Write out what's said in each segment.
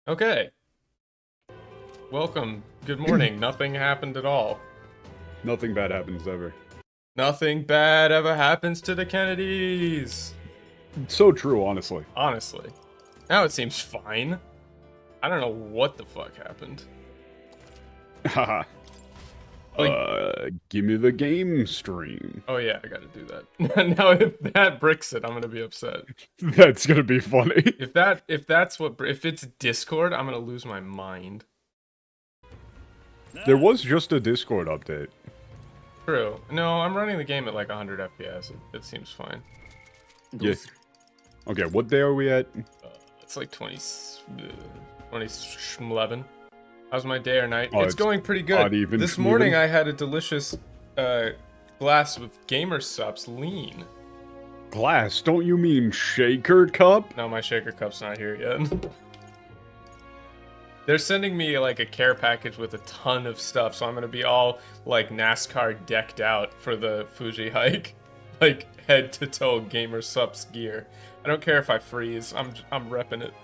Okay. Welcome. Good morning. Nothing happened at all. Nothing bad happens ever. Nothing bad ever happens to the Kennedys. So true, honestly. Honestly. Now it seems fine. I don't know what the fuck happened. Haha. Give me the game stream. Oh yeah, I gotta do that. Now if that bricks it, I'm gonna be upset. That's gonna be funny. If it's Discord, I'm gonna lose my mind. There was just a Discord update. True. No, I'm running the game at like 100 FPS. It seems fine. Yeah. Okay, what day are we at? It's like 2011. How's my day or night? Oh, it's going pretty good. Even this morning I had a delicious glass of Gamer Sup's lean. Glass? Don't you mean shaker cup? No, my shaker cup's not here yet. They're sending me like a care package with a ton of stuff, so I'm gonna be all like NASCAR decked out for the Fuji hike, like head to toe Gamer Sup's gear. I don't care if I freeze. I'm repping it.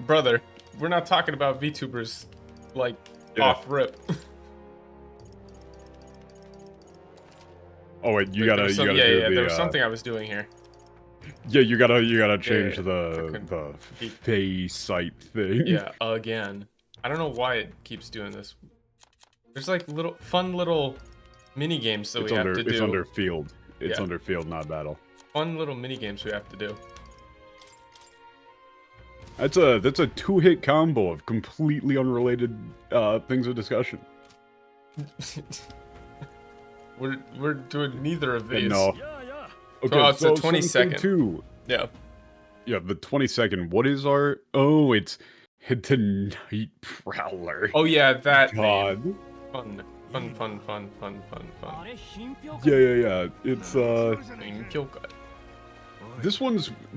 Brother, we're not talking about VTubers like off rip. Oh wait, you gotta do there was something I was doing here. Yeah, you gotta change the face site thing. Yeah, again. I don't know why it keeps doing this. There's like fun little mini games that we have to do. It's under field. It's under field, not battle. Fun little mini games we have to do. That's a two-hit combo of completely unrelated things of discussion. We're doing neither of these. No. Okay, so it's the 22nd. Too. Yeah. Yeah, the 22nd. What is our? Oh, it's the Night Prowler. Oh yeah, that. God. Name. Fun. Yeah. It's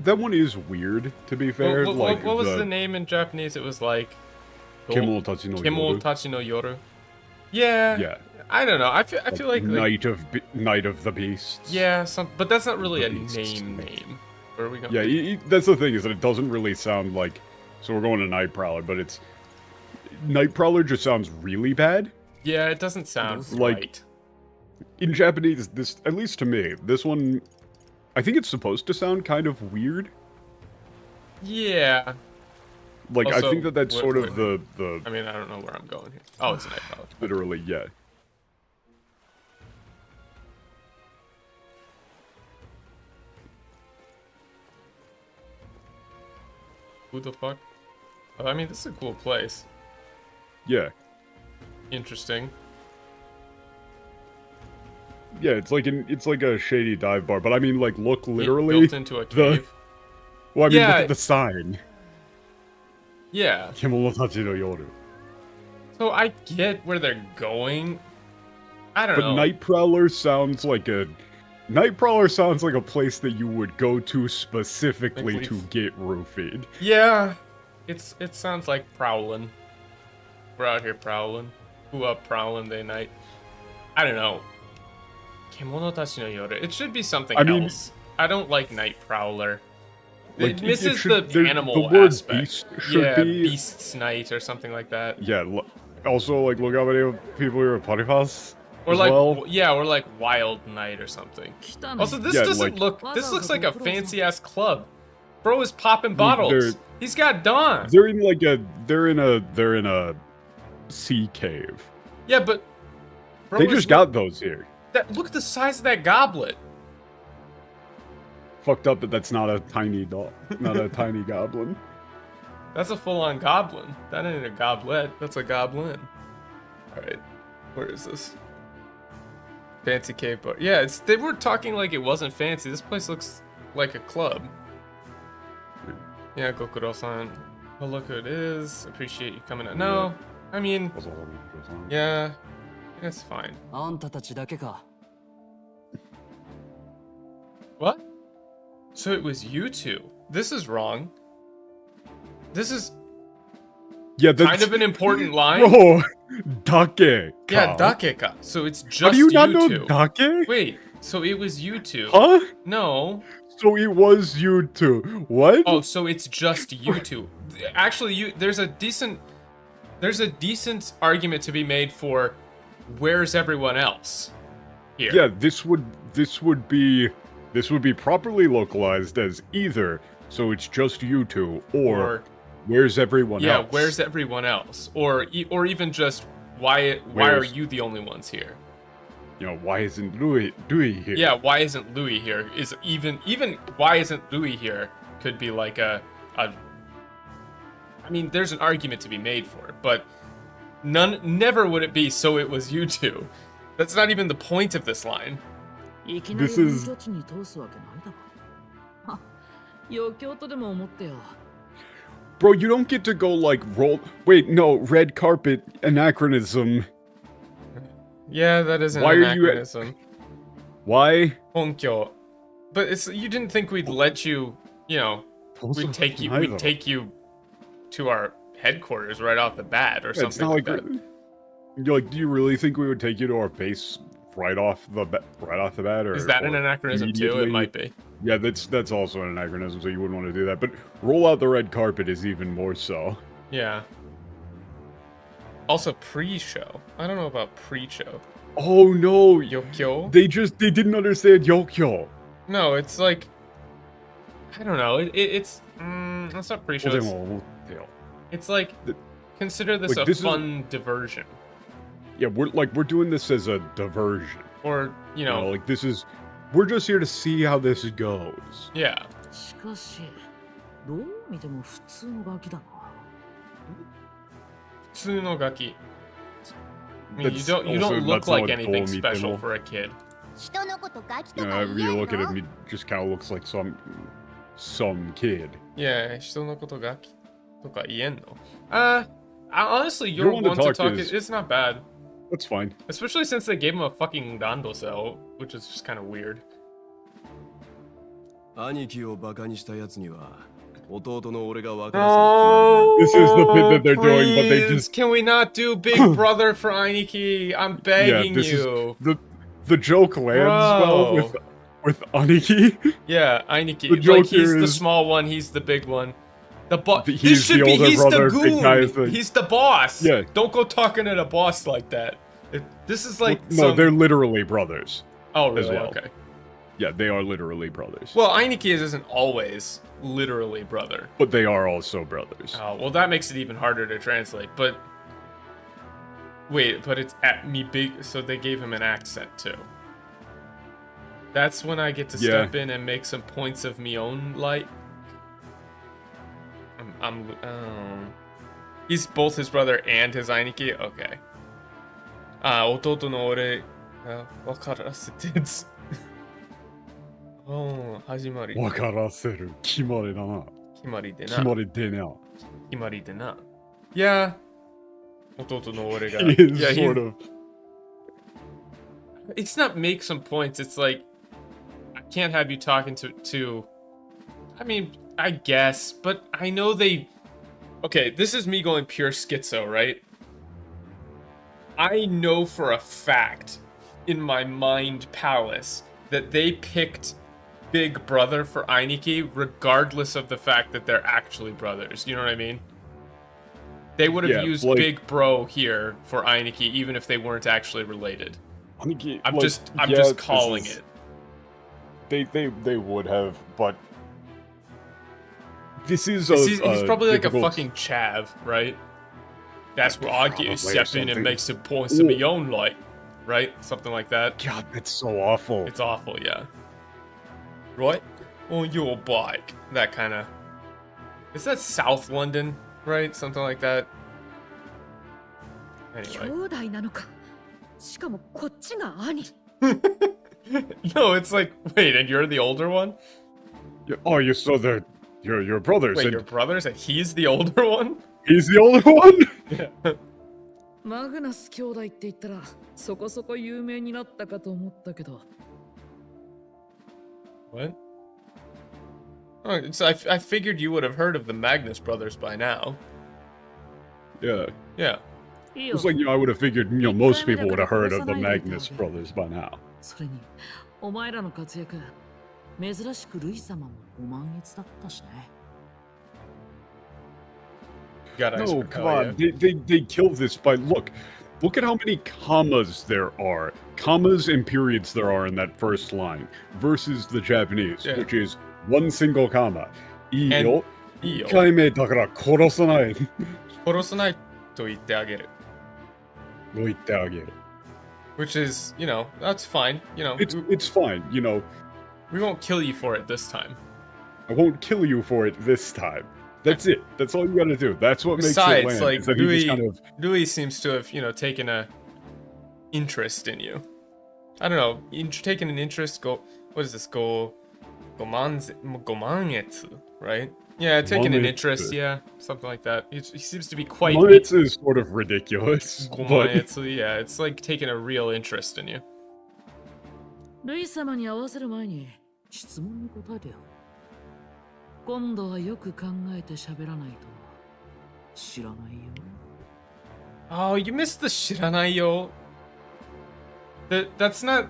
that one is weird, to be fair. What was the name in Japanese? It was like Kemo Tachi no Kemo Yoru. Tachi no Yoru. Yeah. Yeah. I don't know. I feel like Night of the Beasts. Yeah, but that's not really a name. Where are we going? Yeah, that's the thing, is that it doesn't really sound like. So we're going to Night Prowler, but it's Night Prowler just sounds really bad. Yeah, it doesn't sound like right. In Japanese. This, at least to me, this one, I think it's supposed to sound kind of weird. Yeah. Like, also, I think that's sort of the. I mean, I don't know where I'm going here. Oh, it's a Night Prowler. Literally, yeah. Who the fuck? Oh, I mean, this is a cool place. Yeah. Interesting. Yeah, it's like a shady dive bar, but I mean, like, look literally built into a cave. Well, I mean, look at the sign. Yeah. Kemo Tachi no Yoru. So I get where they're going. I don't know. But Night Prowler sounds like a place that you would go to specifically to get roofied. Yeah. It sounds like prowling. We're out here prowling. Who up prowling day night? I don't know. Kemono Tachi no Yoru. It should be something else. I don't like Night Prowler. Like, it misses the animal aspect. Beast should be Beast's Night or something like that. Yeah. Also, like, look how many people are at Parifas. Or like, well. Yeah, or like Wild Night or something. Also, this doesn't look. This looks like a fancy ass club. Bro is popping bottles. He's got Dawn. They're in like they're in a sea cave. Yeah, but bro, they just got those here. Look at the size of that goblet. Fucked up that that's not a tiny dog, not a tiny goblin. That's a full-on goblin. That ain't a goblet. That's a goblin. All right, where is this? Fancy cave bar. Yeah, they were talking like it wasn't fancy. This place looks like a club. Yeah, Gokuro-san. Oh, look who it is. Appreciate you coming out. No, I mean, yeah, it's fine. What? So it was you two. This is wrong. This is kind of an important line. Bro, Dake. Yeah, Dakeka. So it's just How do you not you know two. Dake? Wait, So it was you two. Huh? No. So it was you two. What? Oh, so it's just you two. Actually, there's a decent argument to be made for where's everyone else here. Yeah, this would be properly localized as either so it's just you two or where's everyone else? Yeah, where's everyone else? Or even just why are you the only ones here? You know, why isn't Dewey here? Yeah, why isn't Louis here? Is even why isn't Louis here could be like a I mean, there's an argument to be made for it, but never would it be so it was you two. That's not even the point of this line. This is Bro, you don't get to go like wait, no, red carpet anachronism. Yeah, that is an anachronism. Why? Honkyo. But you didn't think we'd let you, we'd take you to our headquarters right off the bat or something like that. You're like, do you really think we would take you to our base right off the bat, or is that an anachronism too? It might be. Yeah, that's also an anachronism, so you wouldn't want to do that. But roll out the red carpet is even more so. Yeah. Also pre-show. I don't know about pre-show. Oh no! Yokyo? They didn't understand Yokyo. No, it's like I don't know. It's not pre-show. It's like consider this a fun diversion. Yeah, we're doing this as a diversion. Or, like we're just here to see how this goes. Yeah. Tsunogaki. I mean, you don't look like anything special for a kid. You look at him, he just kind of looks like some kid. Yeah, 人のことガキとか言えんの? Honestly, your one to talk it's not bad. That's fine. Especially since they gave him a fucking Dando cell, which is just kind of weird. This is the bit that they're doing, but they just... Can we not do Big Brother for Aniki? I'm begging you. The joke lands well with Aniki. Yeah, Aniki. Like, he's the small one, he's the big one. He's the older brother, big guy. He's the boss. Yeah. Don't go talking to the boss like that. This is like no, they're literally brothers. Oh, really? As well. Okay. Yeah, they are literally brothers. Well, Ainiki isn't always literally brother. But they are also brothers. Oh, well, that makes it even harder to translate. But wait, but it's at me big, so they gave him an accent too. That's when I get to step in and make some points of me own light. He's both his brother and his Ainiki? Okay. 弟の俺が分からせてつ。始まり。分からせる。決まりだな。決まりでな。決まりでな。決まりでな。Yeah. 弟の俺が。He is sort of. It's not make some points. It's like I can't have you talking to. I mean, I guess, but I know they. Okay, this is me going pure schizo, right? I know for a fact in my mind palace that they picked Big Brother for Ainiki regardless of the fact that they're actually brothers. You know what I mean? They would have used Big Bro here for Ainiki even if they weren't actually related. Ainiki, I'm just calling it. They would have, but he's probably like a fucking chav, right? That's where I get to step in and make some points of my own light, right? Something like that. God, that's so awful. It's awful, yeah. Right? On your bike. That kind of... Is that South London, right? Something like that. Anyway. No, it's like... Wait, and you're the older one? Oh, so they're... Your brothers. Wait, your brothers? And he's the older one? He's the older one? Yeah. マグナス兄弟って言ったらそこそこ有名になったかと思ったけど。What? Oh, I figured you would have heard of the Magnus brothers by now. Yeah. Yeah. It's like, I would have figured, most people would have heard of the Magnus brothers by now. それにお前らの活躍、珍しくルイ様もご満悦だったしね。No, come on. They kill this by look at how many commas there are. Commas and periods there are in that first line versus the Japanese, which is one single comma. いいよ。1回目だから殺さない。殺さないと言ってあげる。言ってあげる。Which is, you know, that's fine. You know, it's fine. You know, we won't kill you for it this time. I won't kill you for it this time. That's it. That's all you gotta do. That's what makes it land. Like Louis seems to have, you know, taken a interest in you. I don't know, taken an interest. What is this? Gomangetsu, right? Yeah, taking an interest. Yeah, something like that. He seems to be quite. Gomangetsu is sort of ridiculous. Gomangetsu, yeah, it's like taking a real interest in you. ルイ様に合わせる前に質問に答えてよ。今度はよく考えて喋らないと知らないよ。Oh, you missed the 知らないよ. That's not.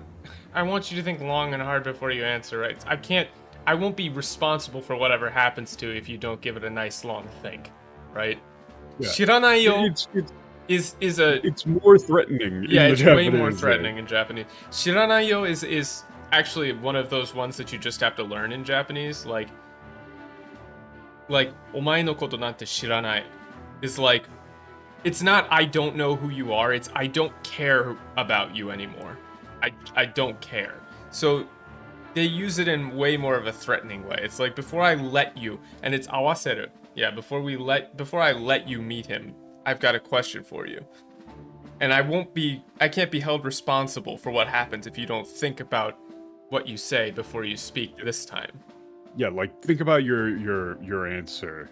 I want you to think long and hard before you answer, right? I won't be responsible for whatever happens to you if you don't give it a nice long think, right? Yeah. 知らないよ is a. It's more threatening. Yeah, in it's the way Japanese more threatening in Japanese. 知らないよ is actually one of those ones that you just have to learn in Japanese, like お前のことなんて知らない is like, it's not I don't know who you are, it's I don't care about you anymore. I don't care. So they use it in way more of a threatening way. It's like before I let you, and it's awaseru. Yeah, before I let you meet him, I've got a question for you. And I can't be held responsible for what happens if you don't think about what you say before you speak this time. Yeah, like think about your answer.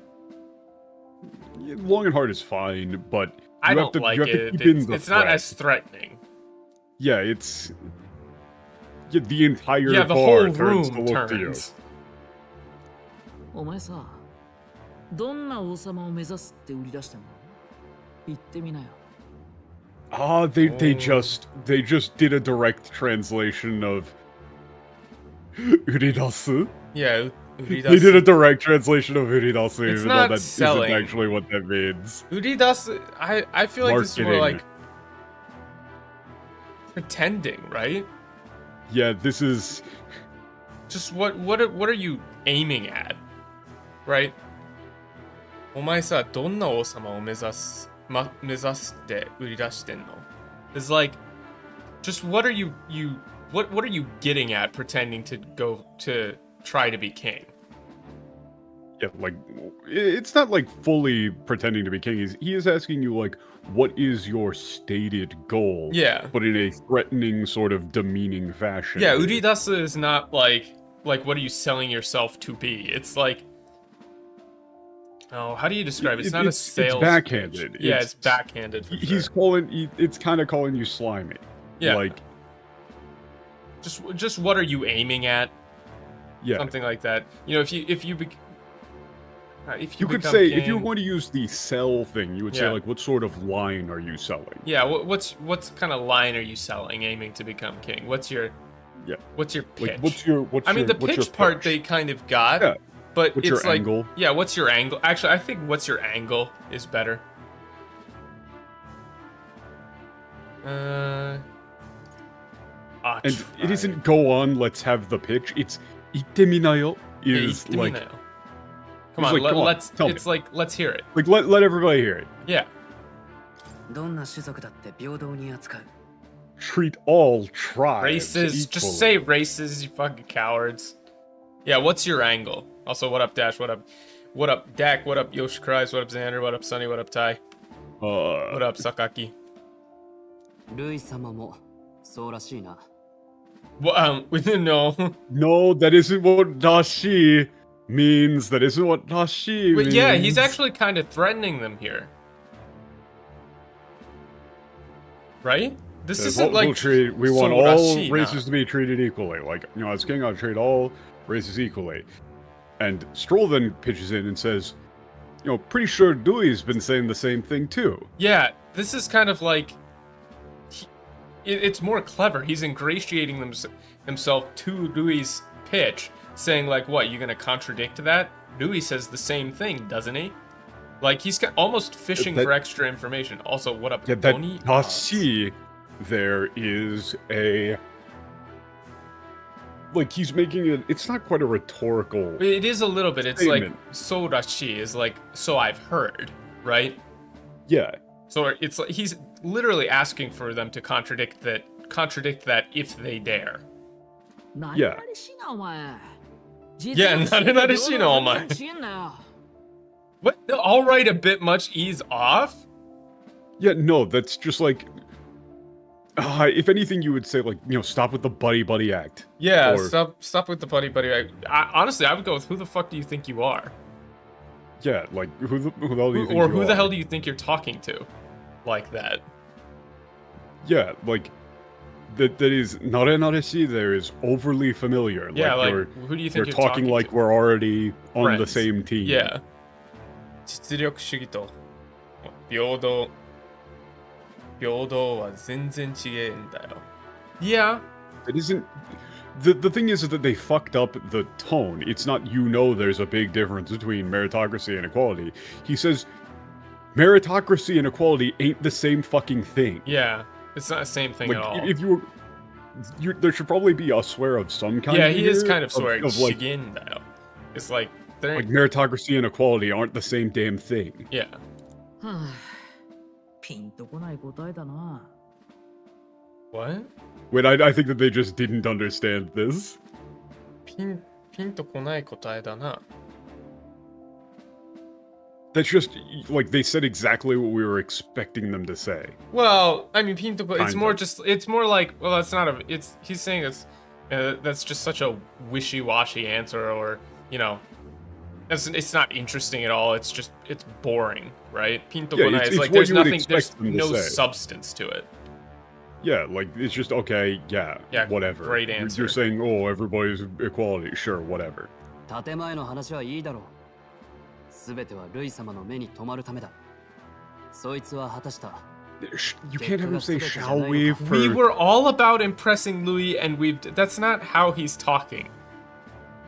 Long and hard is fine, but I don't like it. It's not as threatening. Yeah, it's the entire the bar whole turns room to look to you. turns. お前さ、どんな王様を目指すって売り出してんの？言ってみなよ。They just did a direct translation of Uridasu. Yeah, They did a direct translation of Uridasu, It's even not though that selling. isn't actually what that means. Uridasu, I feel like this is more Marketing. like pretending, right? Yeah, this is Just what are you aiming at, right? お前さ、どんな王様を目指すって売り出してんの? It's like, just what are you getting at pretending to go to try to be king? Yeah, like it's not like fully pretending to be king. He is asking you like, what is your stated goal? Yeah. But in a threatening sort of demeaning fashion. Yeah, uridasu is not like what are you selling yourself to be? It's like, oh, how do you describe it? It's not a sales. It's backhanded. Pitch. Yeah, it's backhanded. He's calling. It's kind of calling you slimy. Yeah. Like, just what are you aiming at? Yeah. Something like that. You know, if you could say, king, if you were going to use the sell thing, you would say like, what sort of line are you selling? Yeah, what's kind of line are you selling, aiming to become king? What's your pitch? Like, what's your the pitch part they kind of got. Yeah. But what's it's your like, angle? Yeah, what's your angle? Actually, I think what's your angle is better. And it isn't go on, let's have the pitch. It's iteminayo is like. Come on, like, let's. Tell it's me. like let's hear it. Like let everybody hear it. Yeah. Treat all tribes races. equally. Just say races, you fucking cowards. Yeah, what's your angle? Also, what up, Dash? What up, Dak? What up, Yoshi Cries? What up, Xander? What up, Sunny? What up, Ty? What up, Sakaki? Well, no. No, that isn't what dashi means. That isn't what dashi means. Yeah, he's actually kind of threatening them here. Right? This isn't like we want all races to be treated equally. Like, you know, as king, I'll treat all races equally. And Stroll then pitches in and says, you know, pretty sure Dewey's been saying the same thing too. Yeah, this is kind of like it's more clever. He's ingratiating himself to Louis' pitch, saying like, "What? You gonna contradict that?" Louis says the same thing, doesn't he? Like he's almost fishing for extra information. Also, what up, Tony? Dashi, there is a like he's making it. It's not quite a rhetorical. It is a little bit. It's statement. like so dashi is like so I've heard, right? Yeah. So it's like he's literally asking for them to contradict that if they dare. Yeah. Yeah, what? All right, a bit much ease off? Yeah, no, that's just like if anything you would say like, stop with the buddy act. Yeah, stop with the buddy act. Honestly, I would go with who the fuck do you think you are? Yeah, like who the hell do you think or who the hell do you think you're talking to? Like that. Yeah, like that is narenareshi there is overly familiar. Yeah, like who do you think you're talking like we're already on friends. The same team. Yeah. 実力主義と平等は全然違えんだよ. Yeah. It isn't. The thing is that they fucked up the tone. It's not there's a big difference between meritocracy and equality. He says meritocracy and equality ain't the same fucking thing. Yeah, it's not the same thing at all. If there should probably be a swear of some kind. Yeah, he is kind of swearing. Of like, it's like meritocracy and equality aren't the same damn thing. Yeah. What? Wait, I think that they just didn't understand this. ピンとこない答えだな. That's just, like, they said exactly what we were expecting them to say. Well, I mean, it's more like, well, that's not he's saying that's just such a wishy-washy answer, or, it's not interesting at all, it's boring, right? Pinto konai, it's like, there's no substance to it. Yeah, like, it's just, okay, yeah, whatever. Great answer. You're saying, oh, everybody's equality, sure, whatever. You can't have him say, shall we? We were all about impressing Louis, and that's not how he's talking.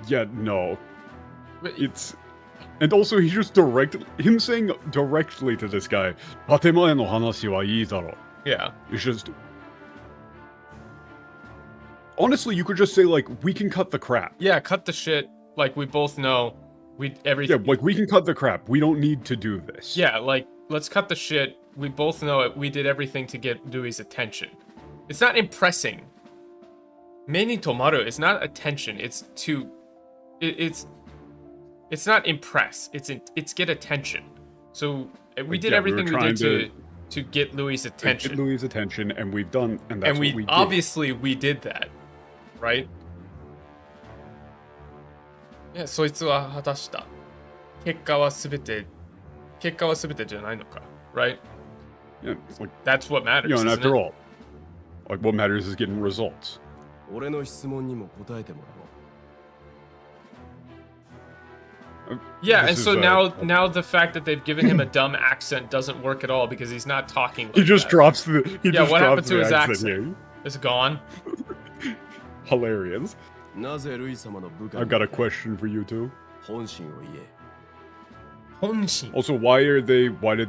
Yeah, no. And also, he just him saying directly to this guy, yeah. It's just... Honestly, you could just say, like, we can cut the crap. Yeah, cut the shit. Like, we both know everything. Yeah, like, we can cut the crap. We don't need to do this. Yeah, like, let's cut the shit. We both know it. We did everything to get Louis' attention. It's not impressing. Meni tomaru is not attention. It's not impress. It's get attention. So we did everything we did to get Louis' attention. Get Louis' attention, and we've done, and that's what we did. Obviously we did that, right? Yeah, そいつは果たした。結果は全てじゃないのか, right? Yeah, it's like, that's what matters. And after all, like, what matters is getting results. 俺の質問にも答えてもらおう. Yeah, and so now the fact that they've given him a dumb accent doesn't work at all because he's not talking like He just that. drops the what happened to his accent? It's gone. Hilarious. I've got a question for you two. Also, why did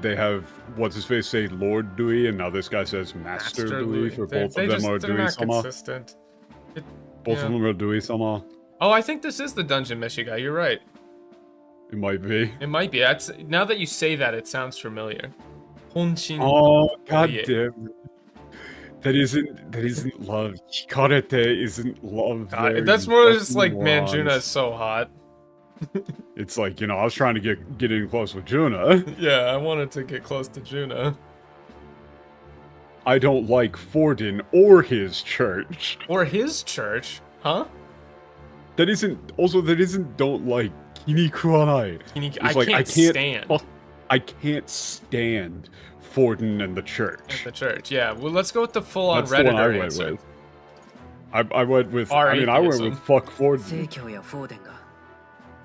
they have what's his face say Lord Dewey, and now this guy says Master Dewey? For both of them are Dewey-sama. Both of them are Dewey-sama. Oh, I think this is the Dungeon Meshi guy. You're right. It might be. It might be. Now that you say that, it sounds familiar. Honshin. Oh, goddamn. That isn't love. Hikarete isn't love. That's more just like, man, Juna is so hot. It's like, I was trying to get in close with Juna. Yeah, I wanted to get close to Juna. I don't like Forden or his church. Or his church? Huh? That isn't don't like Kinikuanai. I can't stand Forden and the church. Yeah. Well, let's go with the full-on Redditor answer. I went with fuck Forden.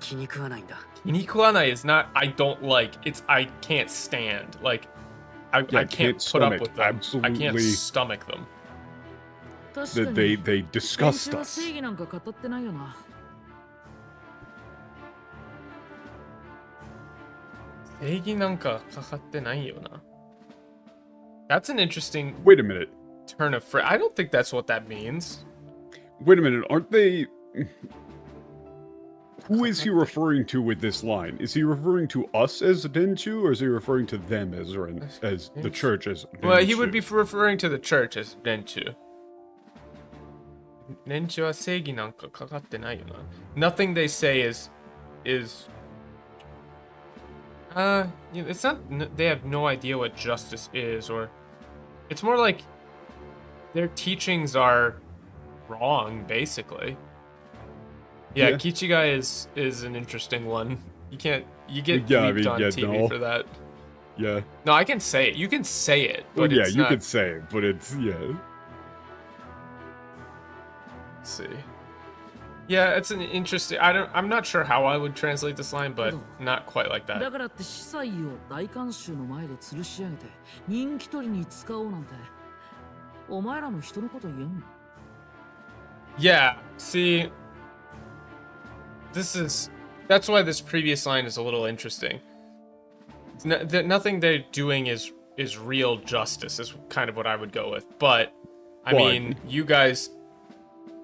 Kinikuanai is not I don't like, it's I can't stand. Like, I can't put up with them. Absolutely. I can't stomach them. that they disgust us. That's an interesting Wait a minute. turn of phrase. I don't think that's what that means. Wait a minute, aren't they... Who is he referring to with this line? Is he referring to us as Denchu, or is he referring to them as the church as Denchu? Well, he would be referring to the church as Denchu. Nothing they say is it's not, they have no idea what justice is, or it's more like their teachings are wrong, basically. Yeah, Kichigai is an interesting one. You get bleeped on TV for that. Yeah. No, I can say it. You can say it, but well, it's you not... can say it, but it's Let's see. Yeah, it's an interesting. I'm not sure how I would translate this line, but not quite like that. Yeah, see, that's why this previous line is a little interesting. Nothing they're doing is real justice, is kind of what I would go with. But I mean, you guys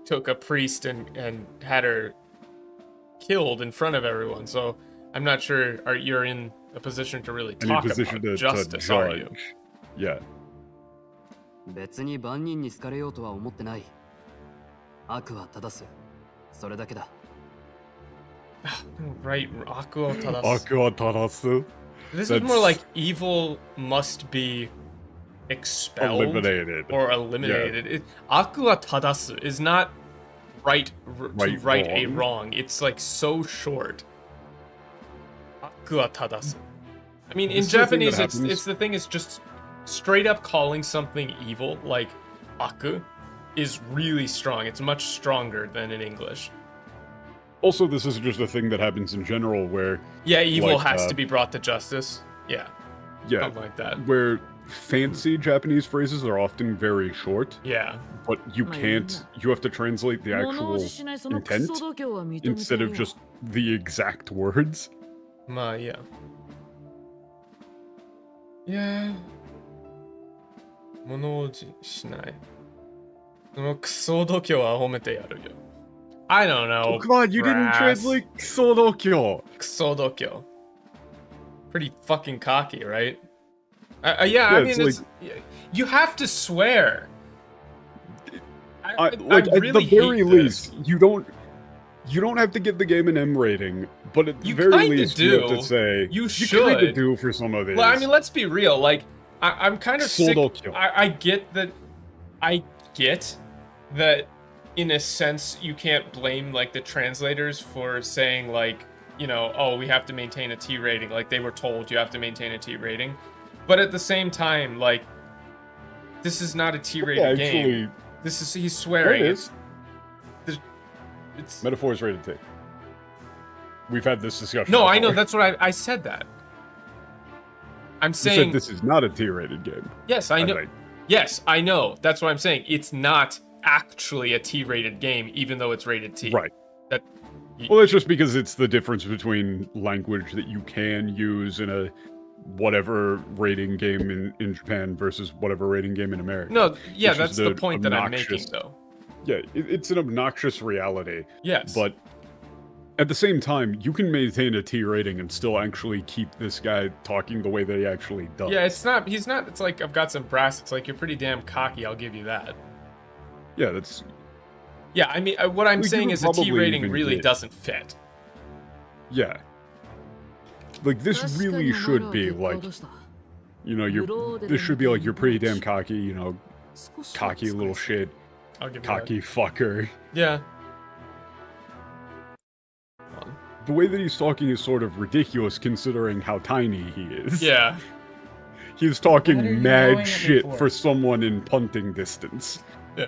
took a priest and had her killed in front of everyone, so I'm not sure you're in a position to really talk about justice, are you? Yeah. Right, Aku o tadasu. Aku o tadasu. This is more like evil must be expelled or eliminated. Yeah. Aku wa tadasu is not to right a wrong. It's like so short. Aku wa tadasu. I mean, in Japanese, it's the thing is just straight up calling something evil, like aku, is really strong. It's much stronger than in English. Also, this is just a thing that happens in general where... Yeah, evil has to be brought to justice. Yeah. Yeah. Something like that. Where fancy Japanese phrases are often very short. Yeah. But you can't... You have to translate the actual intent instead of just the exact words. Yeah. Yeah. 物おじしない。そのクソ度胸は褒めてやるよ。I don't know. Oh, come on, you didn't translate Kusodokyo. Kusodokyo. Pretty fucking cocky, right? Yeah, I mean, you have to swear. At the very least, you don't have to give the game an M rating, but at the very least, you have to say you kind of do for some of these. Well, I mean, let's be real. Like, I'm kind of sick. I get that. In a sense, you can't blame like the translators for saying like, you know, oh, we have to maintain a T rating. Like they were told you have to maintain a T rating, but at the same time, like, this is not a T rated game. He's swearing. No, it is. It's Metaphor is rated T. We've had this discussion. No, before. I know. That's what I said that. I'm saying you said this is not a T rated game. Yes, I know. Yes, I know. That's what I'm saying. It's not actually a T-rated game, even though it's rated T. Right. Well, it's just because it's the difference between language that you can use in a whatever rating game in Japan versus whatever rating game in America. No, yeah, that's the point that I'm making, though. Yeah, it's an obnoxious reality. Yes. But at the same time, you can maintain a T rating and still actually keep this guy talking the way that he actually does. Yeah, it's like, I've got some brass. It's like, you're pretty damn cocky, I'll give you that. Yeah, that's... Yeah, I mean, what I'm saying is a T rating really doesn't fit. Yeah. Like, this really should be, like... You know, this should be like, you're pretty damn cocky, you know, cocky little shit. I'll give you cocky fucker. Yeah. The way that he's talking is sort of ridiculous considering how tiny he is. Yeah. He's talking mad shit for someone in punting distance. Yeah.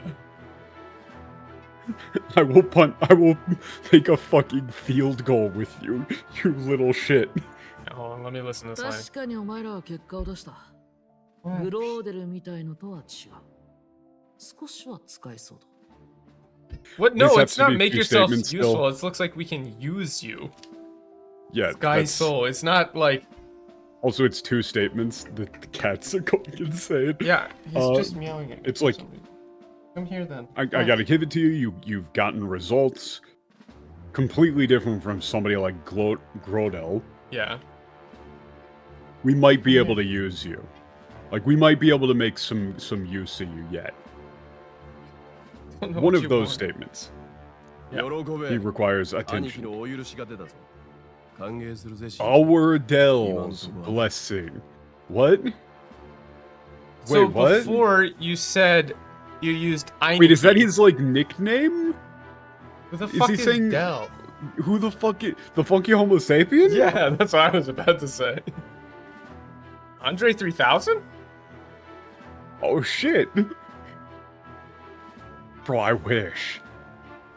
I will make a fucking field goal with you, you little shit. Hold on, let me listen to this line. 少しは使えそうだ。 What? This No, has it's to not be make two yourself statements useful. still. It looks like we can use you. Yeah, Sky that's... soul. It's not like... Also, it's two statements. The cats are going insane. Yeah, he's just meowing at me. It's like... Come here then. I gotta give it to you. You've gotten results completely different from somebody like Grodel. Yeah. We might be able to use you. Like, we might be able to make some use of you yet. One of those statements. Yeah. He requires attention. Our Dell's blessing. What? So Wait, what? before you said you used Einiki. Wait, is that his, like, nickname? Who the fuck is saying... Dell? Who the fuck is... The funky homo sapien? Yeah, that's what I was about to say. Andre 3000? Oh, shit. Bro, I wish.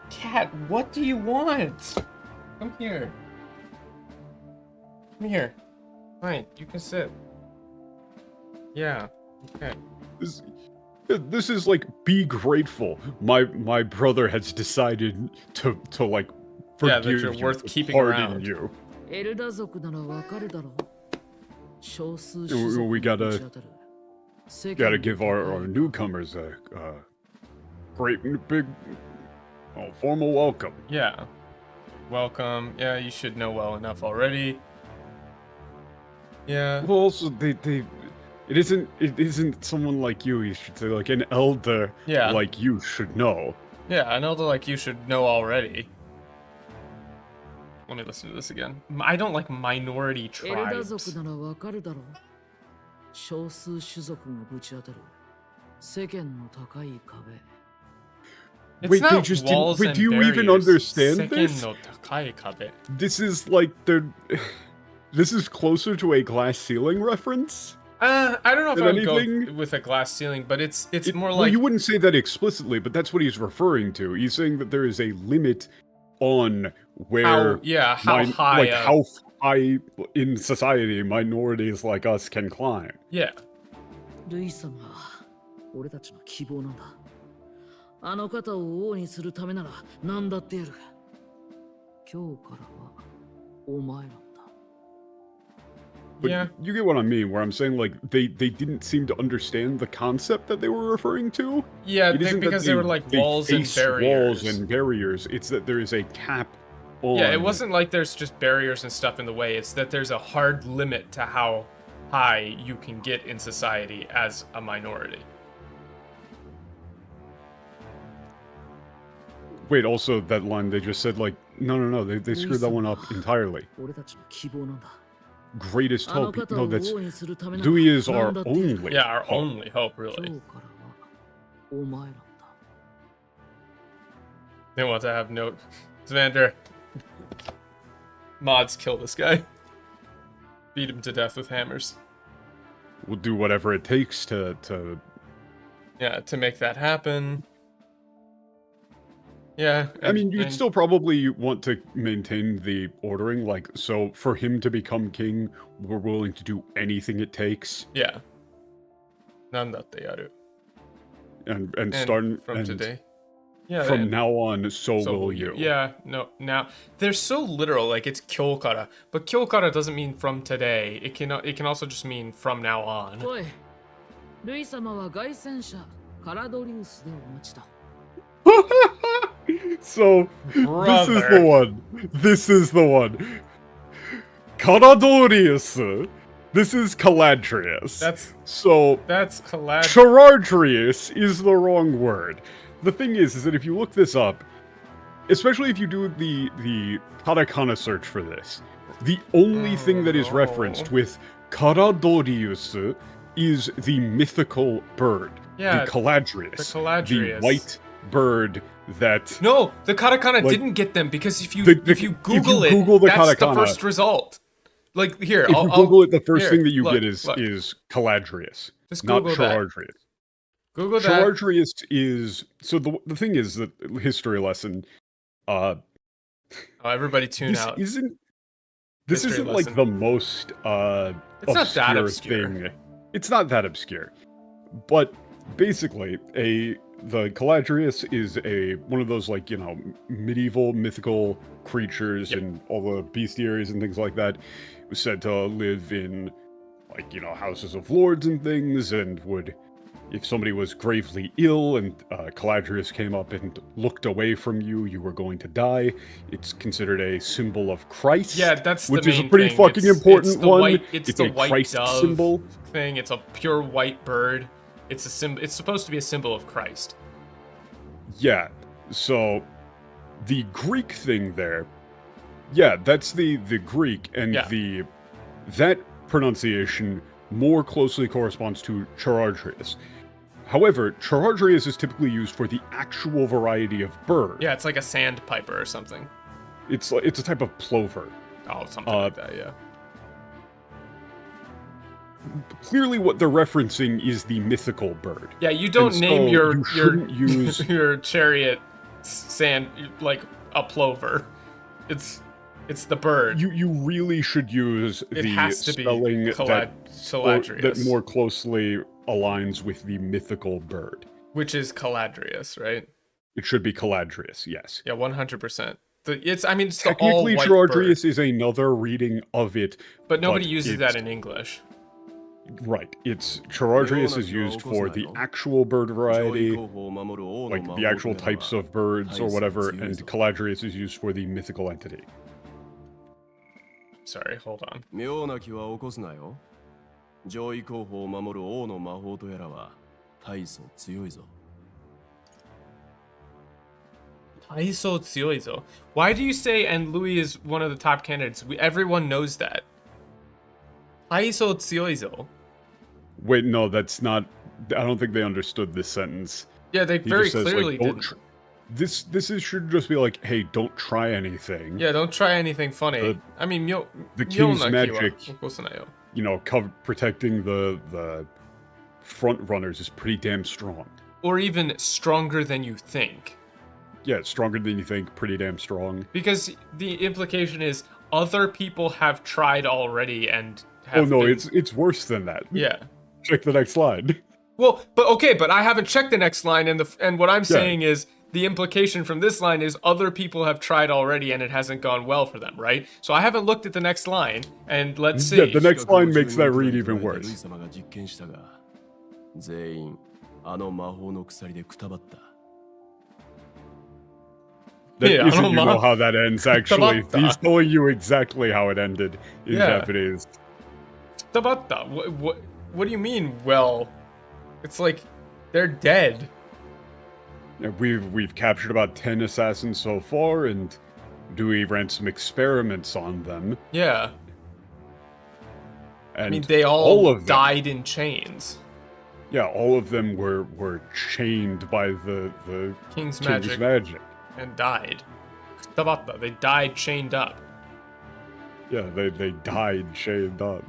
Cat, what do you want? Come here. Come here. Fine, you can sit. Yeah, okay. This is like, be grateful. My brother has decided to like forgive that you're you, worth keeping pardon around. you. エルダ族ならわかるだろう。少数 We gotta give our newcomers a great big formal welcome. Yeah. Welcome. Yeah, you should know well enough already. Yeah. Well, also it isn't someone like you should say, like an elder like you should know. Yeah, an elder like you should know already. Let me listen to this again. I don't like minority tribes. It's wait, not they just walls didn't. Wait, and do you even barriers. understand Seken this? no takai kabe. This is like this is closer to a glass ceiling reference. I don't know if than I would anything. go with a glass ceiling, but it's more well, like... you wouldn't say that explicitly, but that's what he's referring to. He's saying that there is a limit on where how high in society minorities like us can climb. Yeah. ルイ様は俺たちの希望なんだ。あの方を王にするためなら何だってやる。今日からはお前なんだ。 But yeah. you get what I mean, where I'm saying, like, they didn't seem to understand the concept that they were referring to. Yeah, because they were like walls and barriers. Walls and barriers. It's that there is a cap on... Yeah, it wasn't like there's just barriers and stuff in the way. It's that there's a hard limit to how high you can get in society as a minority. Wait, also that line they just said, like, no, they screwed that one up entirely. Greatest hope. No, that's... Dewey is our only Yeah, our only hope, really. They want to have no... Xander. Mods kill this guy. Beat him to death with hammers. We'll do whatever it takes to... Yeah, to make that happen. Yeah. I mean, you'd still probably want to maintain the ordering, like, so for him to become king, we're willing to do anything it takes. Yeah. Nandatte yaru. And starting from today. Yeah. From now on, so will you. Yeah, no, now, they're so literal, like it's kyokara, but kyokara doesn't mean from today. It can also just mean from now on. So, Brother. this is the one. This is the one. Caradorius. This is Caladrius. That's Caladrius. Charardrius is the wrong word. The thing is that if you look this up, especially if you do the katakana search for this, the only thing that is referenced with Caradorius is the mythical bird. Yeah, the Caladrius. The white bird that... No, the katakana didn't get them because if you Google the that's katakana, the first result. Like here, if you Google it, the first here, thing that you look, get is Caladrius, just not Google that. Charardrius. Google that. Charardrius is... So the thing is that history lesson... oh, everybody tune out. This History isn't lesson. like the most it's not that obscure thing. It's not that obscure. But basically, the Caladrius is one of those, like, you know, medieval mythical creatures and all the bestiaries and things like that. It was said to live in, like, you know, houses of lords and things, and would, if somebody was gravely ill and Caladrius came up and looked away from you, you were going to die. It's considered a symbol of Christ. Yeah, that's which the is main a pretty thing. fucking important one. It's the a white Christ dove symbol thing. It's a pure white bird. It's a symbol. It's supposed to be a symbol of Christ. Yeah. So the Greek thing there, yeah, that's the Greek, and that pronunciation more closely corresponds to Charadrius. However, Charadrius is typically used for the actual variety of bird. Yeah, it's like a sandpiper or something. It's a type of plover. Oh, something like that, yeah. Clearly what they're referencing is the mythical bird. Yeah, you don't name your use your chariot sand like a plover. It's the bird. You really should use the spelling that more closely aligns with the mythical bird. Which is Caladrius, right? It should be Caladrius, yes. Yeah, 100%. It's the technically all-white Charadrius bird. Is another reading of it. But nobody uses that in English. Right. Charadrius is used for the actual bird variety, like the actual types of birds or whatever, and Caladrius is used for the mythical entity. Sorry, hold on. 妙な気は起こすなよ。上位候補を守る王の魔法とやらは大層強いぞ。Taiso Tsuyoizo. Why do you say and Louis is one of the top candidates? Everyone knows that. Taiso Tsuyoizo. Wait, no, that's not. I don't think they understood this sentence. Yeah, they very clearly didn't. This should just be like, hey, don't try anything. Yeah, don't try anything funny. I mean, the king's magic, you know, protecting the front runners is pretty damn strong. Or even stronger than you think. Yeah, stronger than you think, pretty damn strong. Because the implication is other people have tried already and have it's worse than that. Yeah. Check the next line. Well, but I haven't checked the next line, and what I'm saying is the implication from this line is other people have tried already and it hasn't gone well for them, right? So I haven't looked at the next line, and let's see. Yeah, the next line makes that read even worse. You know how that ends, actually. He's telling you exactly how it ended in Japanese. What do you mean, well? It's like, they're dead. Yeah, we've captured about 10 assassins so far, and Dewey ran some experiments on them. Yeah. And I mean, they all died in chains. Yeah, all of them were chained by the King's magic. And died. They died chained up. Yeah, they died chained up.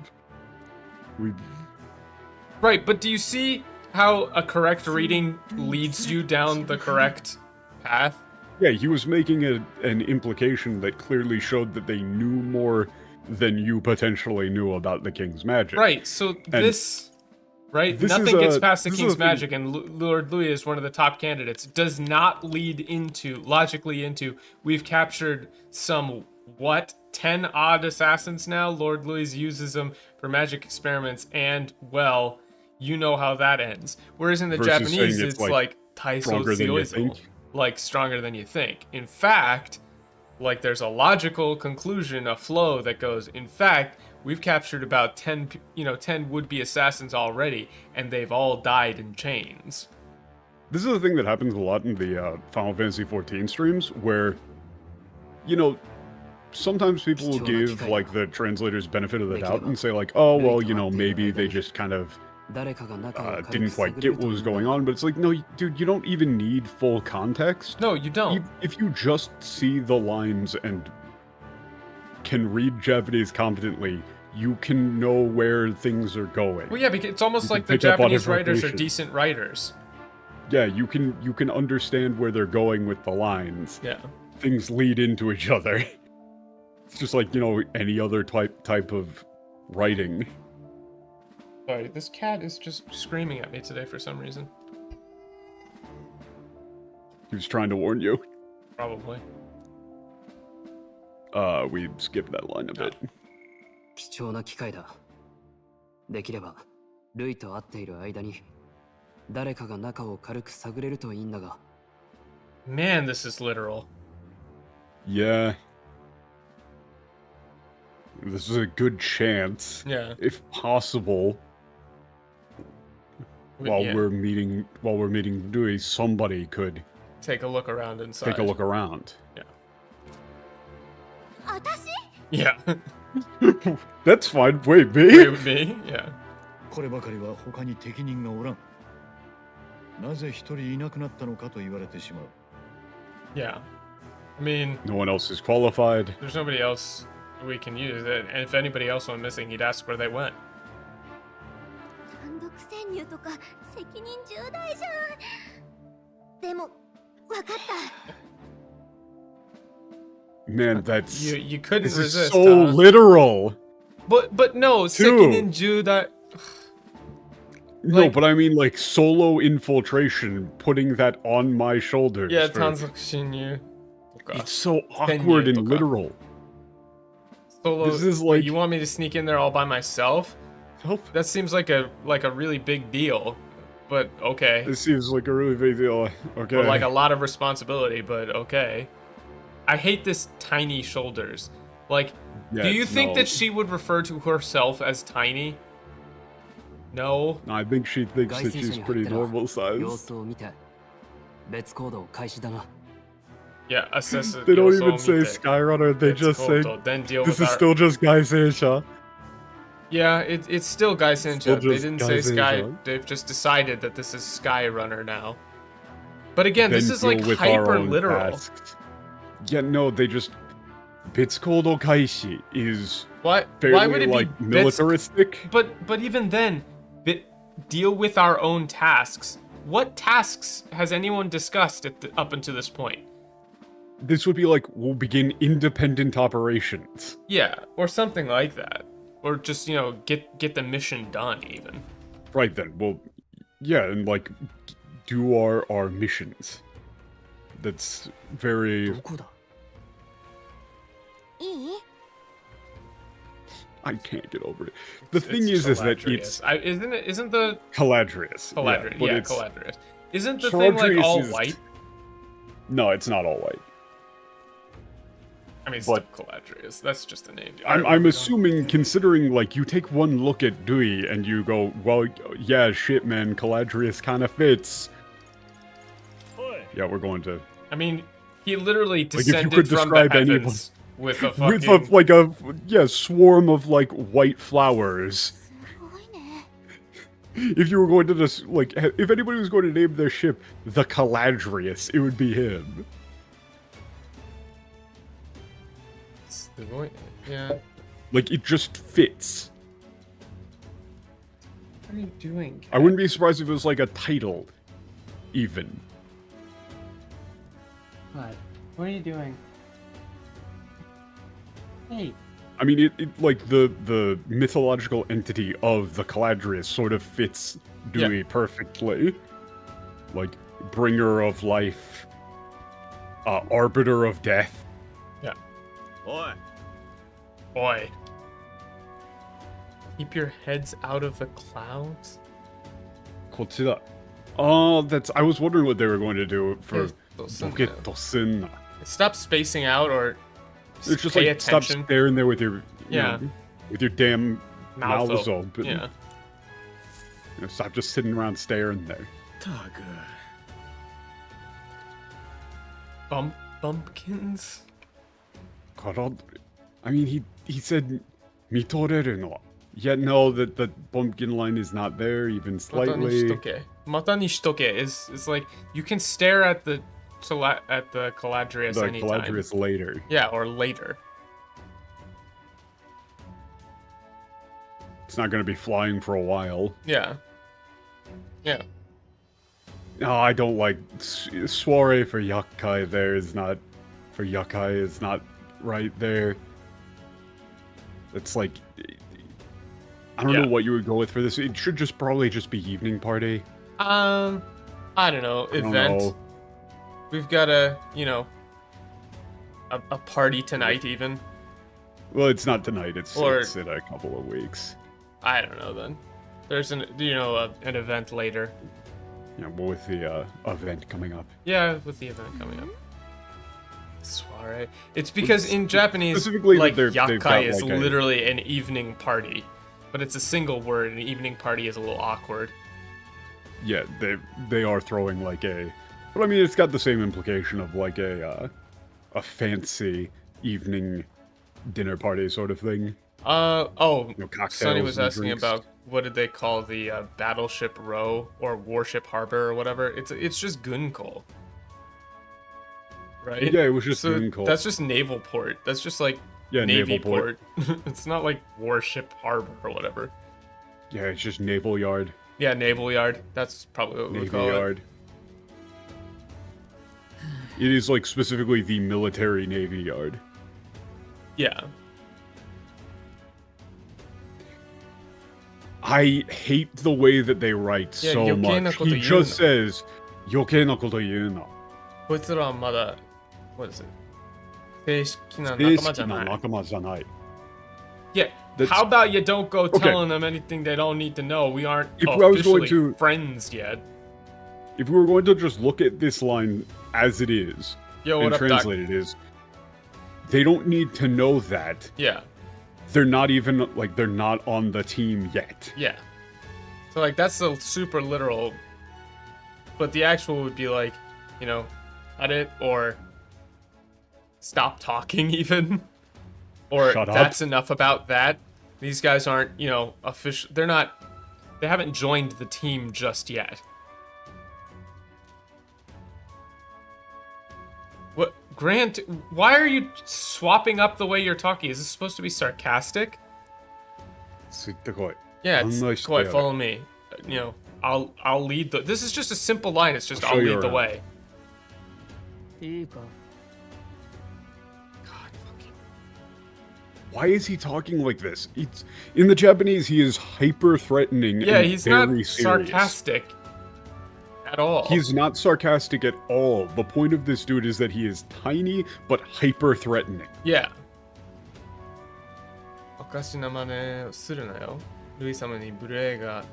Right, but do you see how a correct reading leads you down the correct path? Yeah, he was making an implication that clearly showed that they knew more than you potentially knew about the King's magic. Right, so nothing gets past the King's magic, and Lord Louis is one of the top candidates. Does not lead logically into, we've captured some, 10 odd assassins now? Lord Louis uses them for magic experiments, and, well, you know how that ends. Whereas in the Japanese, it's like Taiso Tsuyoizo, like stronger than you think. In fact, like there's a logical conclusion, a flow that goes, in fact, we've captured about 10 would-be assassins already, and they've all died in chains. This is the thing that happens a lot in the Final Fantasy XIV streams, where, you know, sometimes people will give, like, the translator's benefit of the doubt and say, like, oh, well, you know, maybe they just kind of didn't quite get what was going on, but it's like, no, dude, you don't even need full context. No, you don't. If you just see the lines and can read Japanese competently, you can know where things are going. Well, yeah, because it's almost like the Japanese writers are decent writers. Yeah, you can understand where they're going with the lines. Yeah. Things lead into each other. It's just like, you know, any other type of writing. Sorry, this cat is just screaming at me today for some reason. He was trying to warn you. Probably. We skipped that line a bit. 貴重な機会だ。できれば、ルイと会っている間に、誰かが中を軽く探れるといいんだが。Man, this is literal. Yeah. This is a good chance. Yeah. If possible. While we're meeting Dewey, somebody could take a look around inside. Take a look around. Yeah. 私? Yeah. That's fine. Wait, me? Wait, me? Yeah. こればかりは他に適任がおらん。なぜ一人いなくなったのかと言われてしまう。Yeah. I mean, no one else is qualified. There's nobody else we can use it, and if anybody else went missing, he'd ask where they went. 単独潜入とか責任重大じゃん。でも、わかった。Man, that's you couldn't this resist. Is so literal. But no, sekinin judai. No, but I mean like solo infiltration, putting that on my shoulders. Yeah, tanzok shinyu. It's so awkward and literal. Solo. This is like you want me to sneak in there all by myself? Help. That seems like a really big deal. But okay. This seems like a really big deal. Okay. Or like a lot of responsibility, but okay. I hate this tiny shoulders. Like, yeah, do you think that she would refer to herself as tiny? No. I think she thinks that she's pretty normal size. Yeah, assess it. They don't even say Skyrunner, they just say this is still just Gai Seisha. Yeah, it's still Gai Seisha. They didn't say Sky. They've just decided that this is Skyrunner now. But again, this is like hyper literal. Yeah, no, they just Bitsukodo Kaishi is why would it like be militaristic? But even then, deal with our own tasks. What tasks has anyone discussed up until this point? This would be like, we'll begin independent operations. Yeah, or something like that. Or just, you know, get the mission done even. Right then, well, yeah, and like, do our missions. That's very... I can't get over it. The thing is that it's... Isn't the... Caladrius. Yeah, Caladrius. Isn't the thing like all white? No, it's not all white. I mean, it's still Caladrius. That's just a name. I'm assuming, considering, like, you take one look at Dewey and you go, well, yeah, shit, man, Caladrius kind of fits. Yeah, we're going to... I mean, he literally descended from the heavens with a fucking... With like a, swarm of, like, white flowers. If you were going to just, like, if anybody was going to name their ship the Caladrius, it would be him. Yeah. Like, it just fits. What are you doing, Kat? I wouldn't be surprised if it was, like, a title, even. What are you doing? Hey. I mean, it like, the mythological entity of the Caladrius sort of fits Dewey perfectly. Like, bringer of life, arbiter of death. Yeah. Oi. Oi. Keep your heads out of the clouds? Oh, I was wondering what they were going to do for Buketosin. Stop spacing out or it's just pay like attention. Stop staring there with your with your damn mouths open. Yeah. You know, stop just sitting around staring there. Bumpkins? I mean, he said mitoreru no. Yet no, that the bumpkin line is not there even slightly. Mata ni shitoke is like you can stare at the Caladrius anytime. The Caladrius later. Yeah, or later. It's not going to be flying for a while. Yeah. Yeah. No, I don't like soiree for Yakai there is not for Yakai is not right there. It's like I don't know what you would go with for this. It should probably just be evening party. I don't know. Event. We've got a, you know, a party tonight even. Well, it's not tonight. It's in a couple of weeks. I don't know then. There's an event later. Yeah, well, with the event coming up. Yeah, with the event coming up. Soiree. It's because in Japanese, specifically, like, they've got, yakai is literally an evening party. But it's a single word, and an evening party is a little awkward. Yeah, they are throwing like a... But I mean, it's got the same implication of like a fancy evening dinner party sort of thing. Sonny was asking drinks. about what did they call the battleship row or warship harbor or whatever. It's just gunko, right? Yeah, it was just gunko. That's just naval port. That's just like Navy port. It's not like warship harbor or whatever. Yeah, it's just naval yard. Yeah, naval yard. That's probably what we call yard. It is like specifically the military navy yard. Yeah. I hate the way that they write so much. He just says, 余計なこと言うな。こいつらはまだ、what is it? 正式な仲間じゃない。Yeah, how about you don't go telling them anything they don't need to know? We aren't officially friends yet. If we were going to just look at this line as it is, and translate it is, they don't need to know that. Yeah. They're not even, like, they're not on the team yet. Yeah. So, like, that's the super literal. But the actual would be like, you know, cut it, or stop talking even. Or that's enough about that. These guys aren't, you know, official. They haven't joined the team just yet. What, Grant, why are you swapping up the way you're talking? Is this supposed to be sarcastic? Yeah, it's quite follow me. You know, I'll lead the. This is just a simple line. It's just I'll lead the way. Why is he talking like this? It's in the Japanese. He is hyper threatening. Yeah, and he's very not sarcastic at all. He's not sarcastic at all. The point of this dude is that he is tiny but hyper threatening. Yeah. おかしな真似をするなよ。ルイ様に無礼が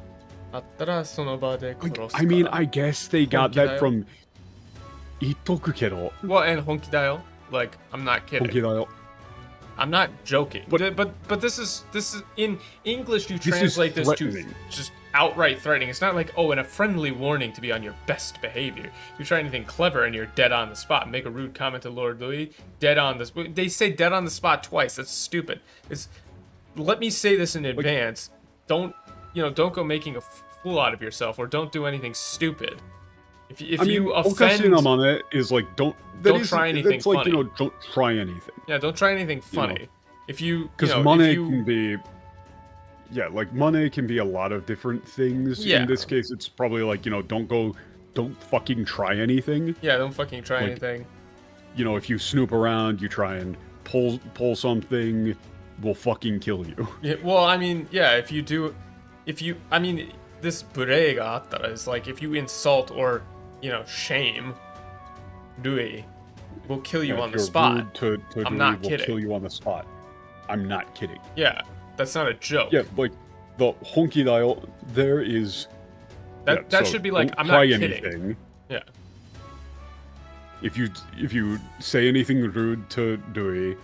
あったらその場で殺すから。I mean, I guess they got that from 言っとくけど。Well, and 本気だよ. Like, I'm not kidding. 本気だよ. I'm not joking. But this is in English you translate this to just outright threatening. It's not like, oh, and a friendly warning to be on your best behavior. You try anything clever and you're dead on the spot. Make a rude comment to Lord Louis, dead on the spot. They say dead on the spot twice. That's stupid. Let me say this in advance. Don't go making a fool out of yourself, or don't do anything stupid. If you offend, okashi is like don't try anything funny. Like, you know, don't try anything. Yeah, don't try anything funny. You know, because money can be, yeah, like money can be a lot of different things. Yeah. In this case, it's probably like, you know, don't fucking try anything. Yeah, don't fucking try anything. You know, if you snoop around, you try and pull something, we'll fucking kill you. Yeah, well, I mean, yeah, I mean, this burei ga attara is like if you insult or, you know, shame Rui, we'll kill you on the spot. To I'm not kidding. kidding. We'll kill you on the spot. I'm not kidding. Yeah, that's not a joke. Yeah, like the honki dayo there is. That should be like I'm not kidding. Anything. Yeah. If you say anything rude to Rui,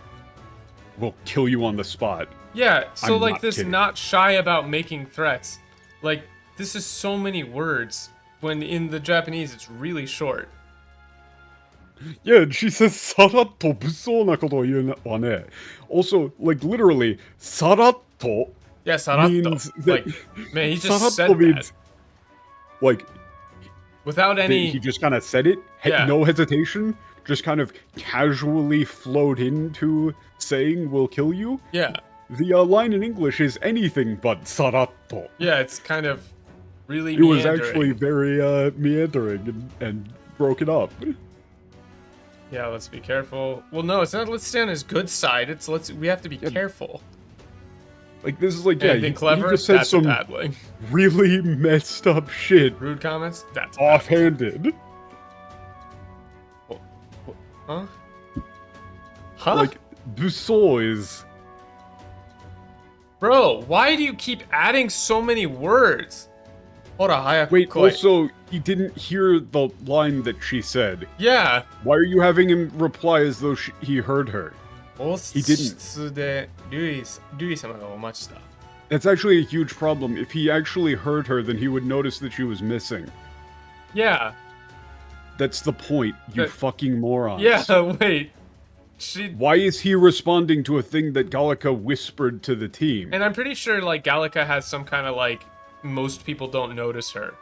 we'll kill you on the spot. Yeah, so I'm like not this kidding. not shy about making threats. Like, this is so many words, when in the Japanese it's really short. Yeah, she says, さらっと物騒なことを言うわね. Also, like, literally, さらっと Yeah, さらっと. means that, like, man, he just said means, that. Like, without any... He just kind of said it, no hesitation, just kind of casually flowed into saying, we'll kill you. Yeah. The line in English is anything but さらっと. Yeah, it's kind of really meandering. It was actually very meandering and broken up. Yeah, let's be careful. Well, no, it's not let's stay on his good side. We have to be careful. Like, this is like, anything clever? He just said that's some a bad way. really messed up shit. Rude comments? That's offhanded. Huh? Huh? Like, Busou is... Bro, why do you keep adding so many words? Wait, also, he didn't hear the line that she said. Yeah. Why are you having him reply as though he heard her? He didn't. That's actually a huge problem. If he actually heard her, then he would notice that she was missing. Yeah. That's the point, you fucking morons. Yeah, wait. Why is he responding to a thing that Gallica whispered to the team? And I'm pretty sure, like, Gallica has some kind of, like, most people don't notice her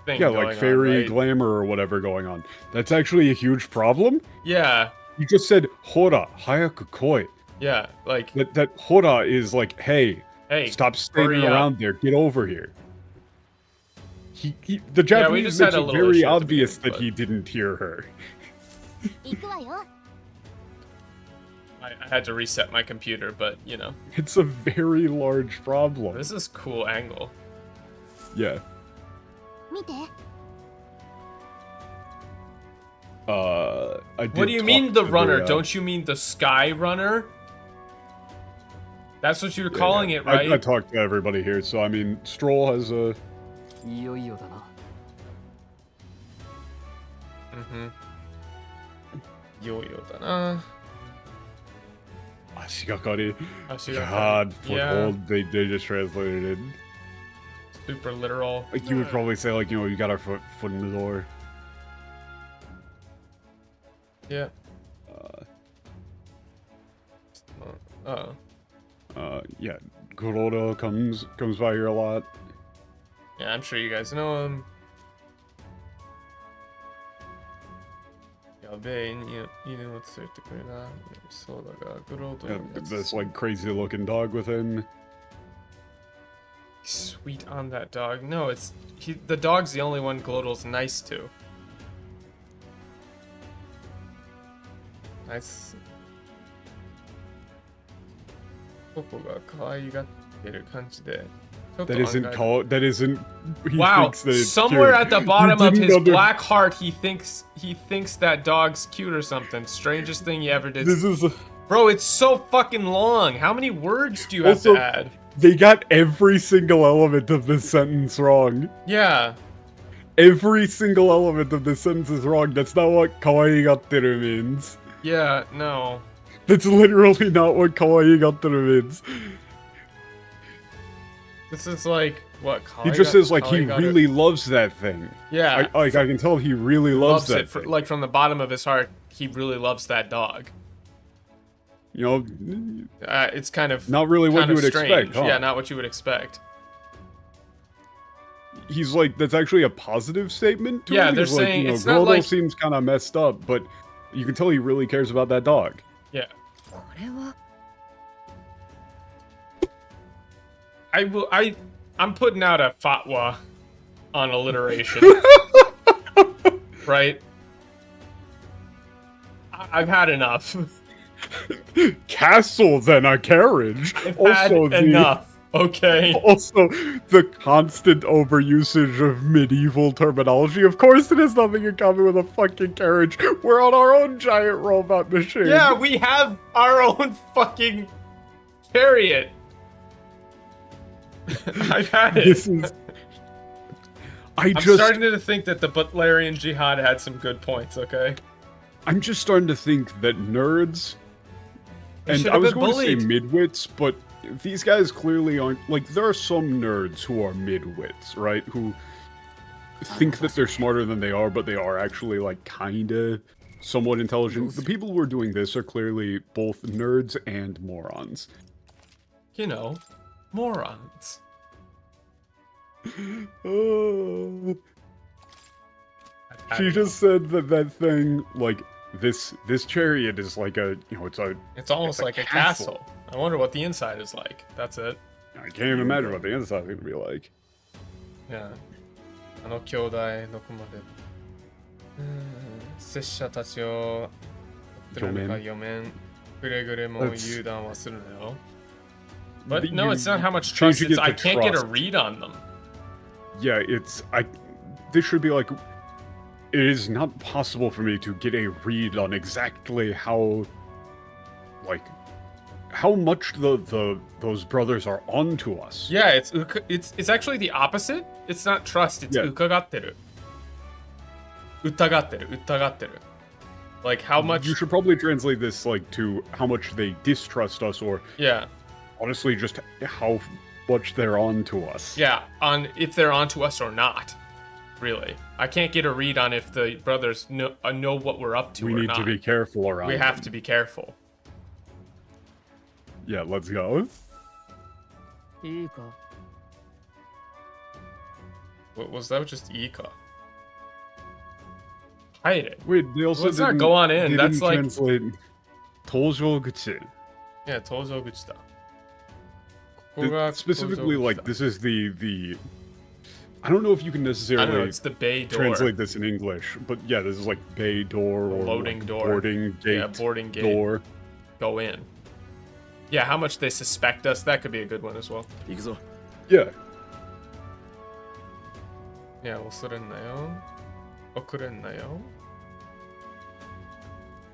thing. Yeah, like fairy right? glamour or whatever going on. That's actually a huge problem? Yeah. You just said, Hora, hayaku koi. Yeah, like... That Hora is like, hey, stop standing around there, get over here. The Japanese makes it very obvious that he didn't hear her. I had to reset my computer, but, you know. It's a very large problem. This is cool angle. Yeah. What do you mean the runner? Don't you mean the sky runner? That's what you were calling it, right? I talked to everybody here, so I mean, Stroll has a... Yo-yo-da-na. Ashigakari. God, foothold, they just translated it. Super literal. Like, you would probably say, like, you know, you got our foot in the door. Yeah. Yeah, Kuroda comes by here a lot. Yeah, I'm sure you guys know him. Yeah, this like crazy looking dog with him. Sweet on that dog. No, the dog's the only one Glodal's nice to. Nice. That isn't called. That isn't. Wow. Somewhere at the bottom of his black heart, he thinks that dog's cute or something. Strangest thing he ever did. Bro, it's so fucking long. How many words do you have to add? They got every single element of this sentence wrong. Yeah. Every single element of this sentence is wrong. That's not what kawaiigatteru means. Yeah, no. That's literally not what kawaiigatteru means. This is like, what, he just says, like, he really loves that thing. Yeah. I can tell he really loves that thing. Like, from the bottom of his heart, he really loves that dog. You know, it's kind of not really what you would expect, huh? Yeah, not what you would expect. He's like, that's actually a positive statement to yeah, him. They're He's saying like, it's not like... seems kind of messed up, but you can tell he really cares about that dog. Yeah. I'm putting out a fatwa on alliteration. Right? I've had enough. Castle, then a carriage. I've had enough. Okay. Also, the constant overusage of medieval terminology. Of course, it has nothing in common with a fucking carriage. We're on our own giant robot machine. Yeah, we have our own fucking chariot. I've had it. I'm starting to think that the Butlerian Jihad had some good points, okay? I'm just starting to think that nerds... And I was going to say midwits, but these guys clearly aren't... Like, there are some nerds who are midwits, right? Who think that they're smarter than they are, but they are actually, like, kinda somewhat intelligent. The people who are doing this are clearly both nerds and morons. You know, morons. She just said that thing, like... This chariot is like a, you know, it's almost like a castle. I wonder what the inside is like. That's it. I can't even imagine what the inside is gonna be like. Yeah. あの兄弟どこまで拙者たちを4面くれぐれも油断はするなよ. But no, it's not how much trust. It's I can't get a read on them. Yeah, this should be like. it is not possible for me to get a read on exactly how much those brothers are onto us. Yeah, it's actually the opposite. It's not trust, it's ukagateru. Utagateru. Like how much you should probably translate this like to how much they distrust us, or honestly just how much they're onto us. Yeah, on if they're onto us or not. Really, I can't get a read on if the brothers know what we're up to. We need to be careful around. We have to be careful. Yeah, let's go. What was that? Just Ika. Hide it. Wait, they also let's not go on in. That's like translate Tojoguchi. Yeah, Tojoguchi specifically, like this is the. I don't know if you can necessarily. I don't know, it's the bay door. Translate this in English, but yeah, this is like bay door or loading like door, boarding gate. Yeah, boarding gate. Door. Go in. Yeah, how much they suspect us. That could be a good one as well. Yeah. Yeah, 恐れんなよ。遅れんなよ。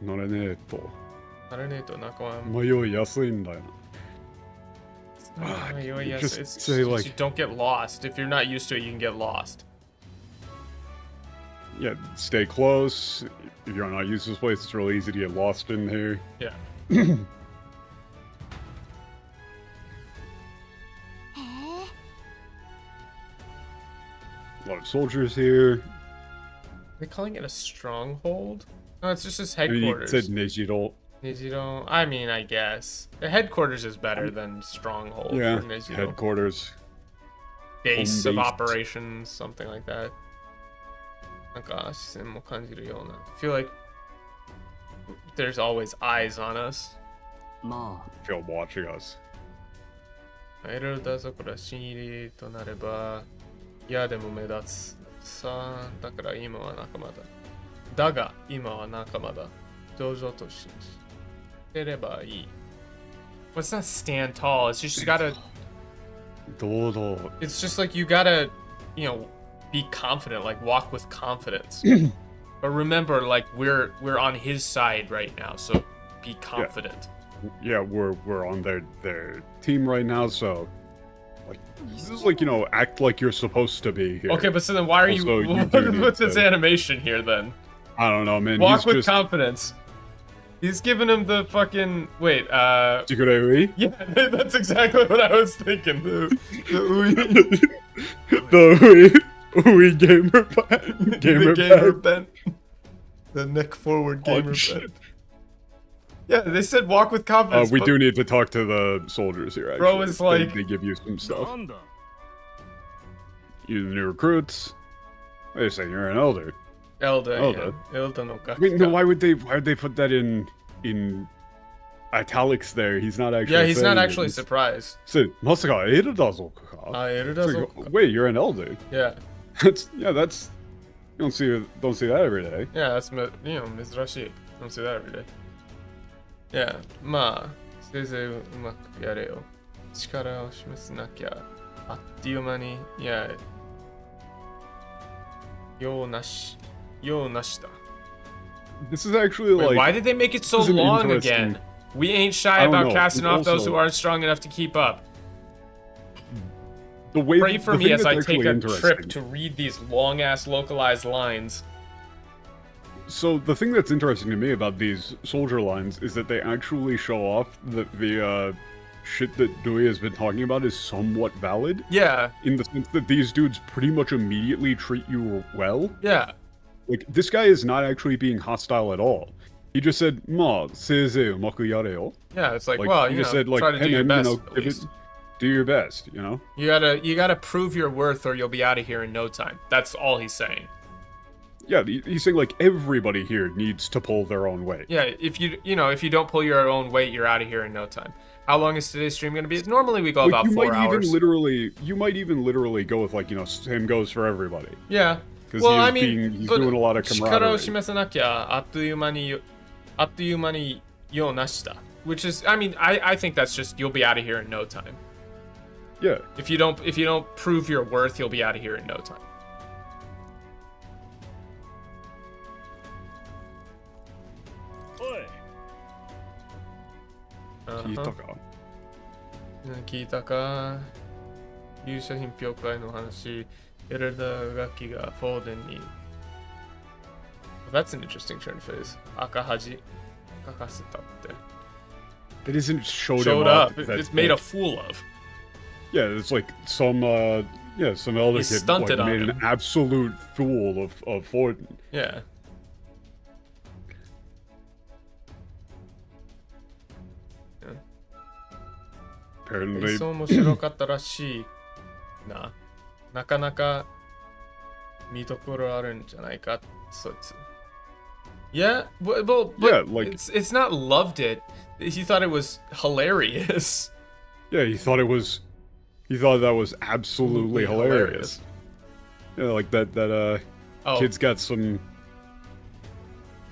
乗れねえと。乗れねえと仲間。迷いやすいんだよ。Just say like you don't get lost. If you're not used to it, you can get lost. Yeah, stay close. If you're not used to this place, it's really easy to get lost in here. Yeah. A lot of soldiers here. Are they calling it a stronghold? No, it's just his headquarters. It said Nejiro. Nejiro. I mean, I guess the headquarters is better than stronghold. Yeah, for Nejiro. headquarters. Base of operations, something like that. I feel like there's always eyes on us. Feel watching us. いろいろだぞこれは新入りとなれば嫌でも目立つさあだから今は仲間だだが今は仲間だ上々としてればいい Well, it's not stand tall, it's just you gotta it's just like you gotta, you know, be confident, like walk with confidence. But remember, like we're on his side right now, so be confident. Yeah, we're on their team right now, so like this is like, you know, act like you're supposed to be here. Okay, but so then why are also, you what's this animation here then? I don't know, man. Walk with confidence. He's giving him the fucking wait, Chikurei? Yeah, that's exactly what I was thinking. The Ui gamer band. Gamer band. The neck forward gamer band. Yeah, they said walk with confidence. We do need to talk to the soldiers here, actually. Bro is like... They give you some stuff. You the new recruits. Wait a second, you're an elder. Elder, yeah. Elder no gaku. Wait, no, why would they put that in italics there? He's not actually he's not actually surprised. So, Masaka, Eira da zo ka? Eira da zo ka. Wait, you're an elder? Yeah. That's you don't see that every day. Yeah, that's, you know, mizurashi. You don't see that every day. Yeah, まあ、せいぜいうまくやれよ。力を示さなきゃ、あっという間に、いや、用なしだ。This is actually Wait, like... why did they make it so long again? We ain't shy about casting off those who aren't strong enough to keep up. Pray for me as I take a trip to read these long-ass localized lines. So the thing that's interesting to me about these soldier lines is that they actually show off that the shit that Dewey has been talking about is somewhat valid. Yeah. In the sense that these dudes pretty much immediately treat you well. Yeah. Like, this guy is not actually being hostile at all. He just said, "Ma, seizeu umaku yareo." Yeah, it's like, well, he you just know, said, like, try to do your best. Do your best, you know? You gotta prove your worth or you'll be out of here in no time. That's all he's saying. Yeah, he's saying, like, everybody here needs to pull their own weight. Yeah, if you don't pull your own weight, you're out of here in no time. How long is today's stream gonna be? Normally we go about 4 hours. You might even literally go with, like, you know, same goes for everybody. Yeah. Because he's doing a lot of camaraderie. Which is, I mean, I think that's just, you'll be out of here in no time. Yeah. If you don't prove your worth, you'll be out of here in no time. 聞いたか聞いたか勇者品評会の話、エルダー楽器がフォーデンに。That's an interesting turn phase. 赤恥書かせたって。It isn't showed Showed him up. That's It's made a like, fool of. Yeah, it's like some elder He kid stunted like, on made him. an absolute fool of Forden. Yeah. Apparently, そう面白かったらしいな。なかなか見どころあるんじゃないか、そいつ。Yeah, but Yeah, like- it's not loved it. He thought it was hilarious. yeah, he thought that was absolutely hilarious. Yeah, like that Oh, kid's got some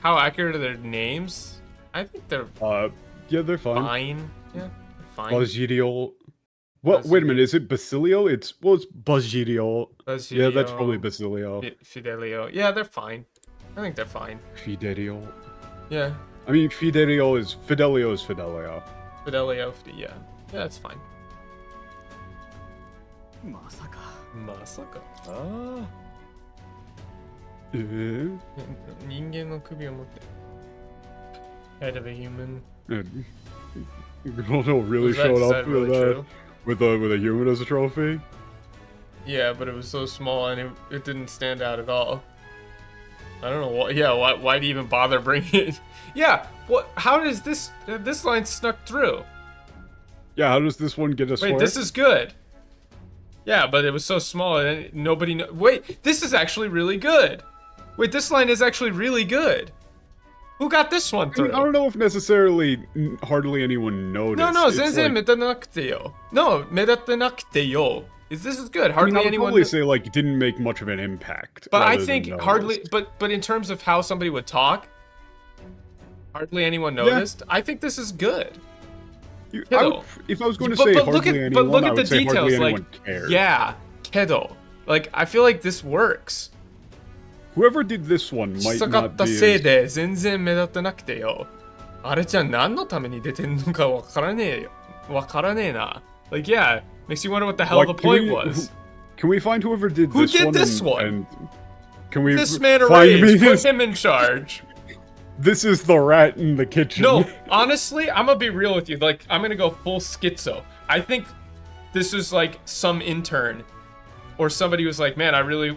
how accurate are their names? I think they're yeah, they're fine. fine. Yeah, fine. Buzzgideon. What? Wait a minute. Is it Basilio? It's Buzzgideon. Yeah, that's probably Basilio, Basilio. Fidelio. Yeah, they're fine. I think they're fine. Fidelio. Yeah, I mean, Fidelio is Fidelio. Fidelio. Yeah, that's fine. まさか。まさか。人間の首を持って。Head of a human. Ronaldo really Was that- showed is up that really true? with a human as a trophy. Yeah, but it was so small and it didn't stand out at all. I don't know what. Yeah, why do you even bother bringing it? Yeah, what? How does this line snuck through? Yeah, how does this one get us? Wait, this is good. Yeah, but it was so small and nobody. Wait, this is actually really good. Wait, this line is actually really good. Who got this one I through? don't know if necessarily hardly anyone noticed. No, It's 全然 like- 目立たなくてよ。No, 目立ってなくてよ. This is good. I mean, Hardly I would anyone. probably say like it didn't make much of an impact. But I rather think than hardly. noticed. But in terms of how somebody would talk, hardly anyone noticed. I think this is good. I would, if I was going to But say look hardly at anyone, look I at would the say hardly details. Like anyone cared. yeah, kedo. Like I feel like this works. Whoever did this one might 小さか not った be せい as... で全然目立ってなくてよ。あれじゃ何のために出てんのかわからねえよ。わからねえな。Like yeah, makes you wonder what the hell Like, the point was. Can we find whoever did Who this did one? this and, one? And can we This man find me erased. Put his... him in charge. This is the rat in the kitchen. No, honestly, I'm gonna be real with you. Like, I'm gonna go full schizo. I think this is like some intern or somebody who's like, man, I really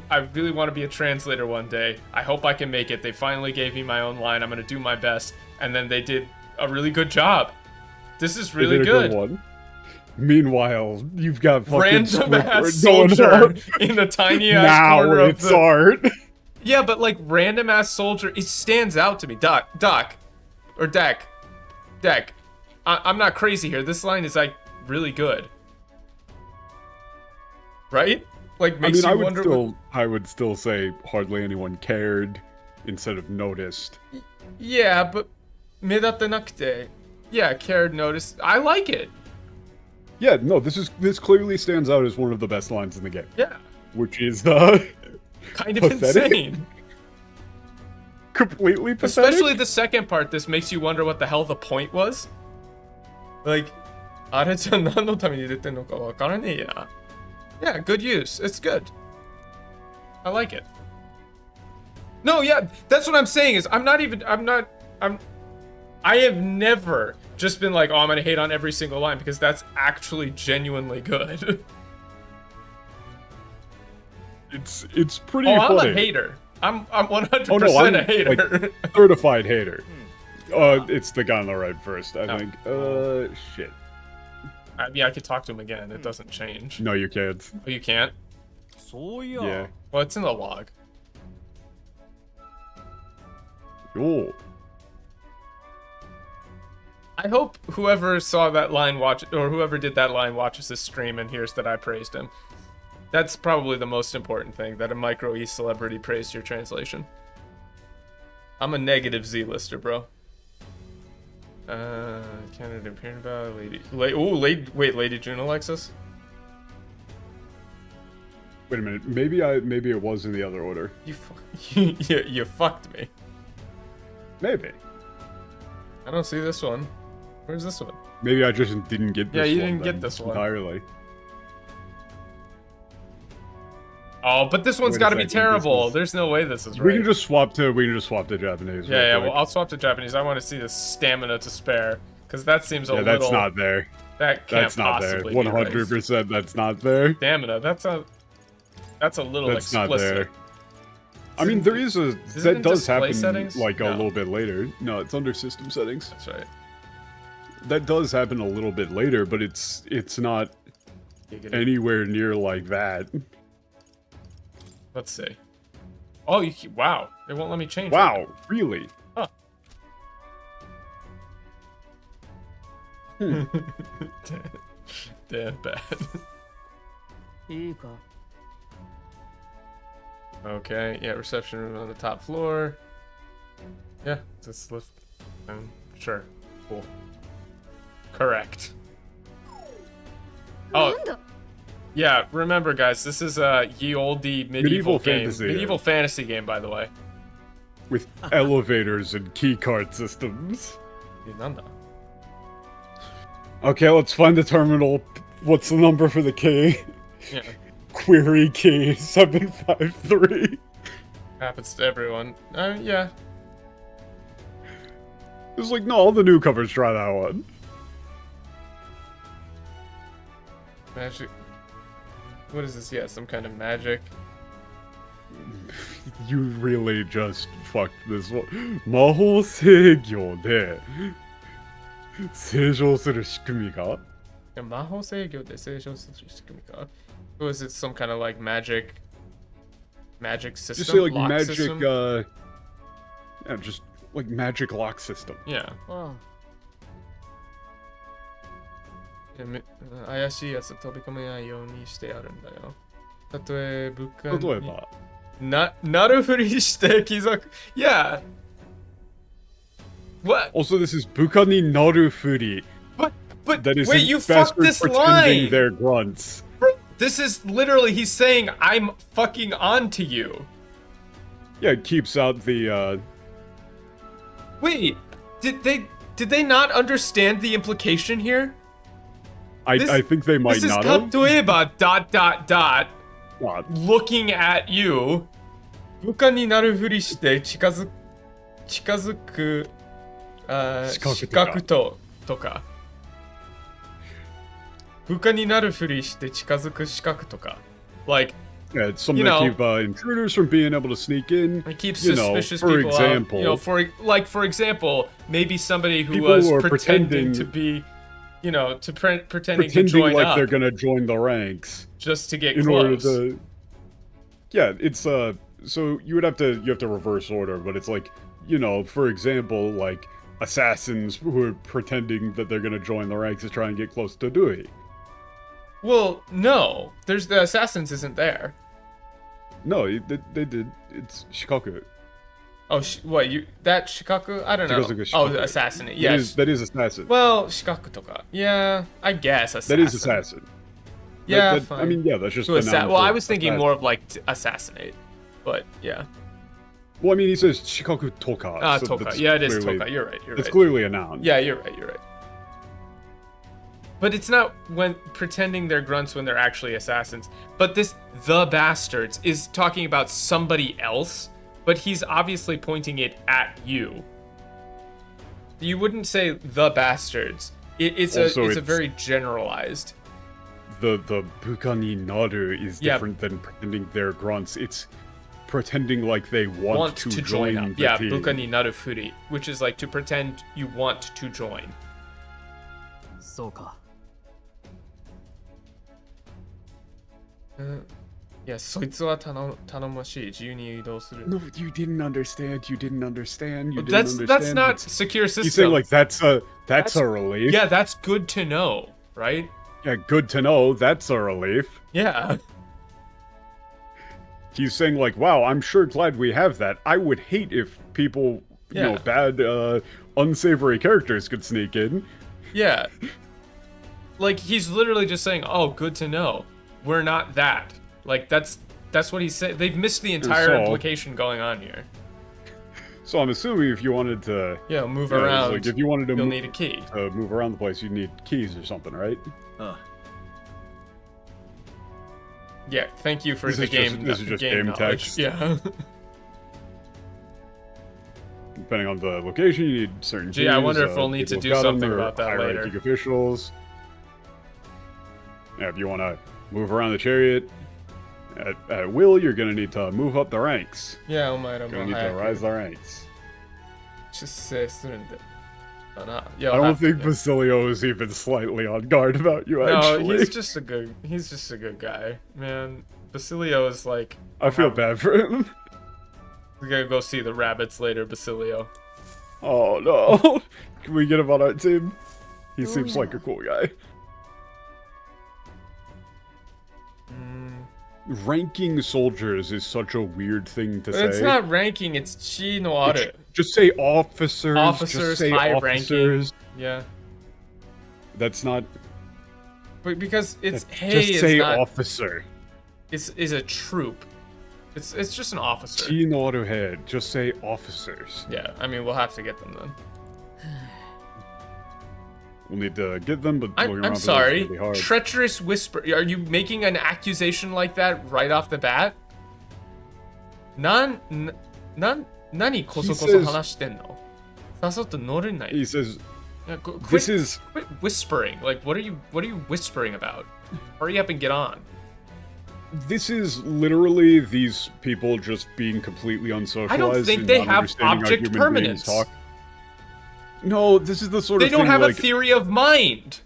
want to be a translator one day. I hope I can make it. They finally gave me my own line. I'm gonna do my best, and then they did a really good job. This is They really did a good. one. Meanwhile, you've got fucking Random ass Squidward going soldier on. in the tiny ass Now corner of it's the. art. Yeah, but like random ass soldier, it stands out to me. Doc, or Deck. I'm not crazy here. This line is like really good, right? Like makes you wonder. I would still say hardly anyone cared instead of noticed. Yeah, but 目立ってなくて. Yeah, cared, noticed. I like it. Yeah, no, this clearly stands out as one of the best lines in the game. Yeah. Which is Kind of pathetic. insane. Completely pathetic. Especially the second part. This makes you wonder what the hell the point was. Like, あれじゃ何のために出てんのかわからねえや。Yeah, good use. It's good. I like it. No, yeah, that's what I'm saying is I have never just been like, oh, I'm gonna hate on every single line because that's actually genuinely good. It's pretty Oh, funny. I'm a hater. I'm 100% Oh no, I'm a hater. like, certified hater. It's the guy on the right first, I think. Shit. I mean, I could talk to him again. It doesn't change. No, you can't. Oh, you can't? Yeah. Well, it's in the log. Oh. I hope whoever saw that line or whoever did that line watches this stream and hears that I praised him. That's probably the most important thing, that a micro E celebrity praised your translation. I'm a negative Z-lister, bro. Canada appeared about Lady Juno likes us? Wait a minute. Maybe it was in the other order. You fucked me. Maybe. I don't see this one. Where's this one? Maybe I just didn't get this one. Yeah, you didn't then, get this one. entirely. Oh, but this one's Wait a got to be second, terrible. this is- There's no way this is right. We can just swap to Japanese. Yeah, real yeah. quick. Well, I'll swap to Japanese. I want to see the stamina to spare, because that seems a Yeah, little. that's not there. That can't That's not there. possibly be right. 100% that's not there. Stamina. That's a little That's explicit. not there. I mean, there is a it that in does display happen settings? like a No. little bit later. No, it's under system settings. That's right. That does happen a little bit later, but it's not anywhere near like that. Let's see. Oh, wow! It won't let me change. Wow, really? Huh. Damn bad. いいか Okay, yeah, reception room on the top floor. Yeah, just lift. Sure, cool. Correct. Oh, yeah. Remember, guys, this is a ye olde medieval game. fantasy. Medieval fantasy game, by the way. With elevators and keycard systems. Nanda. Okay, let's find the terminal. What's the number for the key? Yeah, Query key 753. happens to everyone. Yeah. It's like, no, all the newcomers try that one. Magic. What is this? Yeah, some kind of magic. You really just fucked this one. 魔法制御で正常する仕組みが 魔法制御で正常する仕組みか? Was it some kind of like magic system? Just say like lock magic, system? yeah, just like magic lock system. Yeah. あ怪しいやつ飛び込めないようにしてあるんだよ。例えば、例えば、なるふりして貴族。Yeah. What? Also, this is 部下になるふり. But That is wait, you fucked bastards this pretending line. they're grunts. This is literally he's saying I'm fucking on to you. Yeah, it keeps out the, Wait, did they not understand the implication here? I think they might This is not have. 例えば ... What? looking at you 部下になるふりして近づく視覚とか部下になるふりして近づく視覚とか like Yeah, it's something you to know, keep intruders from being able to sneak in. it keeps you know, suspicious for people example, out. You know, for example, maybe somebody who people was who are pretending pretending- to be, you know, pretending to pretending join like up they're gonna join the ranks just to get in close. order to. Yeah, it's so you have to reverse order, but it's like, you know, for example, like assassins who are pretending that they're gonna join the ranks to try and get close to Dewey. Well, no, there's the assassins isn't there. No, they did. It's Shikaku. Oh, what that shikaku? I don't know. Shikaku. Oh, assassinate. Yes. That is assassin. Well, shikaku toka. Yeah, I guess assassin. That is assassin. Yeah, I fine. mean, yeah, that's just. To the noun well, for I was thinking assassin. more of like assassinate, but yeah. Well, I mean, he says Shikaku Toka. Ah, so toka. that's Yeah, it is clearly- toka. You're right. It's clearly a noun. Yeah, you're right. But it's not when pretending they're grunts when they're actually assassins. But this the bastards is talking about somebody else, but he's obviously pointing it at you. You wouldn't say the bastards. It's a very generalized. The buka ni naru is Yeah. different than pretending they're grunts. It's pretending like they want to join up. the Yeah, team. buka ni naru furi, which is like to pretend you want to join. そうか Yeah, そいつは頼もしい。自由に移動する。 No, you didn't understand. You didn't understand. You didn't That's understand. not secure system. He's saying like that's a relief. Yeah, that's good to know, right? Yeah, good to know. That's a relief. Yeah. He's saying like, wow, I'm sure glad we have that. I would hate if people, you know, bad, unsavory characters could sneak in. Yeah. Like he's literally just saying, "Oh, good to know. We're not that." Like that's what he said. They've missed the entire So- implication going on here. So I'm assuming if you wanted to... Yeah, move around. Like if you wanted to you'll need a key. To move around the place, you'd need keys or something, right? Yeah, thank you for the game. This is just game knowledge. text. Yeah. Depending on the location, you need certain keys. Gee, I wonder if we'll need to do something about that later. High-ranking officials. Yeah, if you want to move around the chariot at will, you're going to need to move up the ranks. Yeah, you're going to need to rise the ranks. I don't think Basilio is even slightly on guard about you, actually. No, he's just a good guy, man. Basilio is like... I feel bad for him. We gotta go see the rabbits later, Basilio. Oh, no. Can we get him on our team? He seems like a cool guy. Ranking soldiers is such a weird thing to say. It's not ranking, it's chi no aru. Just say officers. Officers, just say high officers. ranking. Yeah. That's not... But because it's just say officer. Is a troop. It's just an officer. Chi no aru head. Just say officers. Yeah, I mean, we'll have to get them then. We'll need to get them, but I'm sorry. Treacherous whisper. Are you making an accusation like that right off the bat? Nani koso koso hanashitenno? Sasoto norenai. He says, quit whispering. Like, what are you whispering about? Hurry up and get on. This is literally these people just being completely unsocialized. I don't think they have object permanence. No, this is the sort of thing. They don't have a theory of mind.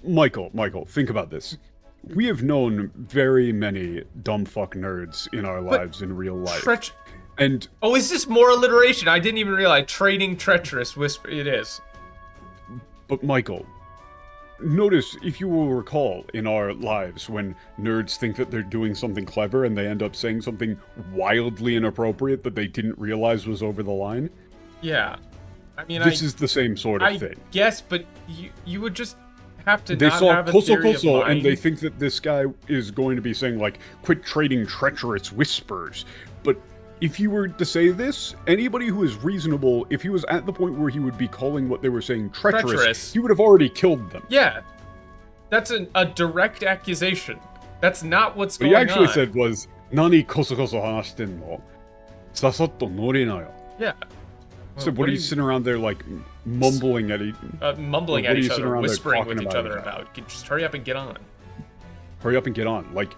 Michael, think about this. We have known very many dumb fuck nerds in our lives in real life. And is this more alliteration? I didn't even realize. Trading treacherous whisper. It is. But Michael, notice, if you will recall, in our lives when nerds think that they're doing something clever and they end up saying something wildly inappropriate that they didn't realize was over the line. Yeah. I mean, this is the same sort of thing. Yes, but you would just have to they not saw have a theory of mind. And they think that this guy is going to be saying, like, quit trading treacherous whispers. But if you were to say this, anybody who is reasonable, if he was at the point where he would be calling what they were saying treacherous. He would have already killed them. Yeah. That's a direct accusation. That's not what's going on. What he actually said was, Nani koso koso hanashitenno? Sasotto norinayo. Yeah. So what are you sitting around there, like, mumbling at each other, whispering with each other about? Just hurry up and get on. Hurry up and get on. Like,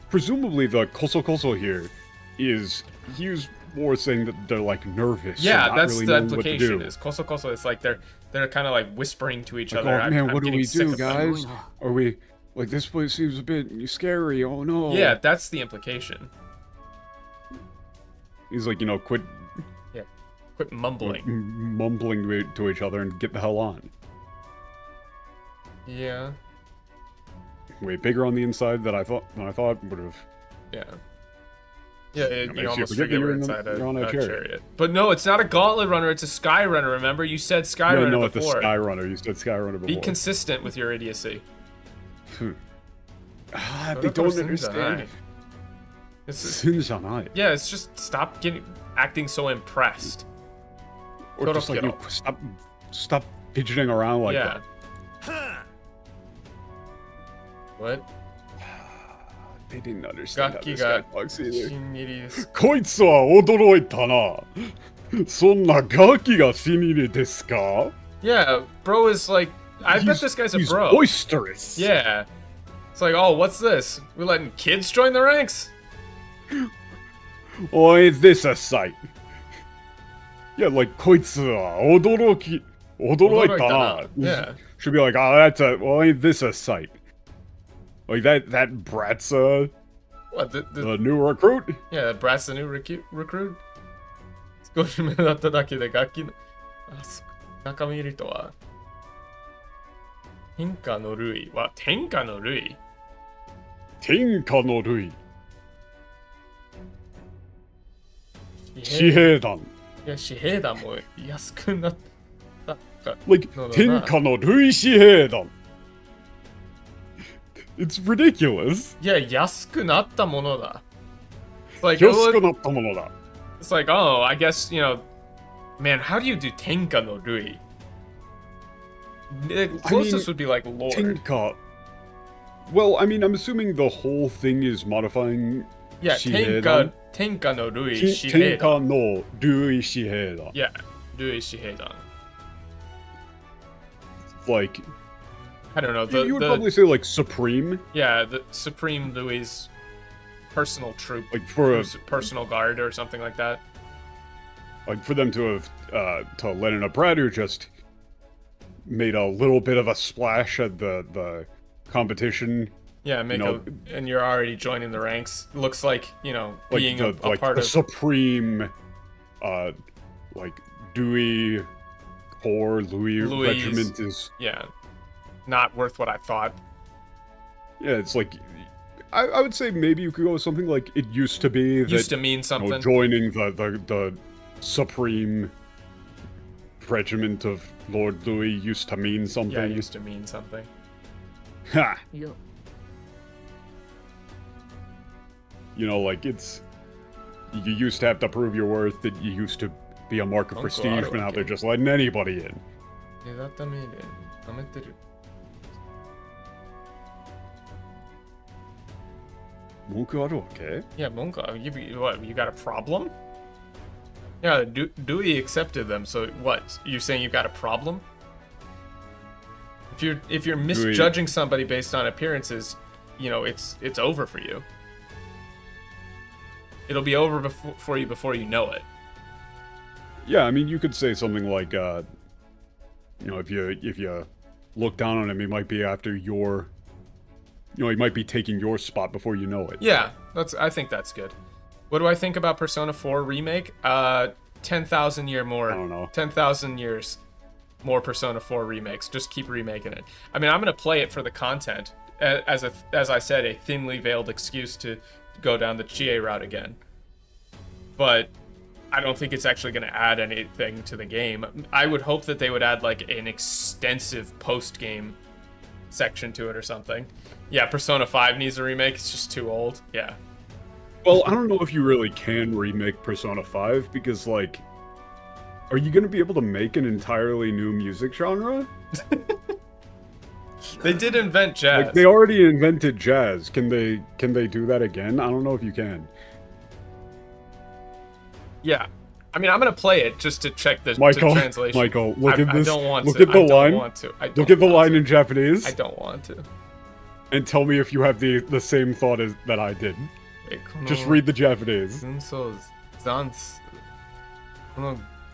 presumably the koso koso here is, he was more saying that they're, like, nervous. Yeah, that's really the implication, is koso koso. It's like they're kind of, like, whispering to each other. Oh, man, what do we do, guys? Are we, like, this place seems a bit scary, oh no. Yeah, that's the implication. He's like, quit mumbling. Mumbling to each other and get the hell on. Yeah. Way bigger on the inside than I thought would have. Yeah. Yeah, you almost forget we're inside a chariot. But no, it's not a gauntlet runner, it's a sky runner, remember? You said sky runner before. No, it's a sky runner. You said sky runner before. Be consistent with your idiocy. They don't understand. Yeah, it's just stop acting so impressed. Or just like, stop fidgeting around like that. What? They didn't understand how this guy talks either. こいつは驚いたな。そんなガキが死に入れですか? Yeah, bro is like, I bet this guy's a bro. He's boisterous. Yeah. It's like, oh, what's this? We're letting kids join the ranks? Oh, is this a sight? Yeah, like, こいつは驚いたな. Yeah. Should be like, ain't this a sight? Like, that brat's, what, the new recruit? Yeah, brat's the new recruit? 少し目立っただけで楽器の中身入りとは天下の類は天下の類天下の類紙幣団いや紙幣団も安くなったか Like 天下の類紙幣団 It's ridiculous. いや安くなったものだ Like, 安くなったものだ It's like, oh, I guess, you know, man, how do you do Tenka no Rui? The closest would be like Lord. Tenka. Well, I mean, I'm assuming the whole thing is modifying. Yeah, Tenka no Rui Shiheidan. Tenka no Rui Shiheidan. Yeah, Rui Shiheidan. Like, I don't know. You would probably say like Supreme. Yeah, the Supreme Louis' personal troop, like for a personal guard or something like that. Like for them to have to let in a brat who just made a little bit of a splash at the competition. Yeah, and you're already joining the ranks. Looks like, you know, like being a part of Supreme, like Dewey Corps Louis regiment is not worth what I thought. Yeah, it's like I would say maybe you could go with something like it used to be. Used to mean something. You know, joining the Supreme regiment of Lord Louis used to mean something. Yeah, used to mean something. Ha! Yeah. You know, like you used to have to prove your worth, that you used to be a mark of prestige, but now they're just letting anybody in. Yeah, what, you got a problem? Yeah, Dewey accepted them, so what? You saying you got a problem? If you're misjudging somebody based on appearances, you know, it's over for you. It'll be over for you before you know it. Yeah, I mean, you could say something like, you know, if you look down on him, he might be after your, you know, he might be taking your spot before you know it. Yeah, I think that's good. What do I think about Persona 4 remake? 10,000 year more. I don't know. 10,000 years more Persona 4 remakes. Just keep remaking it. I mean, I'm gonna play it for the content, as I said, a thinly veiled excuse to go down the Chie route again. But I don't think it's actually going to add anything to the game. I would hope that they would add like an extensive post-game section to it or something. Yeah, Persona 5 needs a remake. It's just too old. Yeah. Well, I don't know if you really can remake Persona 5 because, like, are you going to be able to make an entirely new music genre? They did invent jazz. Like, they already invented jazz. Can they do that again? I don't know if you can. Yeah. I mean, I'm going to play it just to check the translation. Michael, look at this. I don't want look to. At the line. Look at the line in Japanese. I don't want to. And tell me if you have the same thought that I did. Just read the Japanese.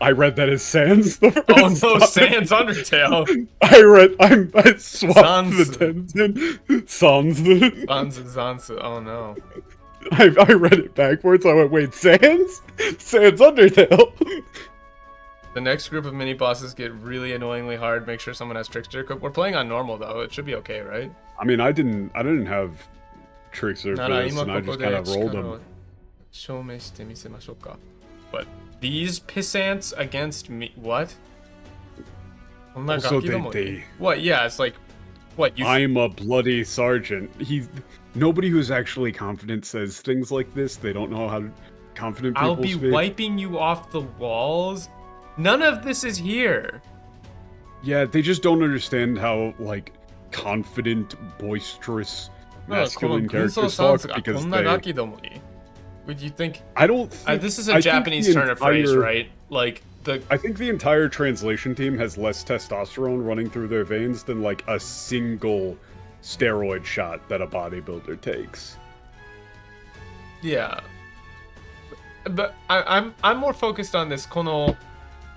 I read that as Sans. Oh no, Sans Undertale. I swapped the Tenzin. Sans. Oh no. I read it backwards. I went, wait, Sans Undertale. The next group of mini bosses get really annoyingly hard. Make sure someone has Trickster. We're playing on normal though. It should be okay, right? I mean, I didn't have Trickster for this, and I just kind of rolled them. But these pissants against me, what? Also, what? Yeah, it's like, what? I'm a bloody sergeant. Nobody who's actually confident says things like this. They don't know how confident people speak. I'll be wiping you off the walls. None of this is here. Yeah, they just don't understand how, like, confident, boisterous, masculine characters talk because they... Would you think? I don't think... this is a Japanese turn of phrase, right? Like, I think the entire translation team has less testosterone running through their veins than, like, a single steroid shot that a bodybuilder takes. Yeah. But I'm more focused on this kono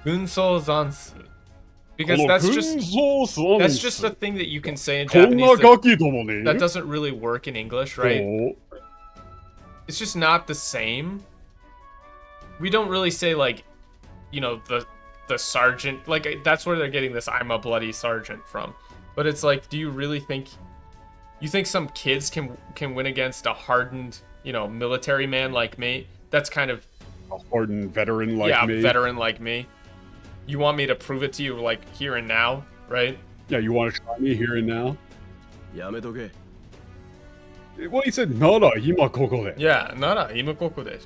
gunso zansu. Because that's just a thing that you can say in Japanese that doesn't really work in English, right? It's just not the same. We don't really say, like, you know, the sergeant, like, that's where they're getting this I'm a bloody sergeant from. But it's like, do you really think some kids can win against a hardened, you know, military man like me? That's kind of a hardened veteran like me. Yeah, veteran like me. You want me to prove it to you, like, here and now, right? Yeah, you want to try me here and now? Well, he said, Nara, ima koko de. Yeah, Nara, ima koko de.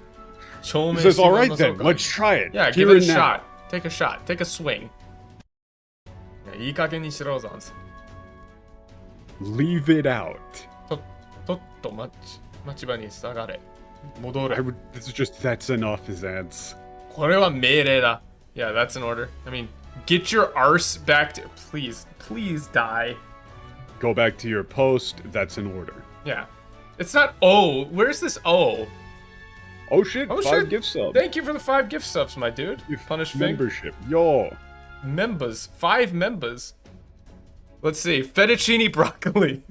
He says, all right then, let's try it. Yeah, Here give it a and now." shot. Take a shot. Take a swing. Yeah, いい加減にしろざんす。 Leave it out. とっと町場に下がれ。戻れ。 This is just, that's enough, Zance. これは命令だ。Yeah, that's an order. I mean, get your arse back to... Please die. Go back to your post, that's an order. Yeah. It's not O. Where's this O? Oh shit, Oh, 5 shit. gift subs. Thank you for the 5 gift subs, my dude. Punish Fink. Membership. Yo. Members. 5 members. Let's see. Fettuccine broccoli.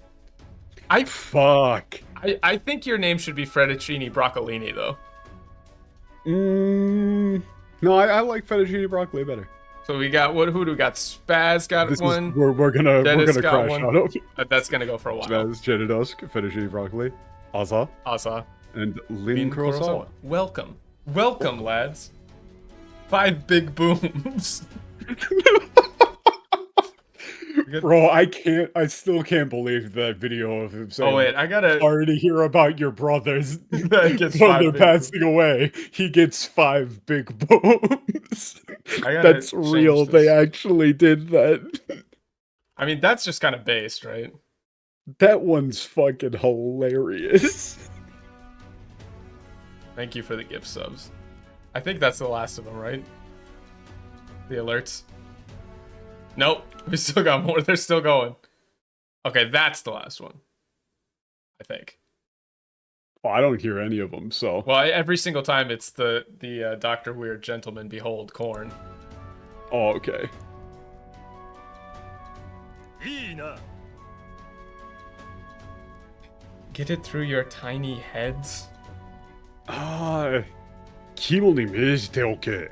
Fuck. I think your name should be Fettuccine broccolini, though. No, I like fettuccine broccoli better. So we got who do we got? Spaz got one. We're gonna Dennis got crash one. out of That's gonna go for a while. Spaz, Jedidusk, fettuccine broccoli, Asa, and Lin Kurosawa. Welcome, lads. 5 big booms. Bro, I still can't believe that video of him saying, Oh wait, I gotta... Sorry to hear about your brothers. That gets when 5 they're big passing away, he gets 5 big booms. That's real, they actually did that. I mean, that's just kind of based, right? That one's fucking hilarious. Thank you for the gift subs. I think that's the last of them, right? The alerts. Nope, we still got more. They're still going. Okay, that's the last one. I think. Well, I don't hear any of them, so. Well, every single time it's the Dr. Weird Gentleman Behold Corn. Oh, okay. Get it through your tiny heads. Kimoni meijite oke.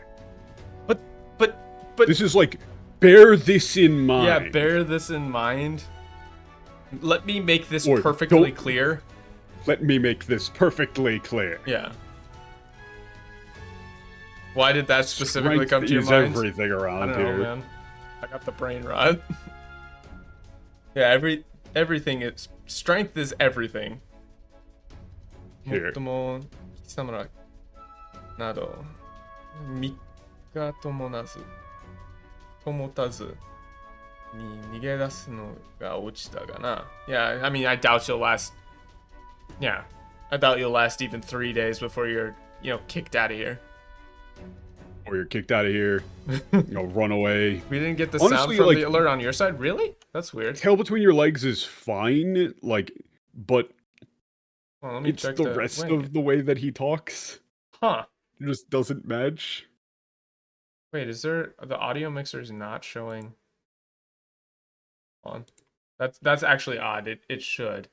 But this is like, bear this in mind. Yeah, bear this in mind. Let me make this perfectly clear. Let me make this perfectly clear. Yeah. Why did that specifically come to your mind? Everything around I don't know, man. I got the brain rot. Yeah, everything is... Strength is everything. Here. 最も貴様らなど3日ともなずともたずに逃げ出すのが落ちたがな。Yeah, I mean, I doubt you'll last... Yeah, I doubt you'll last even 3 days before you're, kicked out of here. Or you're kicked out of here, run away. We didn't get the Honestly, sound from the alert on your side? Really? That's weird. Tail between your legs is fine, but well, let me it's check the rest of the way that he talks. Huh. It just doesn't match. Wait, is there... The audio mixer is not showing... on. That's actually odd. It should.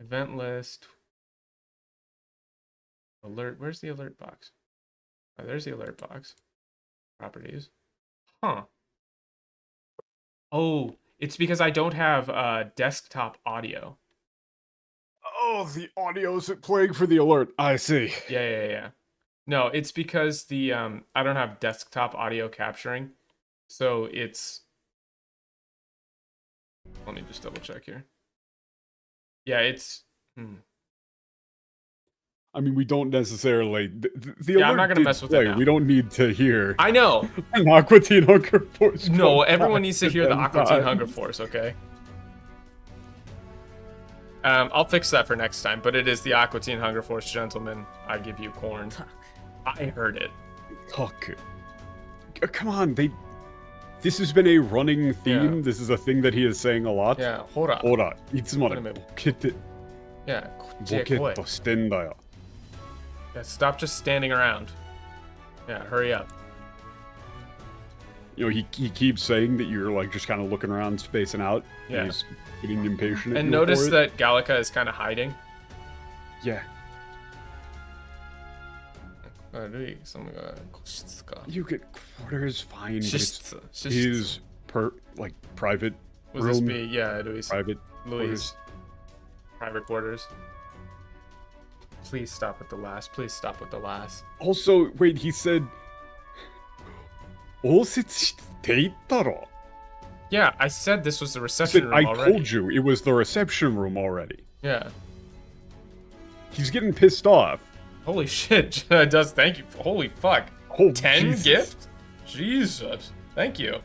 Event list. Alert. Where's the alert box? Oh, there's the alert box. Properties. Huh. Oh, it's because I don't have desktop audio. Oh, the audio's playing for the alert. I see. Yeah. No, it's because the I don't have desktop audio capturing. So it's... Let me just double check here. Yeah, it's... I mean, we don't necessarily... The yeah, alert I'm not gonna mess with it now. We don't need to hear... I know! An Aqua Teen Hunger Force. No, everyone needs to hear the Aqua Teen Hunger Force, okay? I'll fix that for next time, but it is the Aqua Teen Hunger Force, gentlemen. I give you corn. I heard it. Talk. Come on, this has been a running theme. Yeah. This is a thing that he is saying a lot. Yeah, hora. Hora, itsumaru bokete. Yeah, Boketto shiten yo. Yeah, stop just standing around. Yeah, hurry up. He keeps saying that you're just kind of looking around, spacing out. Yeah. And he's getting impatient. And notice that Gallica is kind of hiding. Yeah. You get quarters, fine. But it's his private Was room. this be? Yeah, Louis. Private Louis. Private quarters. Please stop with the last. Please stop with the last. Also, wait, he said... Osetsuteitaro. Yeah, I said this was the reception room I already. told you, it was the reception room already. Yeah. He's getting pissed off. Holy shit, does thank you. Holy fuck. Oh, 10 Jesus. gift? Jesus. Thank you.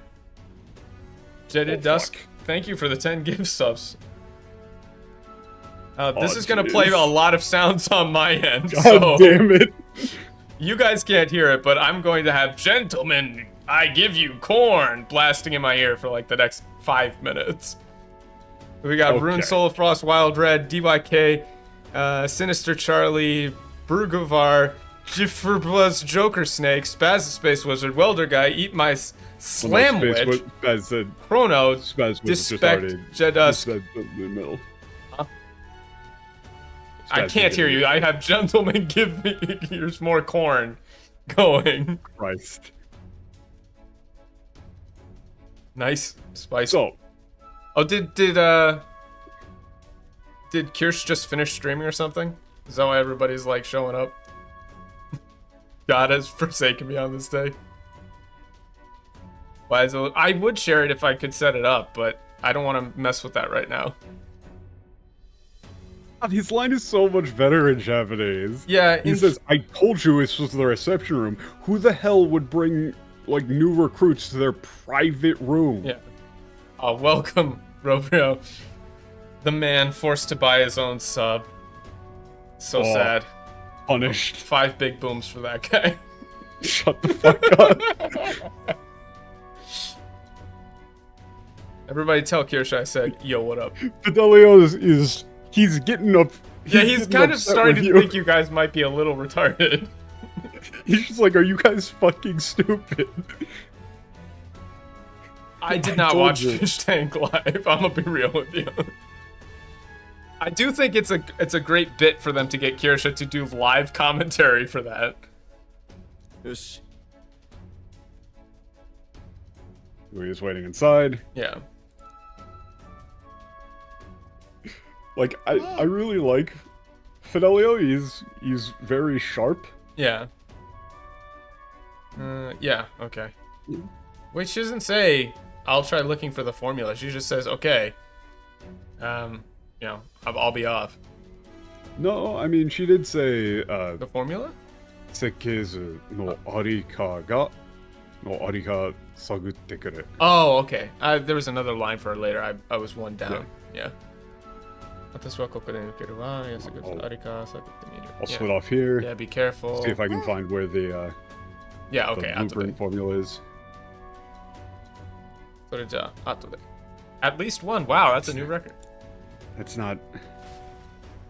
Jedid Dusk, thank you for the 10 gift subs. This is gonna play a lot of sounds on my end. God so damn it. You guys can't hear it, but I'm going to have Gentlemen, I give you corn blasting in my ear for like the next 5 minutes. We got Rune Soul of Frost, Wild Red, DYK, Sinister Charlie, Brugovar, Jifferbuzz, Joker Snake, Spaz the Space Wizard, Welder Guy, Eat My Slam Witch, Chrono, Dispect, Jedusk. I can't hear you. I have Gentlemen, give me here's more corn going. Christ. Nice. Spice. So. Oh, did Kirsch just finish streaming or something? Is that why everybody's like showing up? God has forsaken me on this day. Why is it? I would share it if I could set it up, but I don't want to mess with that right now. His line is so much better in Japanese. Yeah, he says, "I told you this was the reception room. Who the hell would bring like new recruits to their private room?" Yeah. Oh, welcome, Robrio. The man forced to buy his own sub. So sad. Punished. 5 big booms for that guy. Shut the fuck up. Everybody tell Kirsch I said, yo, what up? Fidelio is he's getting up. He's kind of starting to think you guys might be a little retarded. He's just like, are you guys fucking stupid? I did not watch Fish Tank live. I'm gonna be real with you. I do think it's a great bit for them to get Kirsha to do live commentary for that. Yosh. We're just waiting inside. Yeah. Like I really like Fidelio. He's very sharp. Yeah. Yeah. Okay. Wait, she doesn't say I'll try looking for the formula. She just says okay. You know, I'll be off. No, I mean she did say the formula? 設計図のありかがのありか探ってくれ. Oh, okay. There was another line for her later. I was one down. Yeah. 私はここで抜けるわ。ありか探ってみる. I'll split off here. Yeah, be careful. See if I can find where the yeah, okay. the blueprint formula is. それじゃあ後で. At least one. Wow, that's a new record. It's not.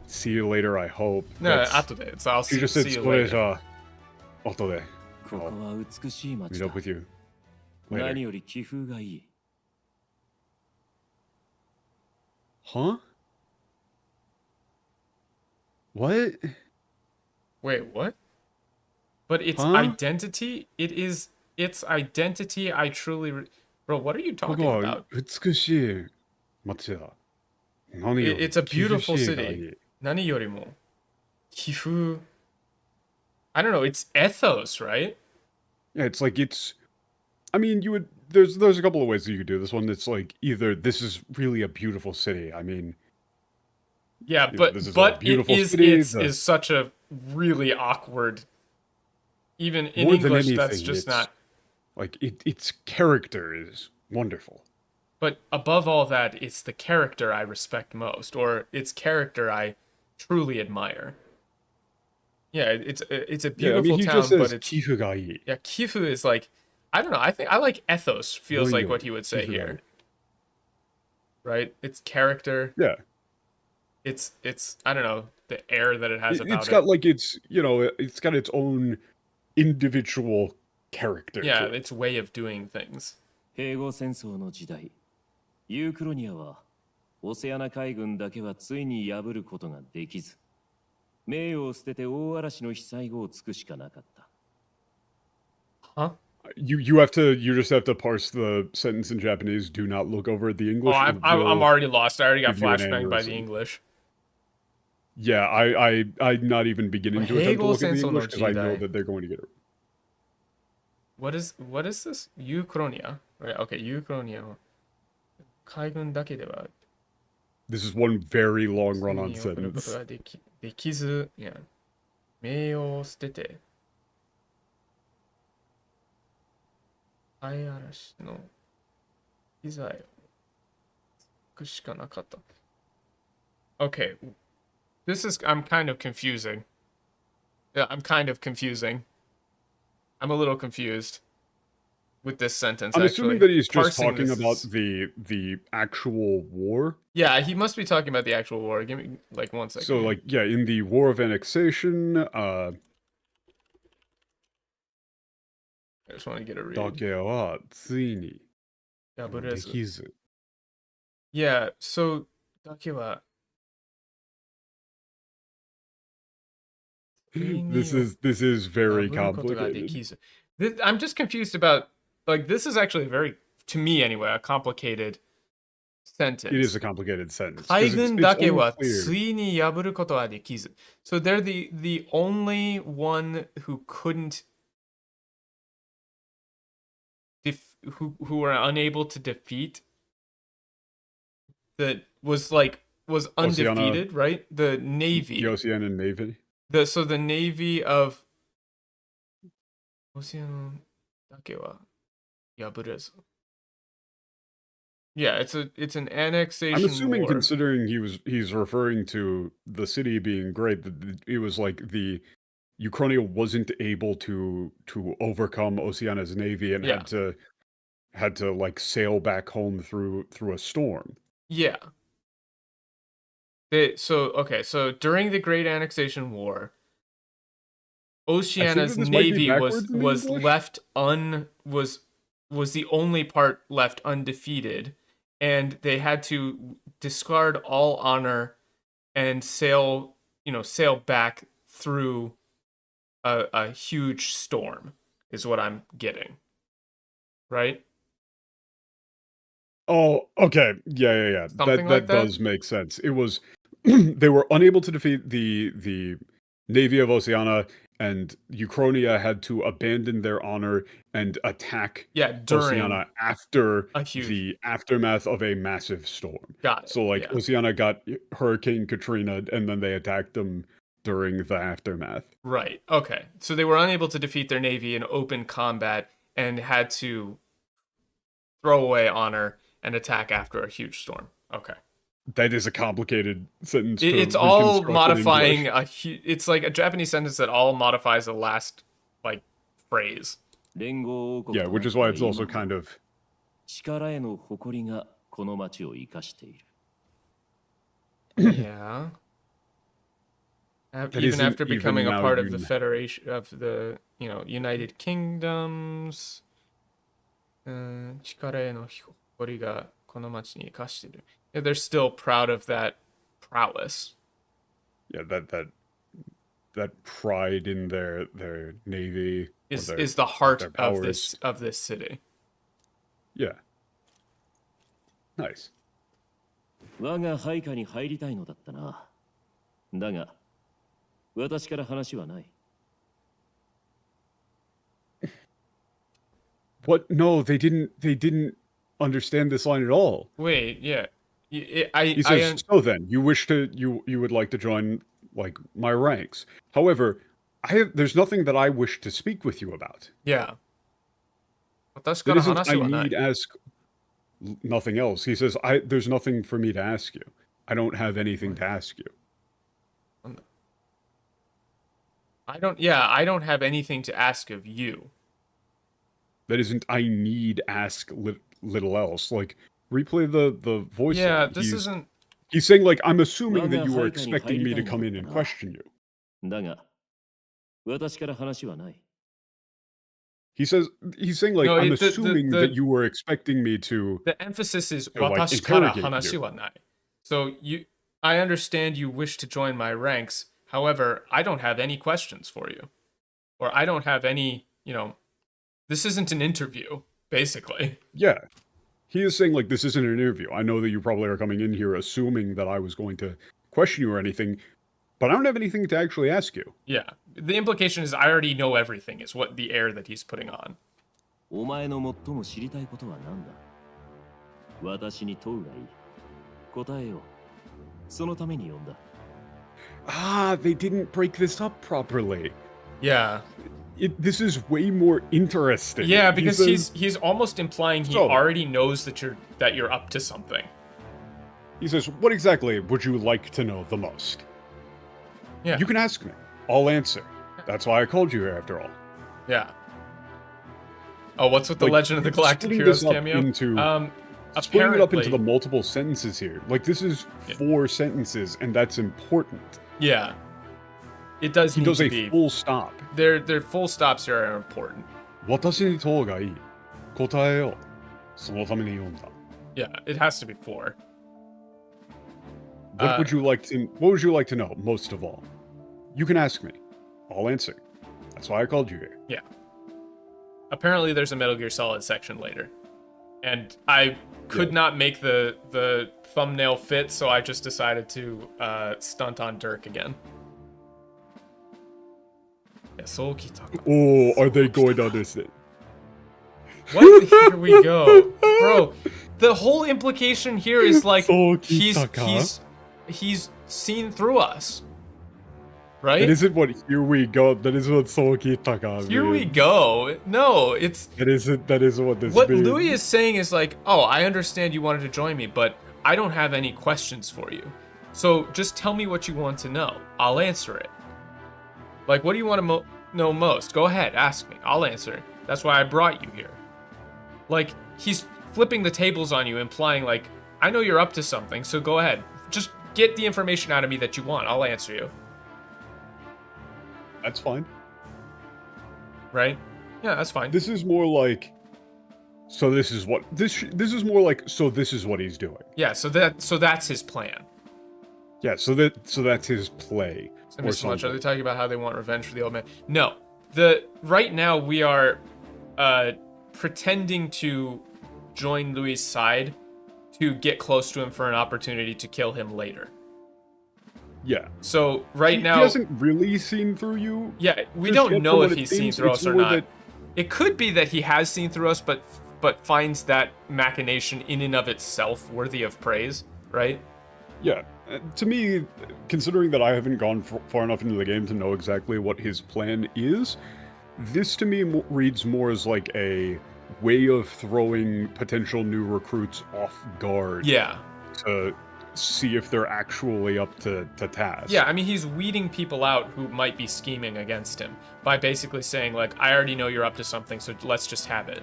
See you later, I hope. No, after that. So I'll see, just see you later. After that. ここは美しい街 Meet だ up with you. 何より気風がいい Huh? What? Wait, what? But its identity? It is its identity. I truly. Bro, what are you talking about? 美しい街だ. It's a beautiful city. 何よりも気風 I don't know, it's ethos, right? Yeah, it's like I mean, you would there's a couple of ways that you could do this one. It's like either this is really a beautiful city. I mean, yeah, but it is such a really awkward. Even in English, that's just not like its character is wonderful. But above all that, it's the character I respect most, or its character I truly admire. Yeah, it's a beautiful town, but it's Kifu ga ii. Yeah, Kifu is like, I don't know. I think I like ethos. Feels like what he would say here, right? It's character. Yeah. It's I don't know, the air that it has about it. It's got like it's got its own individual character. Yeah, its way of doing things. 併合戦争の時代ユークロニアはオセアナ海軍だけはついに破ることができず名誉を捨てて大嵐の被災後を尽くしかなかった Huh? You just have to parse the sentence in Japanese. Do not look over at the English. Oh, I'm already lost. I already got flashbanged by the English. Yeah, I'm not even beginning to attempt to look at the English because I know that they're going to get it. What is this? Ukronia. Right, okay, Ukronia. 海軍だけでは This is one very long run-on sentence. できず yeah. 名誉を捨てて、愛嵐の機材を置くしかなかった。Okay, I'm kind of confusing. Yeah, I'm kind of confusing. I'm a little confused with this sentence, I'm actually. assuming that he's just Parsing talking this about is- the actual war. Yeah, he must be talking about the actual war. Give me, like, 1 second. So, like, yeah, in the War of Annexation, I just want to get a read. だけはついに Yeah, but できず。Yeah, so だけは This is very complicated. I'm just confused about, like, this is actually very, to me anyway, a complicated sentence. It is a complicated sentence. 海軍だけは unclear. ついに破ることはできず. So they're the only one who couldn't who were unable to defeat, that was undefeated, right? The Navy. The Oceanian Navy. So the Navy of Oceano だけは破れず. Yeah, it's an annexation I'm assuming, war. considering he's referring to the city being great, that it was like the Ukraine wasn't able to overcome Oceana's navy and had to like sail back home through a storm. Yeah. So during the Great Annexation War, Oceana's navy was left was the only part left undefeated, and they had to discard all honor and sail back through a huge storm, is what I'm getting. Right? Oh, okay. Yeah. That does make sense. It was they were unable to defeat the Navy of Oceania, and Uchronia had to abandon their honor and attack during Oceania after the aftermath of a massive storm. Got it. So Oceania got Hurricane Katrina, and then they attacked them during the aftermath. Right. Okay. So they were unable to defeat their navy in open combat and had to throw away honor and attack after a huge storm. Okay. That is a complicated sentence. It's all modifying it's like a Japanese sentence that all modifies the last phrase. Yeah, which is why it's also kind of. Yeah. Even after becoming a part of the Federation of the United Kingdoms, 力への誇りがこの町に生かしている. Yeah, they're still proud of that prowess. Yeah, that pride in their navy is the heart of this city. Yeah. Nice. 我が配下に入りたいのだったな。だが私から話はない。What? No, they didn't understand this line at all. Wait, yeah. He says, so then, you would like to join, like, my ranks. However, there's nothing that I wish to speak with you about. Yeah. That isn't, I need ask nothing else. He says, there's nothing for me to ask you. I don't have anything to ask you. I don't have anything to ask of you. That isn't, I need ask little else. Like, replay the voice. Yeah, this isn't. He's saying, like, I'm assuming that you were expecting me to come in and question you. He's saying, like, I'm assuming that you were expecting me to. The emphasis is 私から話はない. So I understand you wish to join my ranks. However, I don't have any questions for you, or I don't have any. This isn't an interview, basically. Yeah. He is saying, like, this isn't an interview. I know that you probably are coming in here assuming that I was going to question you or anything, but I don't have anything to actually ask you. Yeah. The implication is I already know everything, is what the air that he's putting on. お前の最も知りたいことは何だ? 私に問うがいい。答えよう。そのために呼んだ。they didn't break this up properly. Yeah. This is way more interesting. Yeah, because he's almost implying he already knows that you're up to something. He says, "What exactly would you like to know the most?" Yeah. You can ask me. I'll answer. That's why I called you here, after all. Yeah. Oh, what's with the Legend of the Galactic Heroes cameo? Splitting it up into the multiple sentences here. Like, this is 4 sentences, and that's important. Yeah. It does. He does a full stop. Their full stops here are important. 私に問うがいい。答えよう。そのために読んだ。 Yeah, it has to be 4. What would you like to know most of all? You can ask me. I'll answer. That's why I called you here. Yeah. Apparently there's a Metal Gear Solid section later. And I could not make the thumbnail fit, so I just decided to stunt on Dirk again. Yeah, oh, are they going on this thing? What? Here we go. Bro, the whole implication here is like he's seen through us. Right? That isn't what here we go. That is what Soukitaka means. Here we go. No, it's... That isn't what this What means. Louis is saying is like, oh, I understand you wanted to join me, but I don't have any questions for you. So just tell me what you want to know. I'll answer it. Like, what do you want to know most? Go ahead, ask me. I'll answer. That's why I brought you here. Like, he's flipping the tables on you, implying like, I know you're up to something, so go ahead. Just get the information out of me that you want. I'll answer you. That's fine. Right? Yeah, that's fine. This is more like, so this is what this is more like. So this is what he's doing. Yeah. So that's his plan. Yeah. So that's his play. Or so much. Are they talking about how they want revenge for the old man? No. Right now we are pretending to join Louis' side to get close to him for an opportunity to kill him later. Yeah. So right now he hasn't really seen through you. Yeah, we don't know if he's seen through us or not. It could be that he has seen through us, but finds that machination in and of itself worthy of praise, right? Yeah. To me, considering that I haven't gone far enough into the game to know exactly what his plan is, this to me reads more as like a way of throwing potential new recruits off guard. Yeah. To see if they're actually up to task. Yeah, I mean, he's weeding people out who might be scheming against him by basically saying, like, I already know you're up to something, so let's just have it.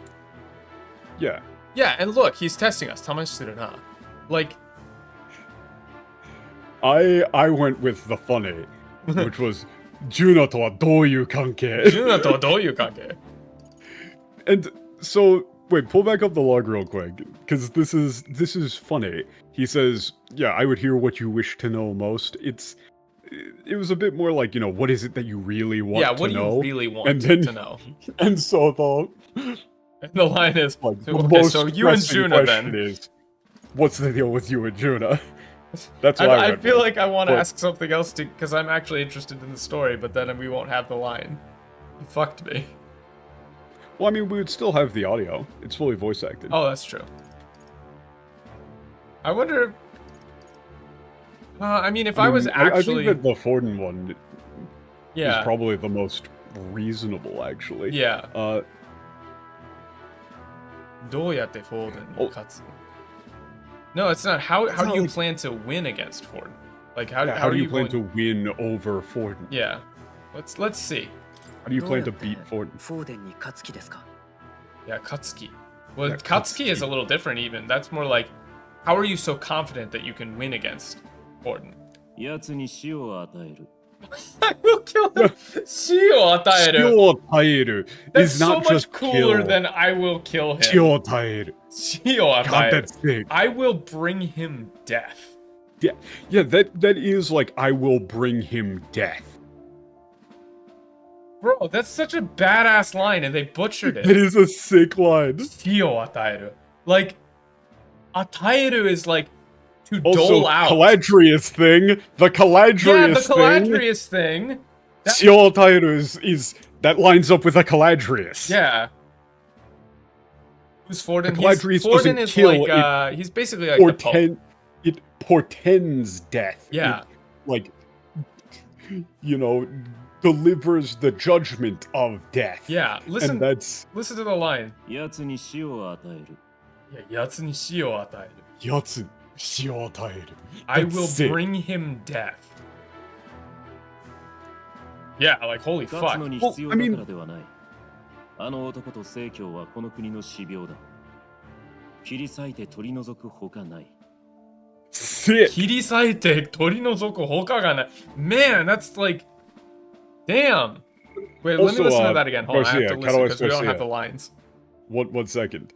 Yeah. Yeah, and look, he's testing us. Tamashiruna. Like... I went with the funny, which was, Juna to wa douyu kankei? Juna to wa douyu kankei? And so... Wait, pull back up the log real quick, because this is funny. He says, yeah, I would hear what you wish to know most. It was a bit more like, you know, what is it that you really want to know? Yeah, what do you really want to know? And so the line is, like, okay, so you and Juna then. Is, what's the deal with you and Juna? That's why I feel like I want to ask something else, because I'm actually interested in the story, but then we won't have the line. You fucked me. Well, I mean, we would still have the audio. It's fully voice acted. Oh, that's true. I wonder... I mean, if I was actually... I think that the Forden one is probably the most reasonable, actually. Yeah. どうやってフォーデンに勝つ? No, it's not. How do you plan to win against Forden? Like, how do you plan to win over Forden? Yeah. Let's see. How do you plan to beat Forden? Yeah, Katsuki. Well, yeah, Katsuki is a little different even. That's more like, how are you so confident that you can win against Forden? I will kill him. Shio ataeru. That's so much cooler than I will kill him. Shio ataeru. Shio ataeru. I will bring him death. Yeah, that is like, I will bring him death. Bro, that's such a badass line, and they butchered it. It is a sick line. Shio ataeru. Like, ataeru is like to also, dole out. Caladrius thing. The Caladrius thing. Yeah, the Caladrius thing. Shio ataeru is that lines up with a Caladrius. Yeah. Who's Forden? Forden is like, he's basically like the Pope. It portends death. Yeah. you know, delivers the judgment of death. Yeah, listen. And that's listen to the line. やつに死を与える。やつに死を与える。Yatsu Shiotaeru. I will bring him death. Yeah, like holy 勝つ fuck. のに必要だからではない。あの男と正教はこの国の指標だ。切り裂いて取り除くほかない。Sick. 切り裂いて取り除く他がない。Man, that's like, damn. Wait, let me Also, listen to that again. Hold on, I have Garcia, to listen because we don't Garcia. have the lines. One second.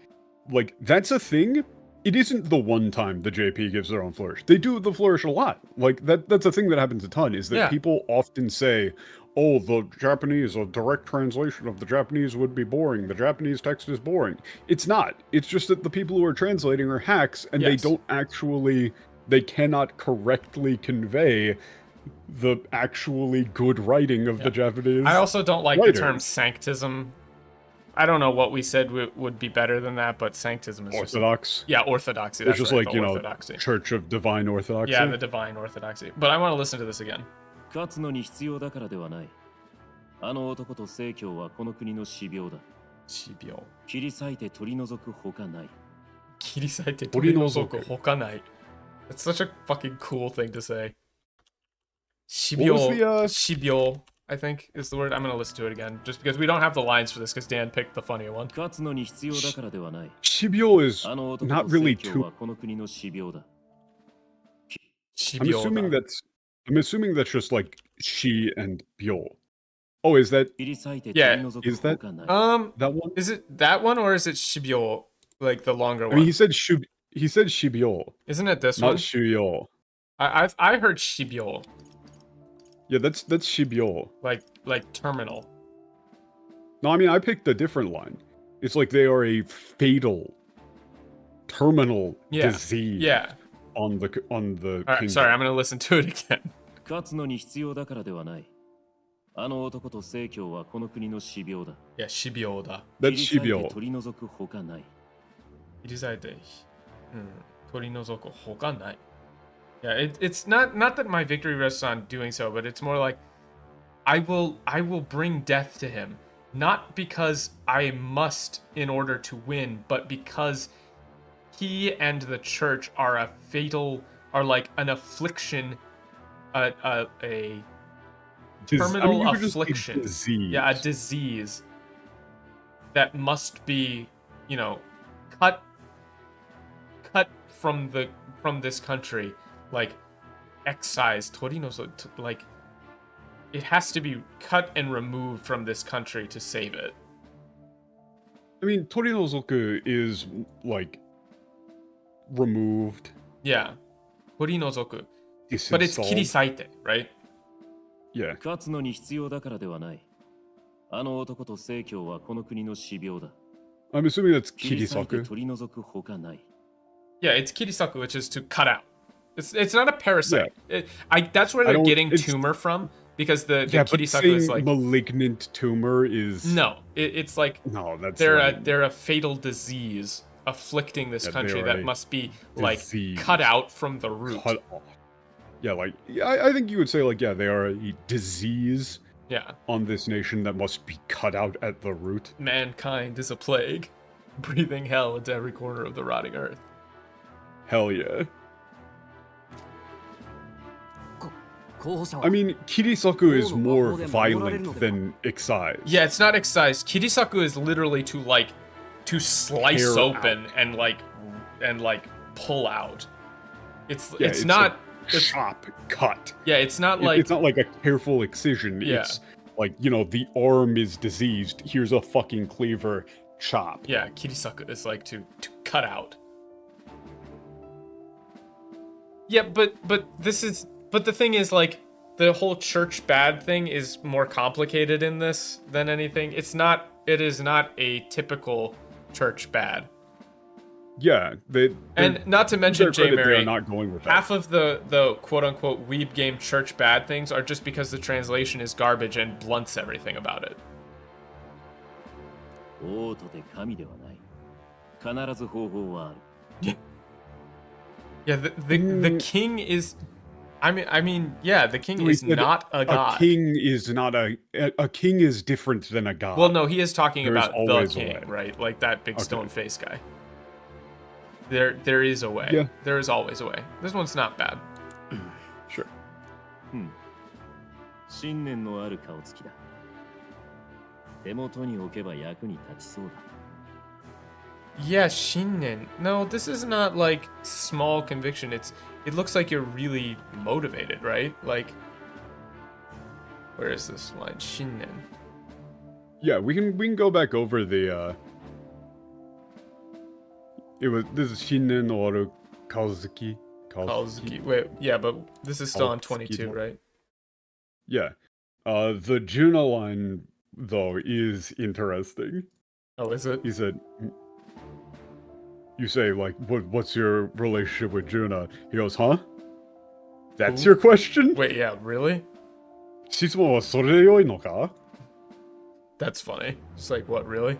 Like, that's a thing. It isn't the one time the JP gives their own flourish. They do the flourish a lot. Like, that's a thing that happens a ton, is that people often say, oh, the Japanese, a direct translation of the Japanese would be boring. The Japanese text is boring. It's not. It's just that the people who are translating are hacks, and they don't actually, they cannot correctly convey the actually good writing of the Japanese. I also don't like writers. the term sanctism. I don't know what we said would be better than that, but sanctism is Orthodox. Just, orthodoxy. It's That's just right, like, you know, orthodoxy. Church of Divine Orthodoxy. Yeah, the divine orthodoxy. But I want to listen to this again. 勝つのに必要だからではない。あの男と正教はこの国の指標だ。指標。切り裂いて取り除くほかない。切り裂いて取り除くほかない。That's such a fucking cool thing to say. 指標。指標. I think is the word. I'm gonna listen to it again, just because we don't have the lines for this, because Dan picked the funnier one. 勝つのに必要だからではない。Shibyo is あの男 not と really 正教 too. はこの国の指標だ。I'm assuming that's just like she and Byo. Oh, is that? 切り裂いて Yeah, 取り除く is that ほかない。that one? Is it that one or is it shibyo, like the longer I one? mean, he said Shibyo, Isn't it this not one? Shuyo. I heard shibyo, Yeah, that's Shibyo. like terminal. No, I mean I picked a different line. It's like they are a fatal, terminal disease. Yeah. On the All right, kingdom. sorry, I'm gonna listen to it again. 勝つのに必要だからではない。あの男と正教はこの国の指標だ。Yeah, shibyo だ。 That's 切り裂いて Shibyo. 取り除くほかない。切り裂いて、取り除くほかない。Yeah, it's not that my victory rests on doing so, but it's more like I will bring death to him, not because I must in order to win, but because he and the church are like an affliction, a terminal affliction. Yeah, a disease that must be, cut from this country, like excised, like it has to be cut and removed from this country to save it. I mean, Torinozoku is like removed. Yeah, torinozoku. Disinstalled. But it's kirisaite, right? Yeah. 勝つのに必要だからではない。あの男と正教はこの国の指標だ。 I'm assuming that's 切り裂いて Kirisaku. 取り除くほかない。 Yeah, it's kirisaku, which is to cut out. It's not a parasite. That's where they're getting tumor from, because the kirisaku is like malignant tumor is no. It's like no, that's they're a fatal disease afflicting this country that must be like cut out from the root. Cut off. Yeah, like I think you would say like they are a disease. Yeah. On this nation that must be cut out at the root. Mankind is a plague, breathing hell into every corner of the rotting earth. Hell yeah. I mean, Kirisaku is more violent than excise. Yeah, it's not excise. Kirisaku is literally to slice Tear open out. and pull out. It's not chop, cut. Yeah, it's not it's not like a careful excision. Yeah. It's like, the arm is diseased. Here's a fucking cleaver, chop. Yeah, kirisaku is like to cut out. Yeah, but the thing is, like, the whole church bad thing is more complicated in this than anything. It is not a typical church bad. Yeah, and not to mention, J. Mary, not going with that. Half of the quote-unquote weeb game church bad things are just because the translation is garbage and blunts everything about it. Yeah, the king is I mean, yeah, the king is not a god. A king is not a king is different than a god. Well, no, he is talking There's about the always a king, way. right? Like that big Okay. stone face guy. There is a way. Yeah. There is always a way. This one's not bad. Sure. 信念のある顔つきだ。手元に置けば役に立ちそうだ。 Yeah, shinen. No, this is not like small conviction. It looks like you're really motivated, right? Like, where is this line? Shinen. Yeah, we can go back over the this is Shinen or Kazuki. Kazuki. Wait, yeah, but this is still on 22, right? Yeah. The Juna line though is interesting. Oh, is it? He said, you say like, what's your relationship with Juna? He goes, huh? That's your question? Wait, yeah, really? 質問はそれで良いのか? That's funny. It's like, what, really?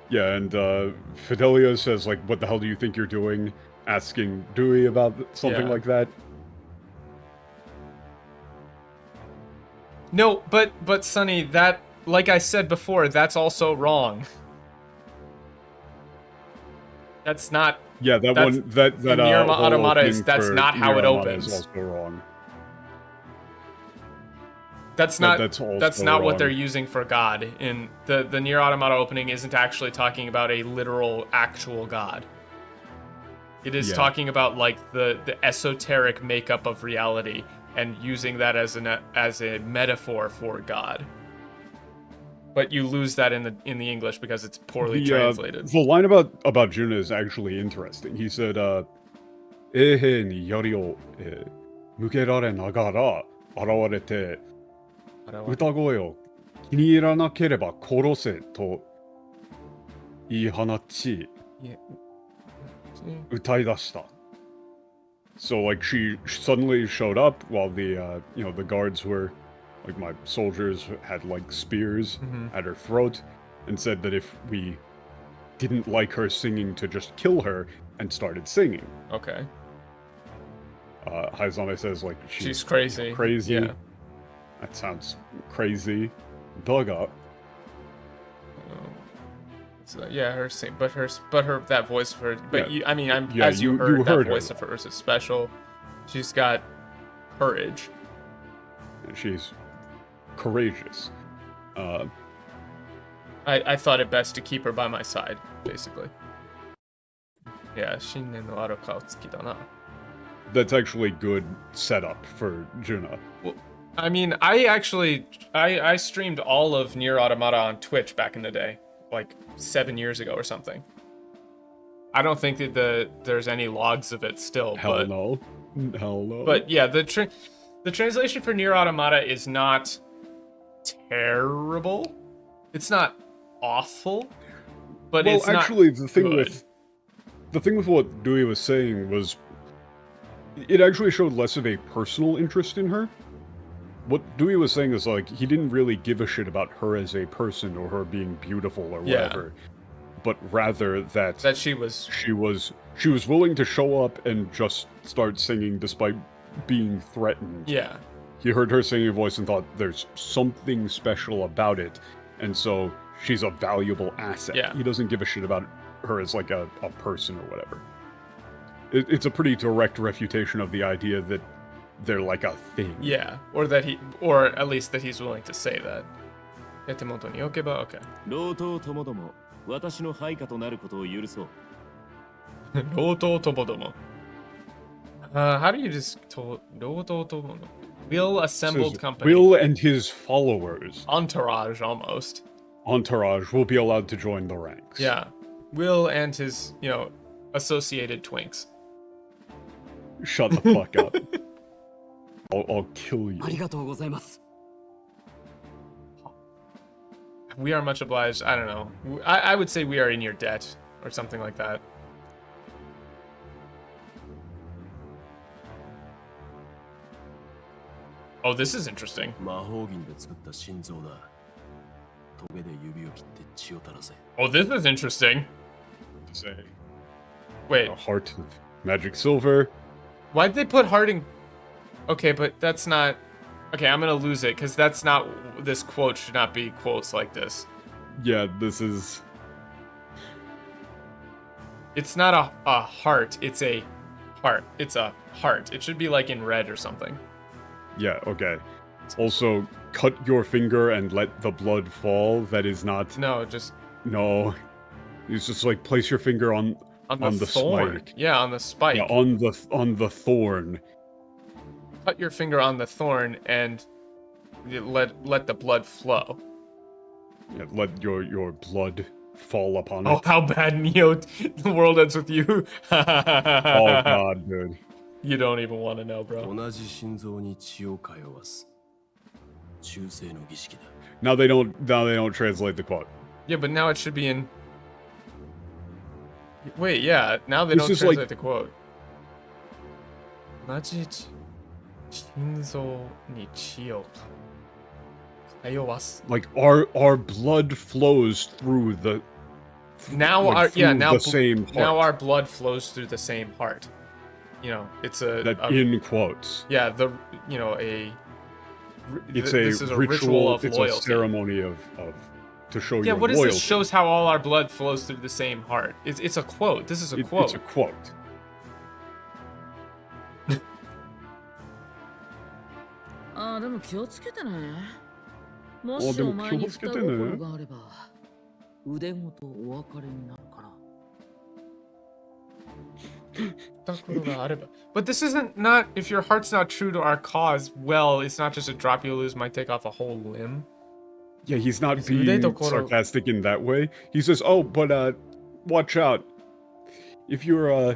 Yeah, and Fidelia says like, what the hell do you think you're doing? Asking Dewey about something like that. No, but Sonny, that, like I said before, that's also wrong. That's not. Yeah, that Nier Automata is that's not how it opens. Is also wrong. That's not what they're using for God. In the Nier Automata opening isn't actually talking about a literal actual God. It is talking about like the esoteric makeup of reality and using that as a metaphor for God. But you lose that in the English because it's poorly translated. The line about Juna is actually interesting. He said, "Ehe ni yari o mukerare nagara arawarete utagoe o kiniiranakeriba korose to iihanachi utaidashita." So like she suddenly showed up while the the guards were. Like my soldiers had like spears at her throat and said that if we didn't like her singing to just kill her and started singing. Okay. Haizane says like she's crazy. Crazy. Yeah. That sounds crazy. Daga. So, yeah, her sing, but her that voice of her. But yeah. As you heard, that voice of hers is special. She's got courage. And she's courageous. I thought it best to keep her by my side, basically. Yeah, shinen no aru kao tsuki da na. That's actually good setup for Juna. Well, I mean, I streamed all of Nier Automata on Twitch back in the day, like 7 years ago or something. I don't think that there's any logs of it still. Hell no. But yeah, the translation for Nier Automata is not terrible. It's not awful, but it's actually, not good. The thing with what Dewey was saying was, it actually showed less of a personal interest in her. What Dewey was saying is like he didn't really give a shit about her as a person or her being beautiful or whatever, but rather that she was willing to show up and just start singing despite being threatened. Yeah. He heard her singing voice and thought there's something special about it, and so she's a valuable asset. Yeah. He doesn't give a shit about her as like a person or whatever. It's a pretty direct refutation of the idea that they're like a thing. Yeah, or at least that he's willing to say that. Okay. 老頭ともども、私の配下となることを許そう。老頭ともども。How do you just told Will assembled company. Will and his followers. Entourage almost. Entourage will be allowed to join the ranks. Yeah. Will and his, associated twinks. Shut the fuck up. I'll kill you. ありがとうございます。 We are much obliged. I don't know. I would say we are in your debt or something like that. Oh, this is interesting. 魔法銀で作った心臓だ。トゲで指を切って血を垂らせ。 Oh, this is interesting. Say. Wait. A heart of magic silver. Why'd they put hearting? Okay, but that's not... Okay, I'm gonna lose it, because that's not... This quote should not be quotes like this. Yeah, this is... It's not a heart, it's a heart. It's a heart. It should be like in red or something. Yeah, okay. Also, cut your finger and let the blood fall. That is not... No, just... No. It's just like place your finger on the thorn. spike. Yeah, on the spike. Yeah, on the thorn. Cut your finger on the thorn and let the blood flow. Yeah, let your blood fall upon it. Oh, how bad, Neo! The world ends with you. Oh god, dude. You don't even want to know, bro. Now they don't translate the quote. Yeah, but now it should be in... Wait, yeah, now they This don't is translate like- the quote. 同じ心臓に血を通わす. Like our blood flows through the Now like, our through now the same heart. now our blood flows through the same heart. You know, it's that a in quotes. yeah, It's this is a ritual of it's loyalty. a ceremony of to show Yeah, your what is loyalty. this? Shows how all our blood flows through the same heart. It's a quote. This is a quote. It's a quote. ああ、でも気をつけてね。もあしでもお前に気をつけ双てね心があれば、腕ごとお別れになるから。 But this isn't not if your heart's not true to our cause. Well, it's not just a drop you lose might take off a whole limb. Yeah, he's not It's being Udetokoro. sarcastic in that way. He says, "Oh, but watch out. If you're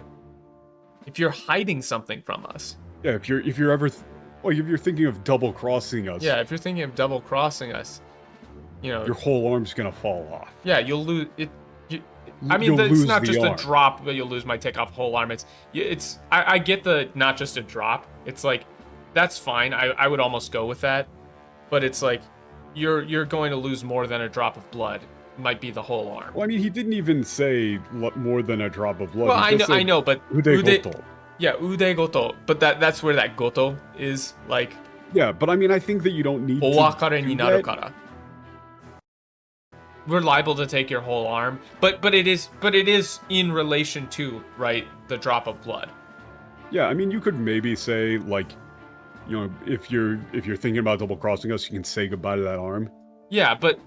hiding something from us. yeah, if you're ever if you're thinking of double crossing us, Yeah, if you're thinking of double crossing us, you know, your whole arm's gonna fall off. yeah, you'll lose it. I mean, You'll it's lose not the just a arm. drop, but you'll lose might take off a whole arm. I get the not just a drop. It's like that's fine. I would almost go with that, but it's like you're going to lose more than a drop of blood. Might be the whole arm. Well, I mean, he didn't even say more than a drop of blood. Well, He just I said know, but udegoto. Yeah, ude goto. But that's where that goto is like. Yeah, but I mean, I think that you don't need to Owakare do ni naru that. kara. We're liable to take your whole arm, but it is in relation to, right, the drop of blood. Yeah, I mean, you could maybe say like, you know, if you're thinking about double crossing us, you can say goodbye to that arm. Yeah, but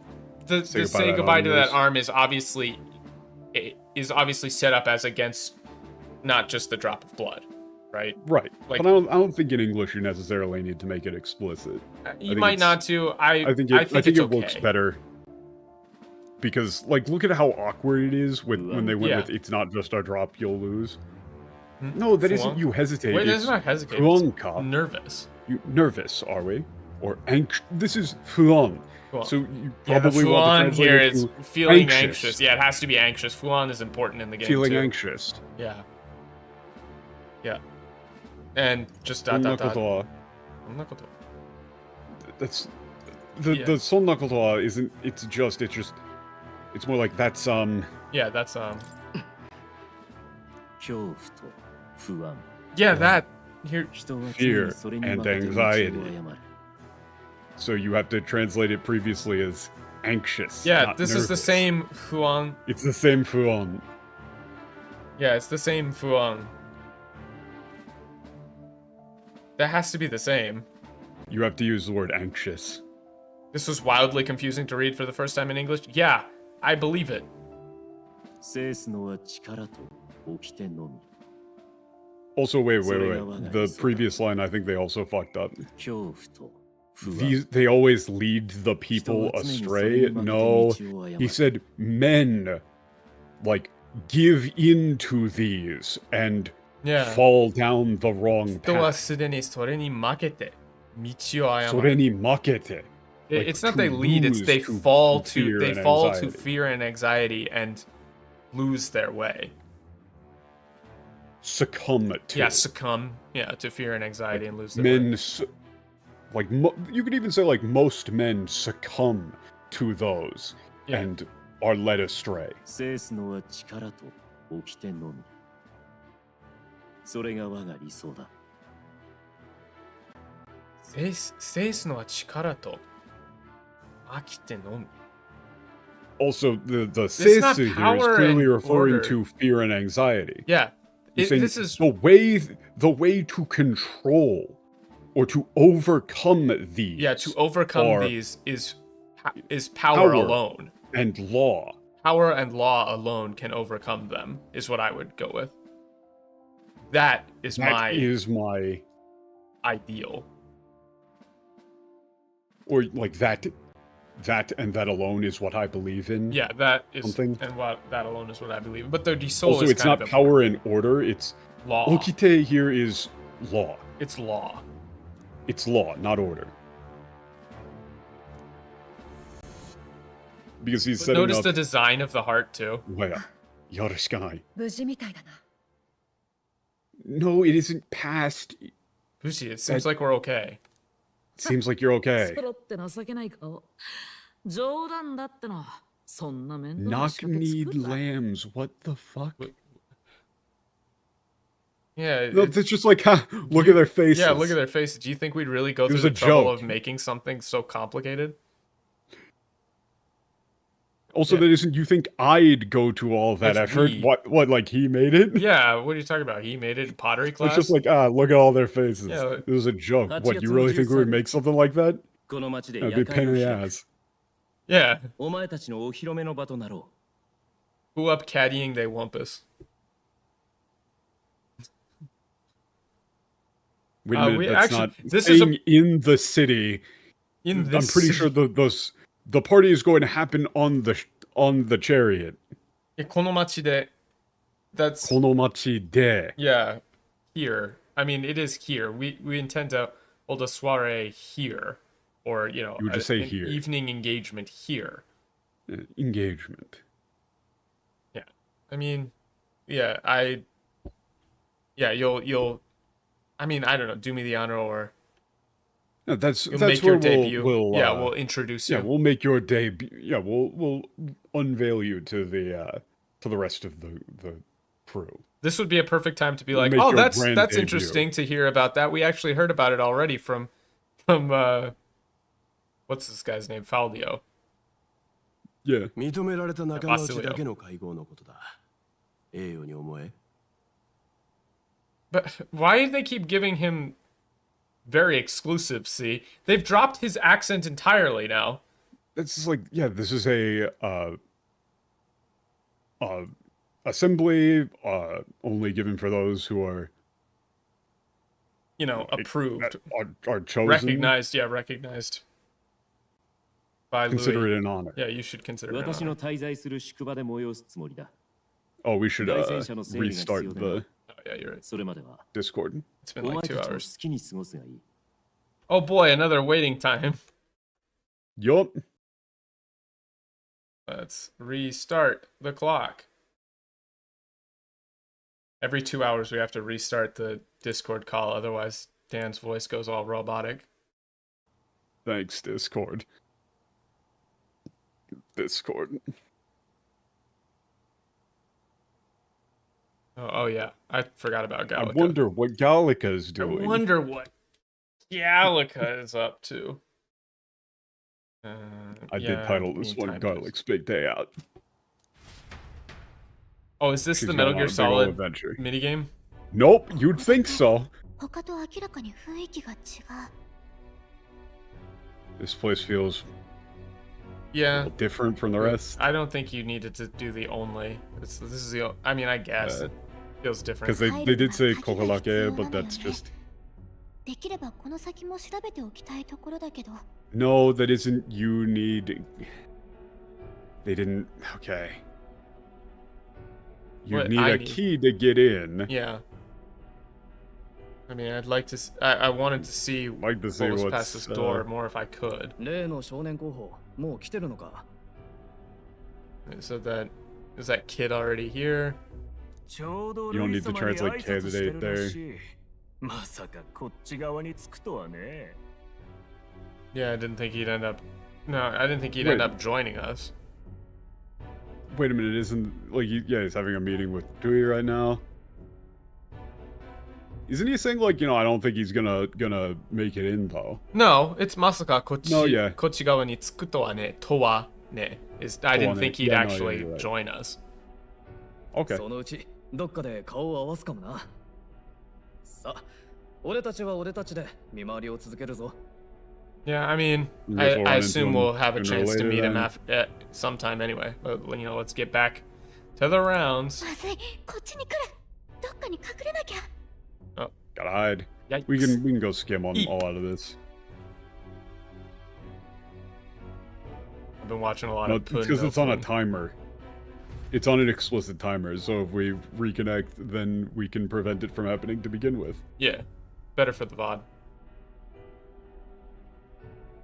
the say goodbye to that arm arm is obviously set up as against not just the drop of blood, right? Right, Like- but I don't think in English you necessarily need to make it explicit. You think might it's- not to. I think it's it okay. looks better because, like, look at how awkward it is when they went Yeah. with "It's not just a drop, you'll lose." Hmm? No, that Fuan? isn't you hesitate. Wait, it's that's not hesitate. fuanka. It's nervous. You nervous, are we? Or This is fuan. Fuan. So you Yeah, the probably want to fuan translate here it is to feeling anxious. Yeah, it has to be anxious. Fuan is important in the game feeling too. anxious. Yeah. Yeah. And just dot そんな dot こと dot. は Sonnakoto. That's Yeah. the sonnakoto wa isn't. It's more like that's Yeah, that's 恐怖と不安 yeah, that here 人は常 Fear にそれに and 負けて道を anxiety. 誤る so you have to translate it previously as anxious. yeah, not this is the nervous. same fuan. It's the same fuan. Yeah, it's the same fuan. That has to be the same. You have to use the word anxious. This was wildly confusing to read for the first time in English. Yeah, I believe it. 制すのは力と掟のみ Also, wait. So The previous line, I think they also fucked up. 恐怖と不安 They always lead the people astray. No, he said men, like, give in to these and Yeah. fall down the wrong 人は path. すでにそれに負けて道を誤る。それに負けて. Like, It's not to they lead, it's lose they to fall to fear they and fall to anxiety. fear and anxiety and lose their way. Succumb to. Yeah, succumb. Yeah, to fear and anxiety and lose their Men, way. like, you could even say, like, most men succumb to those Yeah. and are led astray. 制すのは力と掟のみそれが我が理想だ。制すのは力と飽きてのみ。 Also, the It's not seisu here is power clearly and referring order. to fear and anxiety. Yeah, He's saying this is the way to control or to overcome these. yeah, to overcome are these is power alone. And law. Power and law alone can overcome them, is what I would go with. That is my ideal. Or like that and that alone is what I believe in. Yeah, that is something. And what that alone is what I believe in. But the soul also, is it's kind not of power and order, it's law. Okite here is law. It's law. It's law, not order. Because he's setting notice up... the design of the heart too. Yoroshikanai. No, it isn't past. Bushi, it seems like we're okay. It seems like you're okay. Knock-kneed lambs, what the fuck? Yeah, no, it's just like, look at their faces. Yeah, look at their faces. Do you think we'd really go through the trouble of making something so complicated? Also, that isn't. You think I'd go to all that effort? What? Like he made it? Yeah. What are you talking about? He made it in pottery class. It's just like, look at all their faces. Yeah. It was a joke. What? You really think we would make something like that? That'd be a pain in the ass. Yeah. Who up caddying they wampus? Wait a minute. That's not. This is in the city. I'm pretty sure the party is going to happen on the chariot. Konomachi de. That's Konomachi de. Yeah, here. I mean, it is here. We intend to hold a soiree here, or you would just say here. Evening engagement here. Engagement. Yeah, I mean, yeah, you'll. I mean, I don't know. Do me the honor, or. No, that's make where your debut. we'll introduce you. Yeah, we'll make your debut. Yeah, we'll unveil you to the rest of the crew. This would be a perfect time to be like, oh, that's interesting to hear about that. We actually heard about it already from what's this guy's name? Faldio. Yeah. But why do they keep giving him very exclusive? See, they've dropped his accent entirely now. It's just like, yeah, this is a assembly only given for those who are, approved, are chosen, recognized. Yeah, recognized by consider Louis. it an honor. Yeah, you should consider it an honor. Oh, we should restart the. Oh, yeah, you're right. Discord. It's been like 2 hours. Oh boy, another waiting time. Yup. Let's restart the clock. Every 2 hours we have to restart the Discord call, otherwise Dan's voice goes all robotic. Thanks, Discord. Oh yeah, I forgot about Gallica. I wonder what Gallica is doing. I wonder what Gallica is up to. I did title this one Garlic's Big Day Out. Oh, is this the Metal Gear Solid minigame? Nope, you'd think so. This place feels different from the rest. I don't think you needed to do the only. This is the. I mean, I guess it feels different. Because they did say Kokolake, but that's just. No, that isn't you need. They didn't. Okay. You need a key to get in. Yeah. I mean, I'd like to. I wanted to see what was past this door more if I could. So that is that kid already here? You don't need to translate candidate there. Yeah, I didn't think he'd end up. No, I didn't think he'd end up joining us. Wait a minute, isn't like he's having a meeting with Dewey right now? Isn't he saying like, I don't think he's gonna make it in though? No, it's Masaka kochi, No, yeah. kochigawa ni tsuku to wa ne, to wa ne. I didn't think he'd actually right. join us. Okay. そのうちどっかで顔を合わすかもな。さあ、俺たちは俺たちで見回りを続けるぞ。Yeah, I mean, I assume we'll have a chance to meet him at sometime anyway. But let's get back to the rounds. まずい、こっちに来る。どっかに隠れなきゃ。 Gotta hide. Yikes. We can go skim on Eep. all out of this. I've been watching a lot No, of because it's on a timer. It's on an explicit timer, so if we reconnect, then we can prevent it from happening to begin with. Yeah, better for the VOD.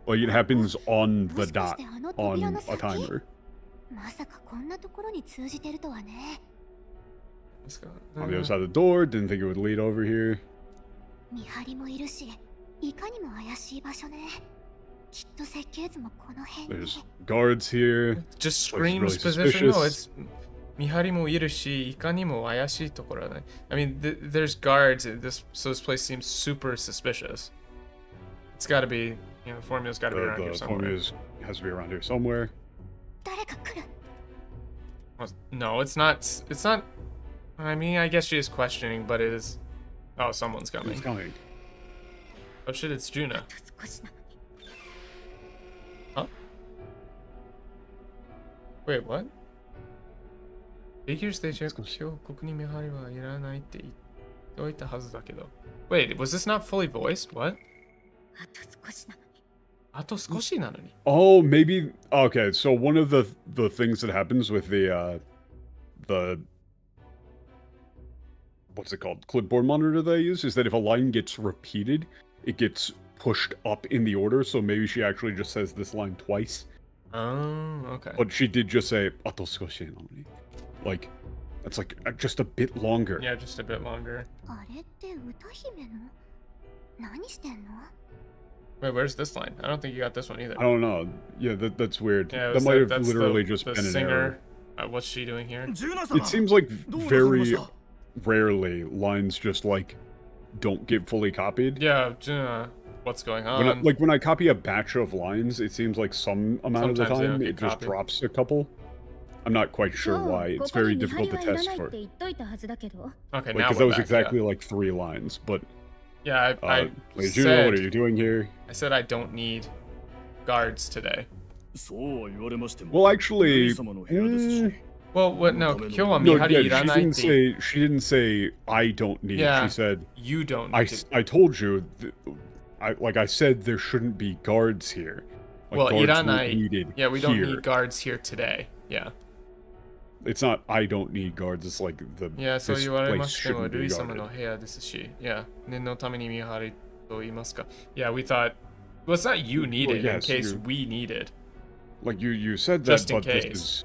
Like, it happens on the dot, on a timer. まさかこんなところに通じてるとはね。 Let's go. On the other side of the door, didn't think it would lead over here. 見張りもいるし、いかにも怪しい場所ね。きっと設計図もこの辺に。 There's guards here. Just Looks really screams position. No, suspicious. it's 見張りもいるし、いかにも怪しいところね。I mean, there's guards. So this place seems super suspicious. It's got to be, the formula's got to be around here The somewhere. formula has to be around here somewhere. 誰か来る。 No, it's not. It's not. I mean, I guess she is questioning, but it is. Oh, someone's coming. It's coming. Oh shit, it's Juna. 少しなのに。 Huh? Wait, what? Figures they check Wait, was this not fully voiced? What? あと少しなのに。 Ato skoshi nanoni. Oh, maybe. Okay, so one of the things that happens with the what's it called? Clipboard monitor that I use is that if a line gets repeated, it gets pushed up in the order. So maybe she actually just says this line twice. Oh, okay. But she did just say "ato skoshi nanoni." Like, that's like just a bit longer. Yeah, just a bit longer. あれって歌姫の？何してんの？ Wait, where's this line? I don't think you got this one either. I don't know. Yeah, that's weird. Yeah, that might have that's literally the just the been an singer. error. What's she doing here? It seems like very rarely lines just like don't get fully copied. Yeah, Juna. What's going on? When I copy a batch of lines, it seems like some amount Sometimes of they the don't time get it just copied. drops a couple. I'm not quite sure why. It's very difficult to test for. Okay, Because now that we're was back, exactly like 3 lines. But yeah, I Lady Juno, said, what are you doing here? I said I don't need guards today. そうは言われましても Well, actually, 神様の部屋ですし Well, what? No, 今日は no, 見張り yeah, いら she ない didn't って say she didn't say I don't need. Yeah. She said You don't I need to. I told you. I said there shouldn't be guards here. Like, Well, guards weren't いらない. needed Yeah, we don't here. need guards here today. Yeah. It's not I don't need guards. It's like the Yeah, so this 言われま place しても shouldn't ル be イ様の guarded. 部屋ですし Yeah, 念のために見張りと言いますか Yeah, we thought. Well, it's not you needed Well, in yes, case you- we needed. Like you said that, Just in but this case. is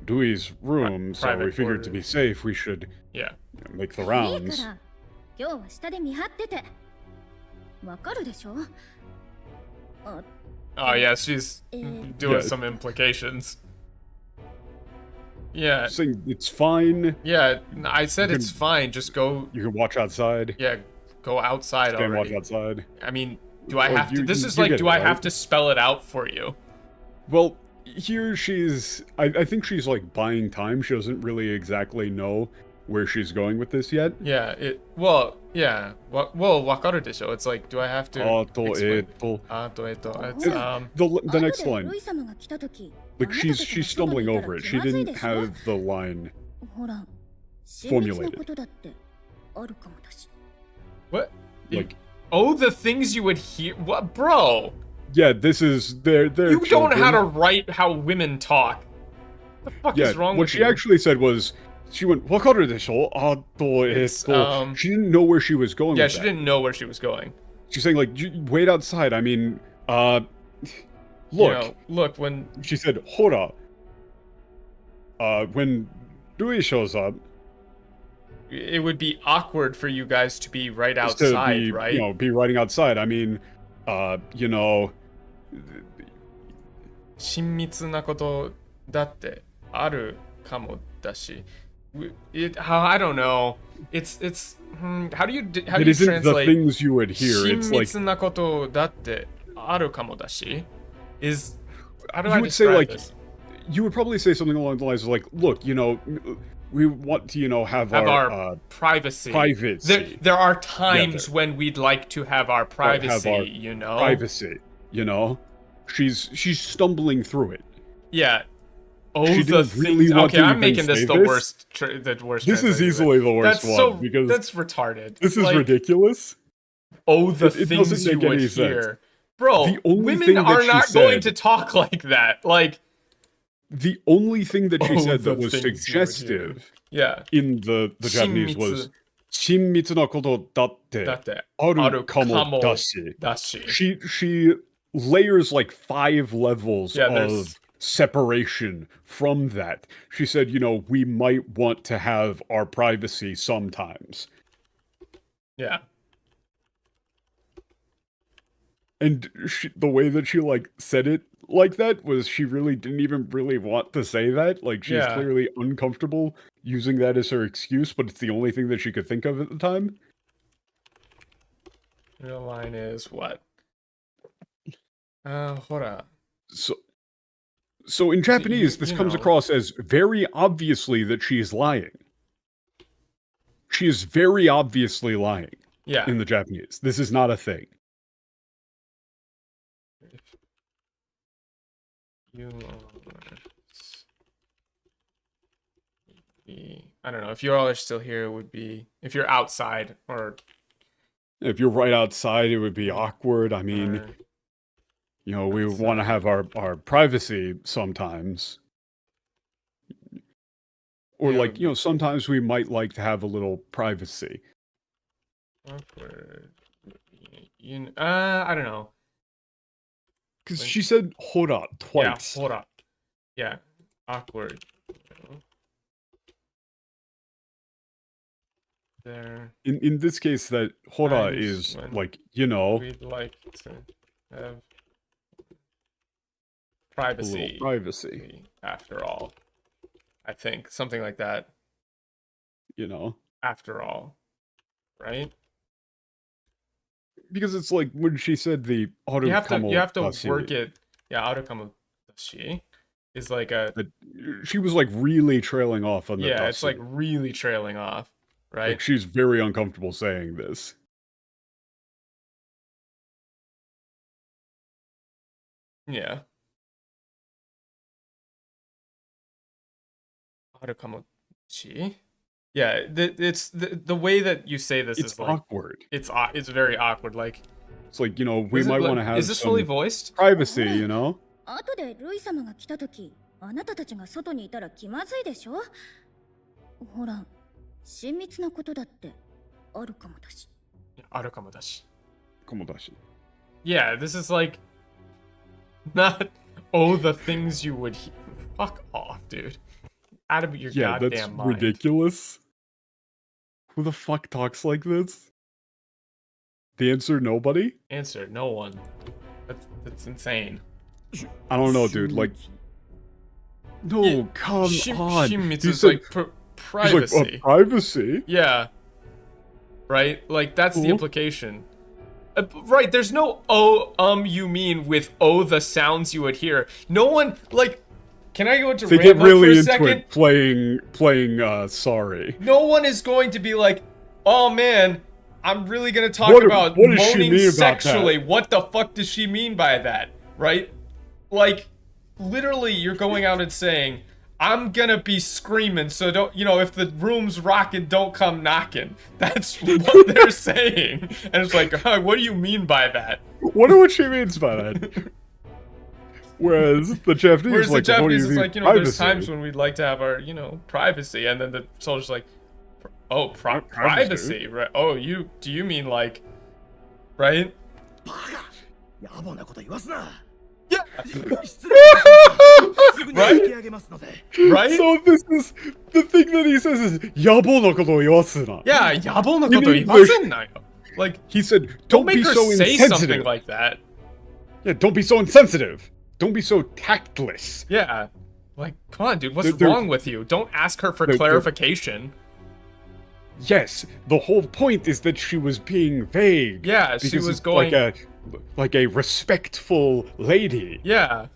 Dewey's room, so private we figured to be quarters. safe, we should Yeah. make the いいか rounds. ら、今日は下で見張ってて。わかるでしょ？あ、 Oh yeah, she's Eh. doing Yeah. some implications. Yeah, Saying it's fine. yeah. I said You it's can- fine. Just go. You can watch outside. Yeah, go outside Stay and watch already. outside. I mean, do I Well, have to? you- This you- is you like, get do it, I right? have to spell it out for you? Well, here she's. I think she's like buying time. She doesn't really exactly know where she's going with this yet. Yeah. Well, yeah. Well, wakaru desho. It's like, do I have to? explain- It's The next line. ルイ様が来た時、 Like she's stumbling over it. She didn't have the line. ほら、 formulated. 親密なことだってあるかもだし。 what? Like Oh, the things you would hear. What, bro? yeah, this is their. You don't know how to write how women talk. What the fuck Yeah, is wrong what with she you? actually said was, she went, "Wakaru desho?" It's, She didn't know where she was going. Yeah, with she that. didn't know where she was going. She's saying like, "Wait outside." I mean, look. You know, look, when She said, "Hora." When Dewey shows up, it would be awkward for you guys to be right just to outside, be, right? be writing outside. I mean, 親密なことだってあるかもだし。I don't know. It's how do you It isn't translate? the things you would hear. It's like 親密なことだってあるかもだし is how do you I would say describe like this? you would probably say something along the lines of like, look, you know, we want to, you know, have our privacy. privacy. There are times when we'd like to have our privacy, have our you know. Privacy, you know. She's stumbling through it. Yeah. Oh, she the didn't really things. want Okay, to I'm even making this say the this. worst. This is translation. easily the worst That's one because that's retarded. this is Like, ridiculous. Oh, the It things doesn't you make would any hear, sense. bro. The only Women thing that are she not going said- to talk like that. Like The only thing that she Oh, said the that was things you would suggestive yeah. in the Japanese was 親密なことだってだってあるかもだし。だし。 She layers like 5 levels Yeah, of there's- separation from that. She said, you know, we might want to have our privacy sometimes. Yeah. And the way that she like said it like that was she really didn't even really want to say that. Like she's Yeah. clearly uncomfortable using that as her excuse, but it's the only thing that she could think of at the time. Real line is what? Hora. So in Japanese, this you comes know. across as very obviously that she is lying. She is very obviously lying Yeah. in the Japanese. This is not a thing. I don't know. If you all are still here, it would be if you're outside or If you're right outside, it would be awkward. I mean, or- you know, we want to have our privacy sometimes. Or Yeah. like, you know, sometimes we might like to have a little privacy. awkward. I don't know. Because she said hora twice. Yeah, hora. Yeah, awkward. There. In this case, that hora Times is when like, you know, We'd like to have a little privacy. privacy, After all, I think something like that. you know? After all, right? Because it's like when she said the You have to dashi, work it. Yeah, arukamu dashi is like a that she was like really trailing off on the yeah. It's dashi. like really trailing off, right? Like she's very uncomfortable saying this. Yeah. Arukamu dashi. Yeah, it's the way that you say this It's is like awkward. it's very awkward. Like It's like, you know, we might want to have is this some fully voiced? privacy, you know? 後でルイ様が来た時、あなたたちが外にいたら気まずいでしょ。ほら、親密なことだってあるかもだし。Arukamu dashi. Komodashi. Yeah, this is like not the things you would hear. Fuck off, dude. Out of your Yeah, that's goddamn mind. ridiculous. Who the fuck talks like this? The answer, nobody? Answer, no one. That's insane. I don't know, dude. Like, no, Yeah, come on. Shinmitsu He is said- like he's privacy. like, privacy? Yeah. Right? Like, that's the Cool. implication. Right, there's no you mean with the sounds you would hear. No one, like, can I go into They rant get mode for really a into second? it playing sorry. No one is going to be like, oh man, I'm really gonna talk What about does she moaning mean about that? sexually. What the fuck does she mean by that? Right? Like, literally, you're going out and saying, I'm gonna be screaming, so don't, you know, if the room's rocking, don't come knocking. That's what they're saying. And it's like, what do you mean by that? Wonder what she means by that. Whereas the Japanese, Whereas like, the what do Japanese you is mean like, you know, there's privacy? times when we'd like to have our, you know, privacy, and then the soldier's like, Privacy? privacy, right? Oh, do you mean like, right? 野暮なこと言わすな Yeah. 失礼いたしますすぐに引き上げますので Right? So this is the thing that he says is "yabo no koto iwasu na." Yeah, yabo no koto In English- iwasen na yo. Like, He said, don't "Don't make be her so say something insensitive." like that. Yeah, don't be so insensitive. Don't be so tactless. Yeah. Like, come on, dude, what's wrong with you? Don't ask her for clarification. Yes, the whole point is that she was being vague. Yeah, she was going like a respectful lady. Yeah.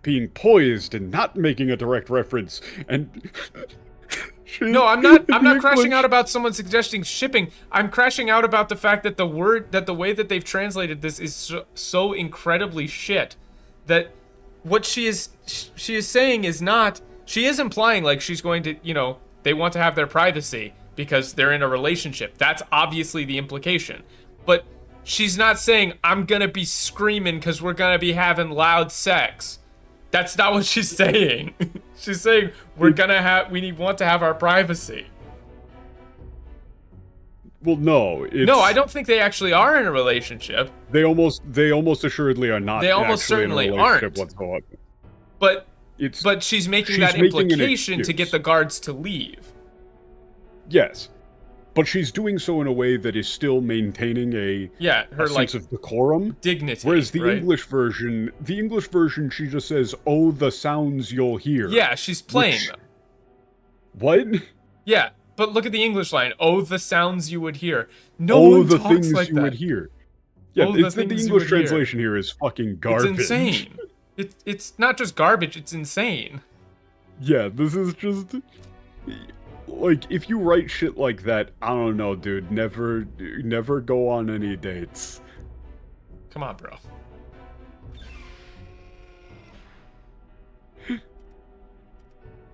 Being poised and not making a direct reference, and no, I'm not crashing out about someone suggesting shipping. I'm crashing out about the fact that the way that they've translated this is so incredibly shit that what she is saying is not. She is implying like she's going to, you know, they want to have their privacy because they're in a relationship. That's obviously the implication. But she's not saying I'm gonna be screaming because we're gonna be having loud sex. That's not what she's saying. She's saying we want to have our privacy. Well, no. No, I don't think they actually are in a relationship. They almost assuredly are not. They almost certainly aren't. Whatsoever. But she's making that implication to get the guards to leave. Yes. But she's doing so in a way that is still maintaining a sense of decorum, dignity. Whereas the English version, she just says, "Oh, the sounds you'll hear." Yeah, she's playing them. What? Yeah, but look at the English line. "Oh, the sounds you would hear." No one talks things like you that. would hear. Yeah, the English translation here is fucking garbage. It's insane. It's not just garbage. It's insane. Yeah, this is just. Like, if you write shit like that, I don't know, dude. Never go on any dates. Come on, bro.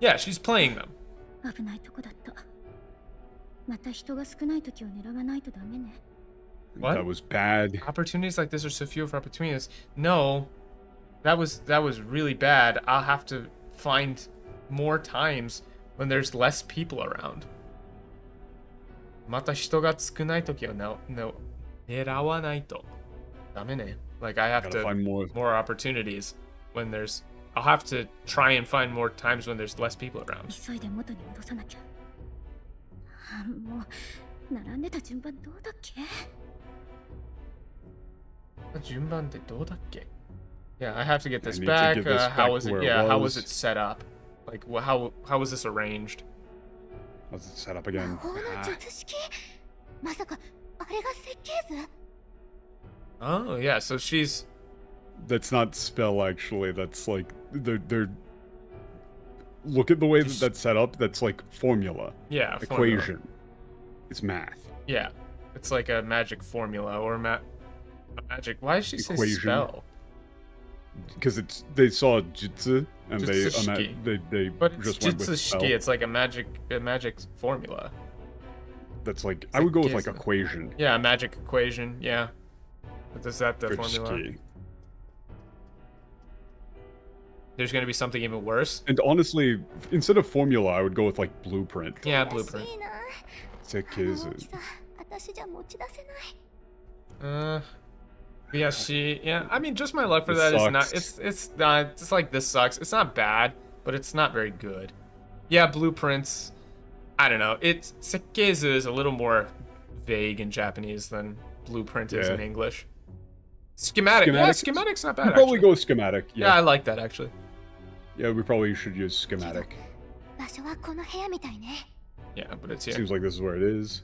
Yeah, she's playing them. What? That was bad. Opportunities like this are so few for opportunities. No, that was really bad. I'll have to find more times when there's less people around. また人が少ない時は狙わないとダメね. Like I have to find more opportunities when there's. I'll have to try and find more times when there's less people around. 急いで元に戻さなきゃ。もう並んでた順番どうだっけ？順番ってどうだっけ? Yeah, I have to get this back. How was it? Yeah, how was it set up? Like, how was this arranged? How's it set up again? Oh yeah, so she's. That's not spell actually. That's like they're. Look at the way that's set up. That's like formula. Yeah. Equation. Formula. It's math. Yeah, it's like a magic formula or a magic. Why did she say spell? Because they saw jutsu and they just went with spell. It's like a magic formula. That's like I would go with like equation. Yeah, a magic equation. Yeah, but is that the formula? There's gonna be something even worse. And honestly, instead of formula, I would go with like blueprint. Yeah, blueprint. Yeah, I mean, just my luck for that is not. It's not. It's like this sucks. It's not bad, but it's not very good. Yeah, blueprints. I don't know. Sekkeizu is a little more vague in Japanese than blueprint is in English. Schematic. Yeah, schematic's not bad. We'd probably go with schematic. Yeah, I like that actually. Yeah, we probably should use schematic. Yeah, but it's here. Seems like this is where it is.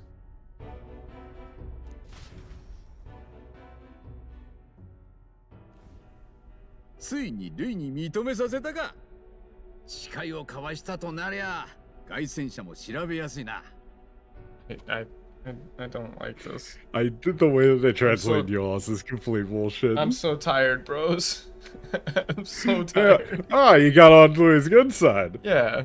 I don't like this. The way that they translate yours is complete bullshit. I'm so tired, bros. I'm so tired. Yeah. You got on Louis' good side. Yeah.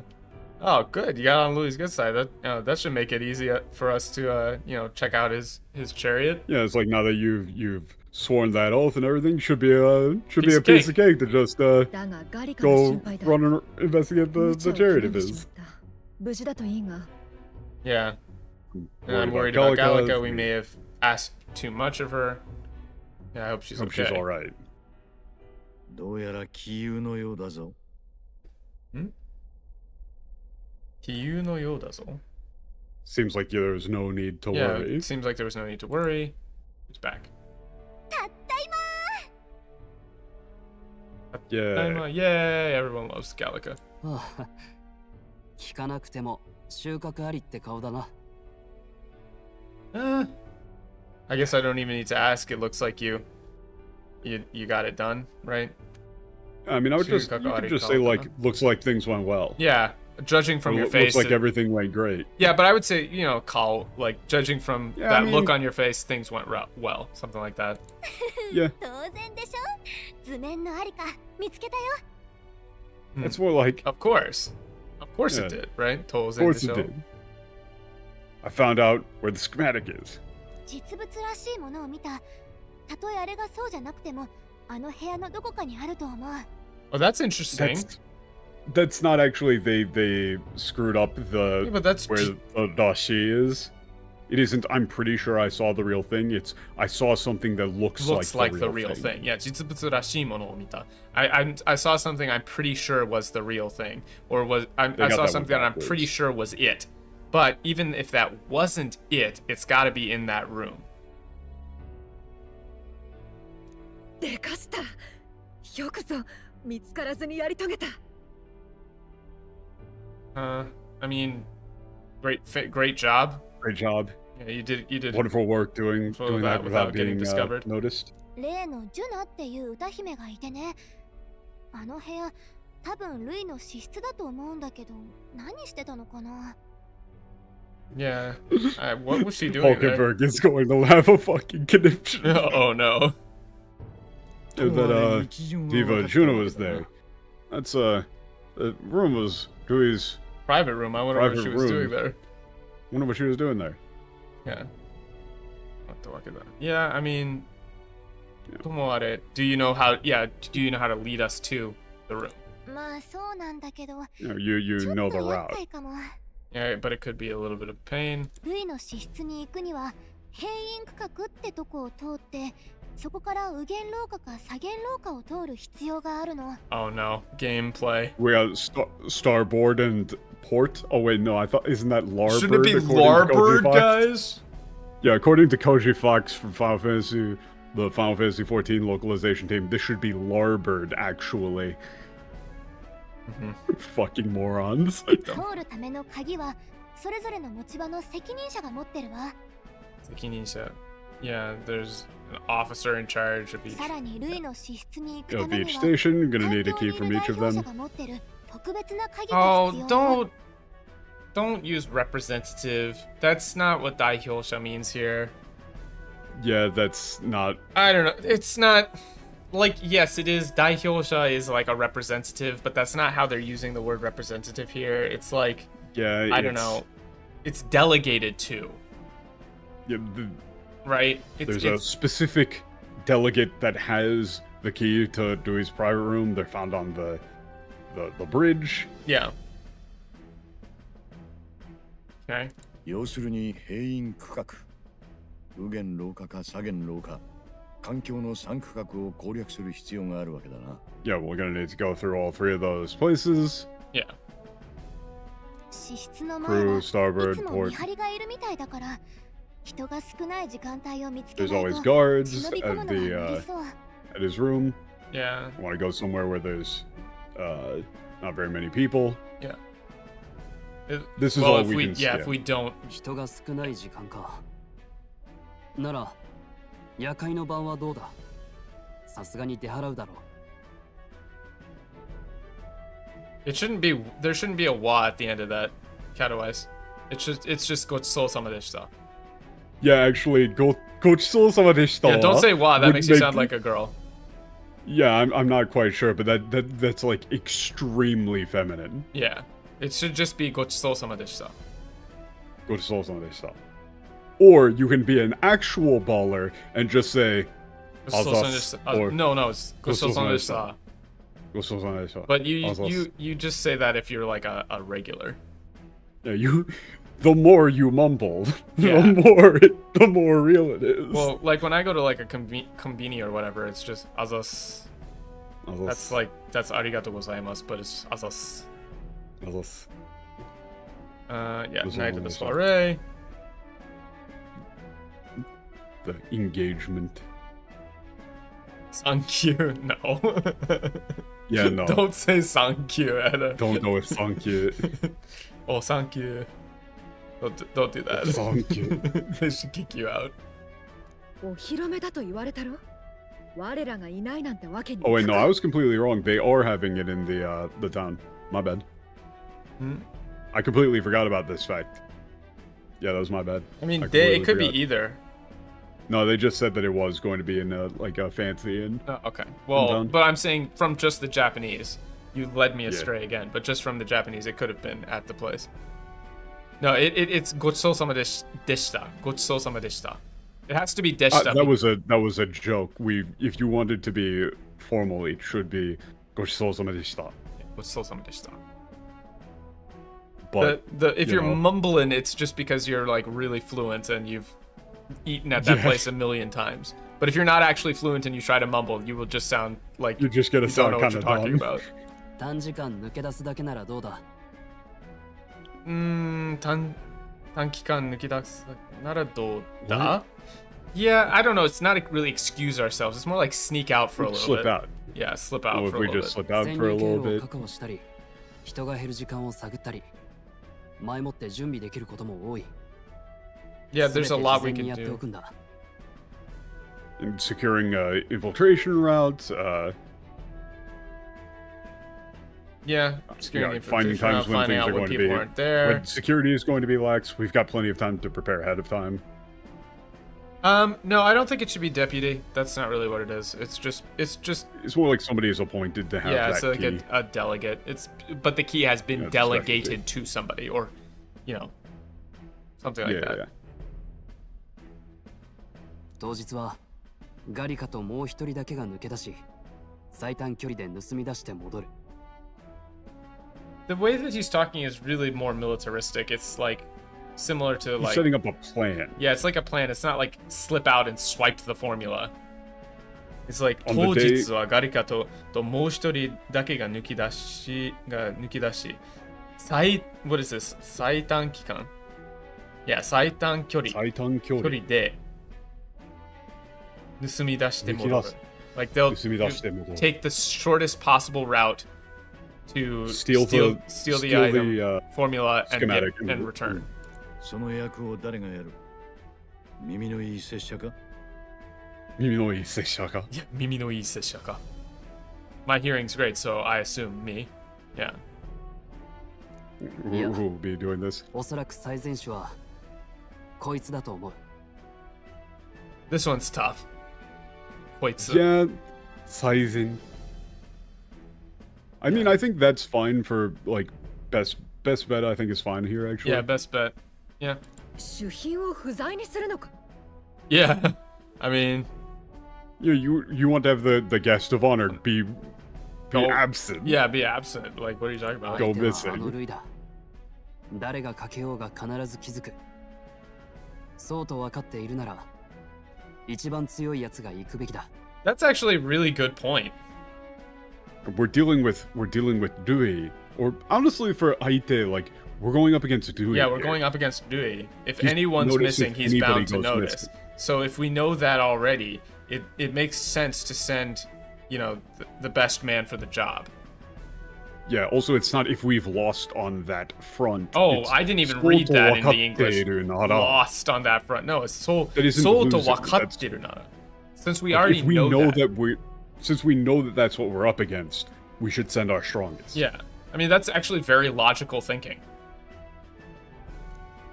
Oh, good. You got on Louis' good side. That should make it easy for us to check out his chariot. Yeah, it's like now that you've sworn that oath and everything, should be a piece of cake to just go run and investigate the chariot of his. Yeah. And I'm worried about Gallica. We may have asked too much of her. Yeah, I hope she's okay. She's all right. Kiyu no you dazo. Seems like there was no need to worry. Yeah, it seems like there was no need to worry. It's back. Yeah. Yay, everyone loves Gallica. 聞かなくても収穫ありって顔だな。I guess I don't even need to ask. It looks like you got it done, right? I mean, you could just say like, looks like things went well. Yeah, judging from your face. Looks like everything went great. Yeah, but I would say, call, like, judging from look on your face, things went well. Something like that. Yeah. It's more like... Of course. Of course it did, right? Of course it did. I found out where the schematic is. Oh, that's interesting. That's not actually they screwed up the but that's where the dashi is. It isn't. I'm pretty sure I saw the real thing. It's I saw something that looks like the real thing. Yeah, 実物らしいものを見た. I saw something I'm pretty sure was the real thing, or I saw something that I'm pretty sure was it. But even if that wasn't it, it's got to be in that room. でかした。よくぞ見つからずにやり遂げた。I mean, great job. Great job. Yeah, you did wonderful work doing that without getting being discovered. Noticed. 例のジュナっていう歌姫がいてね。あの部屋、多分ルイの私室だと思うんだけど、何してたのかな? Yeah. What was she doing there? Hulkenberg is going to have a fucking conniption. Oh no. That Diva Juno was there. That's the room was Dewey's private room. I wonder what she was doing there. Wonder what she was doing there. Yeah. Yeah, I mean, do you know how? Yeah, do you know how to lead us to the room? You know the route. Yeah, but it could be a little bit of pain. Oh no, gameplay. We got starboard and port. Oh wait, no, I thought isn't that larboard? Shouldn't it be larboard, guys? Yeah, according to Koji Fox from Final Fantasy, the Final Fantasy 14 localization team, this should be larboard actually. Fucking morons. Yeah, there's an officer in charge of each station. You're gonna need a key from each of them. Oh, don't use representative. That's not what Daihyosha means here. Yeah, that's not... I don't know. It's not... Like, yes, it is. Daihyosha is like a representative, but that's not how they're using the word representative here. It's like... Yeah, I don't know. It's delegated to. Yeah, right? There's a specific delegate that has the key to Dewey's private room. They're found on the bridge. Yeah. Okay. 要するに閉院区画、右舷廊下か左舷廊下、環境の3区画を攻略する必要があるわけだな。Yeah, we're gonna need to go through all three of those places. Yeah. Crew, starboard, port. There's always guards at his room. Yeah. I want to go somewhere where there's not very many people. Yeah. This is all we can if we don't. 人が少ない時間か。なら、夜会の晩はどうだ？さすがに出払うだろう。There shouldn't be a wa at the end of that, Catawise. It's just ごちそうさまでした. Yeah, actually, ごちそうさまでした. Yeah, don't say wa. That makes you sound like a girl. Yeah, I'm not quite sure, but that's like extremely feminine. Yeah, it should just be ごちそうさまでした. ごちそうさまでした. Or you can be an actual baller and just say, or no, it's ごちそうさまでした. But you just say that if you're like a regular. Yeah, the more you mumble, the more real it is. Well, like when I go to like a konbini or whatever, it's just azas. That's arigatou gozaimasu, but it's azas. Yeah, night of the soiree. The engagement. Thank you. No. Yeah, no. Don't say thank you, Anna. Don't know if thank you. Oh, thank you. Don't do that. Thank you. They should kick you out. お披露目だと言われたろ。我らがいないなんてわけに Oh wait, no, I was completely wrong. They are having it in the town. My bad. Hmm? I completely forgot about this fact. Yeah, that was my bad. I mean, completely it could be forgot. either. No, they just said that it was going to be in a fancy inn. Oh, okay. Well, done. but I'm saying from just the Japanese. You led me astray again, but just from the Japanese, it could have been at the place. No, it's ごちそうさまでした. ごちそうさまでした. It has to be deshita. That was a joke. If you wanted to be formal, it should be ごちそうさまでした. ごちそうさまでした. But if you're mumbling, it's just because you're like really fluent and you've eaten at that place a million times. But if you're not actually fluent and you try to mumble, you will just sound like you're just gonna you don't sound know what kind you're of talking dumb. about. 短時間抜け出すだけならどうだ。短期間抜け出すならどうだ? Yeah, I don't know. It's not really excuse ourselves. It's more like sneak out for a little Slip bit. out. Yeah, slip out Well, for a if we little just bit. slip out for a little bit. 確保したり、人が減る時間を探ったり、前もって準備できることも多い。 Yeah, there's a lot we 全て事前に can やってお do. くんだ。 And securing infiltration routes. Yeah, securing finding infiltration, times when finding things out are when going to people be aren't there. when security is going to be lax. We've got plenty of time to prepare ahead of time. No, I don't think it should be deputy. That's not really what it is. It's more like somebody is appointed to have yeah, that it's like key. a delegate. But the key has been Yeah, delegated to somebody, or something like that. 当日はガリカともう一人だけが抜け出し、最短距離で盗み出して戻る。 The way that he's talking is really more militaristic. It's like similar to He's like setting up a plan. Yeah, it's like a plan. It's not like slip out and swipe the formula. It's like On the 当 day- 日はガリカともう一人だけが抜き出し、what is this? 最短期間 Yeah, 最短距離で盗み出して戻る。Like they'll take the shortest possible route to steal the item, formula, and return. その役を誰がやる？耳のいい拙者か？耳のいい拙者か？ Yeah, 耳のいい拙者か。My hearing's great, so I assume me. Yeah. Who will be doing this? おそらく最善手はこいつだと思う。 This one's tough. こいつ。 Yeah, Saizen. I mean, I think that's fine for like best bet. I think is fine here actually. Yeah, best bet. Yeah. 主賓を不在にするのか。 Yeah. I mean, you want to have the guest of honor be absent. Yeah, be absent. Like, what are you talking about? Go 相手はあ missing. の類だ。誰がかけようが必ず気づく。そうと分かっているなら、一番強いやつが行くべきだ。 That's actually a really good point. We're dealing with Dewey, or honestly for Aite, like we're going up against Dewey. Yeah, we're here. going up against Dewey. If He's anyone's noticing missing, he's anybody bound to goes notice. missing. So if we know that already, it makes sense to send, the best man for the job. Yeah. Also, it's not if we've lost on that front. Oh, it's I didn't even read that in the English. そうと分かっているなら。 Lost on that front. No, it's so That isn't so to losing, wakatteru nara. Since we Like, already if we know that. since we know that that's what we're up against, we should send our strongest. Yeah. I mean, that's actually very logical thinking.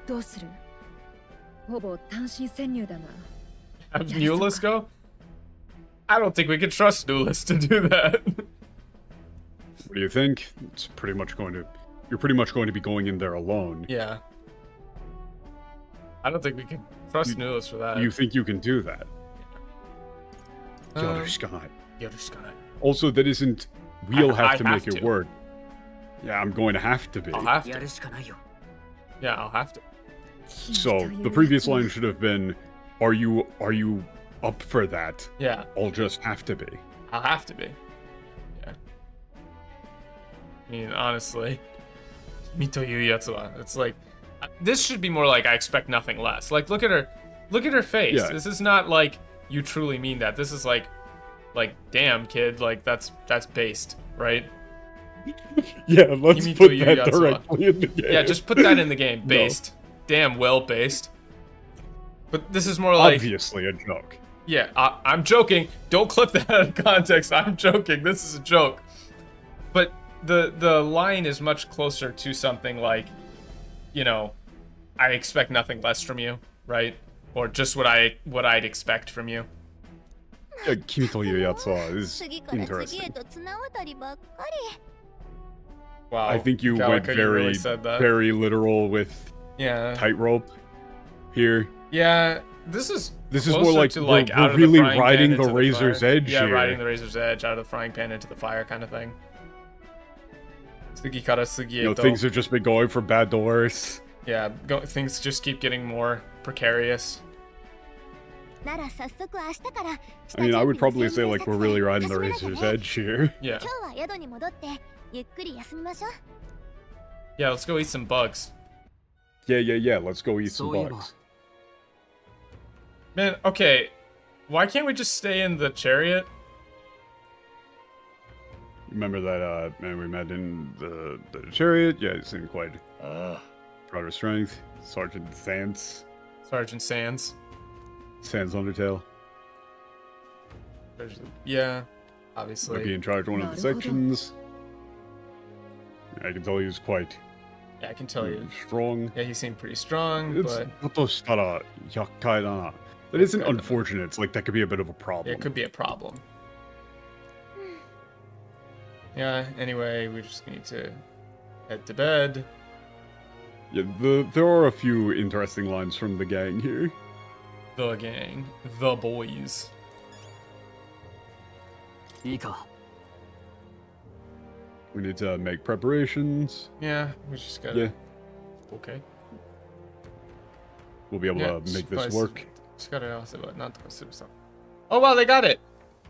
どうする？ほぼ単身潜入だな。 Have Newless go? I don't think we can trust Newless to do that. What do you think? You're pretty much going to be going in there alone. Yeah. I don't think we can trust Newless for that. You think you can do that? Um, Yorushikanai. Yorushikanai. Also, that isn't. We'll have to I make have it to. work. Yeah, I'm going to have to be. I'll have や to. るしかないよ。 Yeah, I'll have to. So the previous line should have been, "Are you up for that?" Yeah, I'll just have to be. I'll have to be. Yeah. I mean, honestly, Mito yu yatsu wa. It's like, this should be more like I expect nothing less. Like, look at her face. Yeah. This is not like you truly mean that. This is like, Like, damn, kid, like that's based, right? Yeah, let's Kimito put yu that yatsu wa. directly in the game. Yeah, just put that in the game. No. Based. Damn well based. But this is more like Obviously a joke. Yeah, I'm joking. Don't clip that out of context. I'm joking. This is a joke. But the line is much closer to something like, you know, I expect nothing less from you, right? Or just what I'd expect from you. Kimito yu yatsu wa is interesting. Wow. I think you went Calico, very, really said that. very literal with tightrope here. Yeah, this is more like to, we're out of really the frying riding pan the into razor's fire. edge Yeah, here. riding the razor's edge out of the frying pan into the fire kind of thing. Sugi kara sugi You know, eto. things have just been going from bad to worse. Yeah, things just keep getting more precarious. I mean, I would probably say like we're really riding the razor's edge here. Yeah. Yeah, let's go eat some bugs. Yeah. Let's go eat some bugs. Man, okay. Why can't we just stay in the chariot? Remember that man we met in the chariot? Yeah, he seemed quite proud of strength. Sergeant Sands. Sergeant Sands. Sands Undertale. Yeah, obviously. Might be in charge of one of the sections. I can tell he was quite. Yeah, I can tell you. Strong. Yeah, he seemed pretty strong, but. That isn't unfortunate. It's like that could be a bit of a problem. Yeah, it could be a problem. Yeah, anyway, we just need to head to bed. Yeah, there are a few interesting lines from the gang here. The gang. The boys. We need to make preparations. Yeah, we just gotta. Yeah. Okay. We'll be able to make this work. Oh wow, they got it!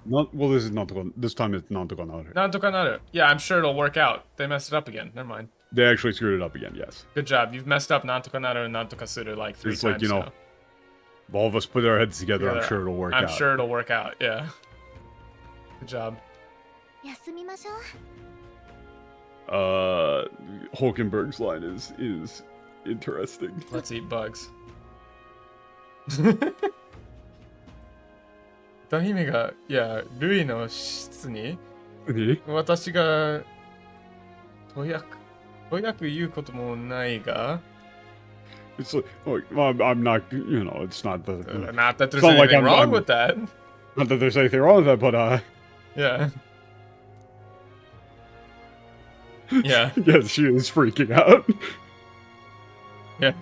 Well, this is this time it's nantoka naru. Nantoka naru. Yeah, I'm sure it'll work out. They messed it up again. Never mind. They actually screwed it up again, yes. Good job. You've messed up nantoka naru and nantoka suru like 3 it's times like, you know, now. all of us put our heads together, Yeah, I'm sure it'll work out. I'm sure it'll work out, yeah. Good job. Hulkenberg's line is interesting. Let's eat bugs. 歌姫が、いや、ルイの室に、私が、とやく言うこともないが、It's like, I'm not, you know, it's not the... not that there's anything wrong with that. Not that there's anything wrong with that, but, yeah. Yeah. Yes, she is freaking out. Yeah.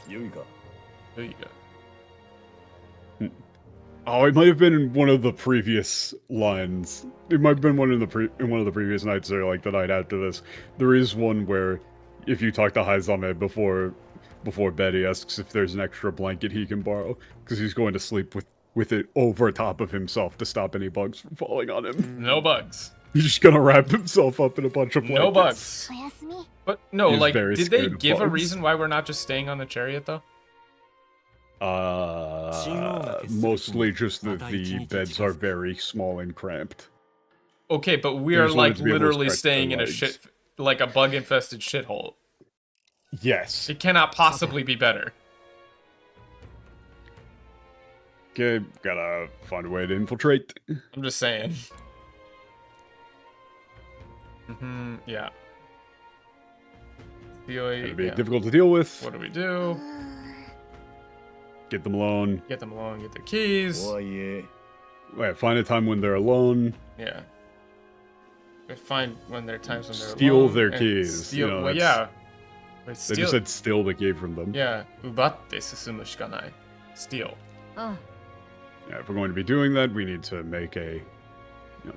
Yuiga. Oh, it might have been in one of the previous lines. It might have been in one of the previous nights or like the night after this. There is one where if you talk to Haizame before bed, he asks if there's an extra blanket he can borrow because he's going to sleep with it over top of himself to stop any bugs from falling on him. No bugs. He's just gonna wrap himself up in a bunch of blankets. No bugs. But no, He's like, very did they scared of give a bugs. reason why we're not just staying on the chariot though? Mostly just that the beds are very small and cramped. Okay, but we They are just wanted like to be able to literally stretch staying their in a legs. like a bug-infested shithole. Yes. It cannot possibly be better. Okay, gotta find a way to infiltrate. I'm just saying. Yeah. It'll be difficult to deal with. What do we do? Get them alone. Get them alone, get their keys. Oh, yeah. Wait, find a time when they're alone. Yeah. We find when there are times when they're Steal alone. their and keys. Steal, You know, well, that's- yeah. They just said steal the key from them. Yeah. Ubatte susumu shikanai. Steal. Yeah, if we're going to be doing that, we need to make a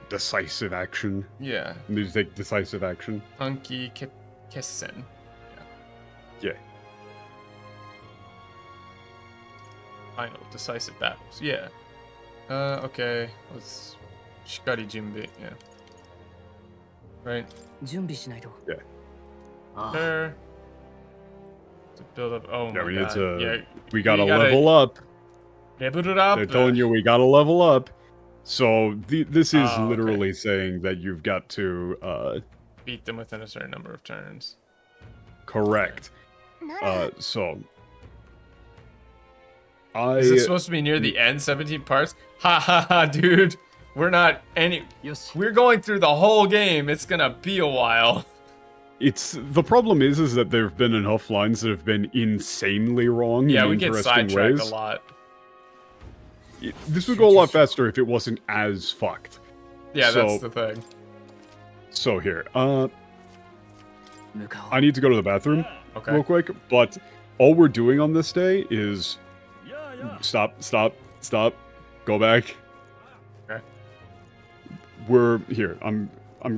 decisive action. Yeah. We need to take decisive action. Anki kessen. Yeah. Final decisive battles. Yeah. Okay. Let's shikari junbi. Yeah. Right. Yeah. Sure. To build up. Oh Yeah, my we god. need to. Yeah. We gotta level up. Level it up. They're telling you we gotta level up. So this is literally okay. saying that you've got to beat them within a certain number of turns. Correct. So Is it supposed to be near the end? 17 parts? Ha ha ha, dude. We're not we're going through the whole game. It's gonna be a while. It's the problem is that there have been enough lines that have been insanely wrong. Yeah, in we get interesting sidetracked ways. a lot. This would go a lot faster if it wasn't as fucked. Yeah, that's the thing. So here, I need to go to the bathroom real quick, but all we're doing on this day is stop, go back. Okay. We're here. I'm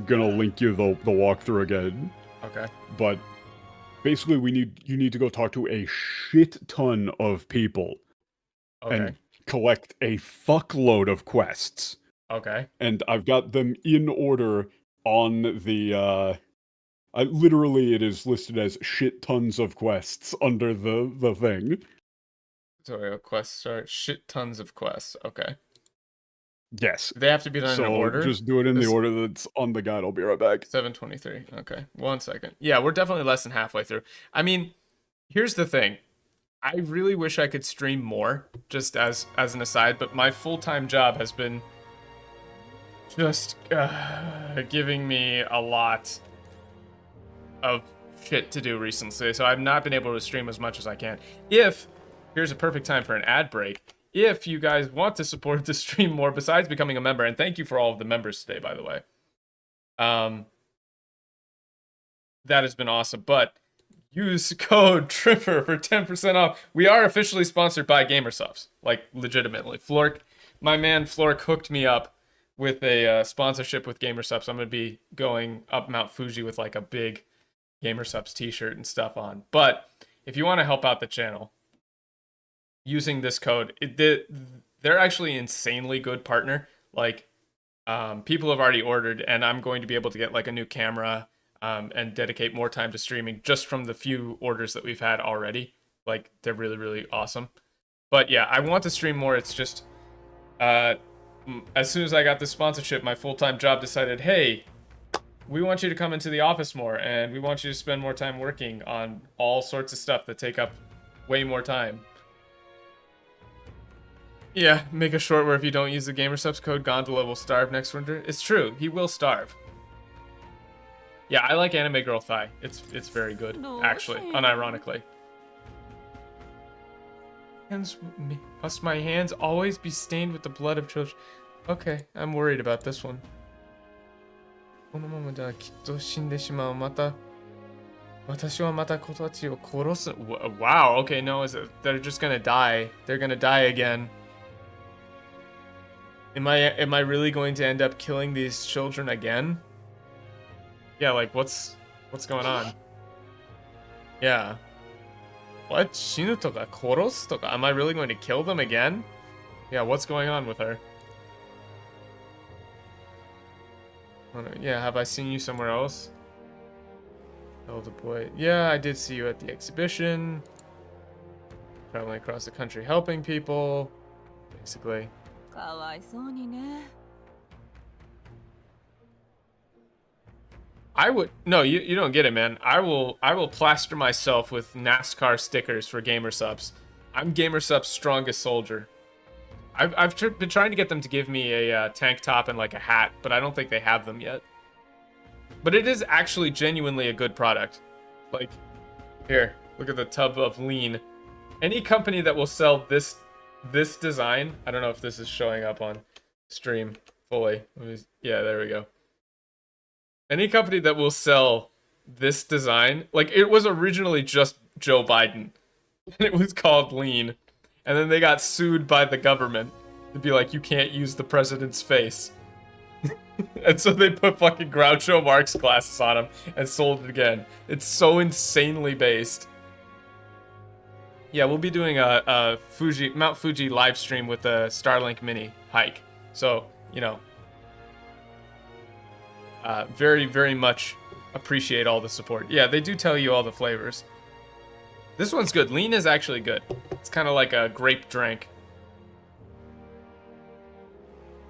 gonna link you the walkthrough again. Okay. But basically, you need to go talk to a shit ton of people. Okay. And collect a fuckload of quests. Okay. And I've got them in order on the literally it is listed as shit tons of quests under the thing. Tutorial quests start. Shit tons of quests. Okay. Yes. They have to be done in order? Just do it in the order that's on the guide. I'll be right back. 723. Okay. 1 second. Yeah, we're definitely less than halfway through. I mean, here's the thing. I really wish I could stream more, just as an aside, but my full-time job has been just giving me a lot of shit to do recently, so I've not been able to stream as much as I can. Here's a perfect time for an ad break. If you guys want to support the stream more besides becoming a member, and thank you for all of the members today, by the way. That has been awesome, but use code TRIPPER for 10% off. We are officially sponsored by Gamersubs, like legitimately. Flork, my man Flork hooked me up with a sponsorship with Gamersubs. I'm going to be going up Mount Fuji with like a big Gamersubs t-shirt and stuff on. But if you want to help out the channel using this code, they're actually an insanely good partner. Like people have already ordered, and I'm going to be able to get like a new camera and dedicate more time to streaming just from the few orders that we've had already. Like, they're really, really awesome. But yeah, I want to stream more. It's just, as soon as I got this sponsorship, my full-time job decided, hey, we want you to come into the office more, and we want you to spend more time working on all sorts of stuff that take up way more time. Yeah, make a short where if you don't use the Gamersubs code, Gondola will starve next winter. It's true, he will starve. Yeah, I like Anime Girl Thigh. It's very good, actually, unironically. Must my hands always be stained with the blood of children? Okay, I'm worried about this one. Wow, okay, no, they're just gonna die. They're gonna die again. Am I really going to end up killing these children again? Yeah, like, what's going on? Yeah. What? Shinu toka korosu toka? Am I really going to kill them again? Yeah, what's going on with her? Yeah, have I seen you somewhere else? Oh, the boy. Yeah, I did see you at the exhibition. Traveling across the country helping people. Basically. I would no, you don't get it, man. I will plaster myself with NASCAR stickers for Gamersubs. I'm Gamersubs' strongest soldier. I've been trying to get them to give me a tank top and like a hat, but I don't think they have them yet. But it is actually genuinely a good product. Like, here, look at the tub of lean. Any company that will sell this design, I don't know if this is showing up on stream fully. Yeah, there we go. Any company that will sell this design, like, it was originally just Joe Biden, and it was called Lean, and then they got sued by the government to be like, you can't use the president's face. And so they put fucking Groucho Marx glasses on him and sold it again. It's so insanely based. Yeah, we'll be doing a Mount Fuji live stream with a Starlink Mini hike. So, you know, very, very much appreciate all the support. Yeah, they do tell you all the flavors. This one's good. Lean is actually good. It's kind of like a grape drink.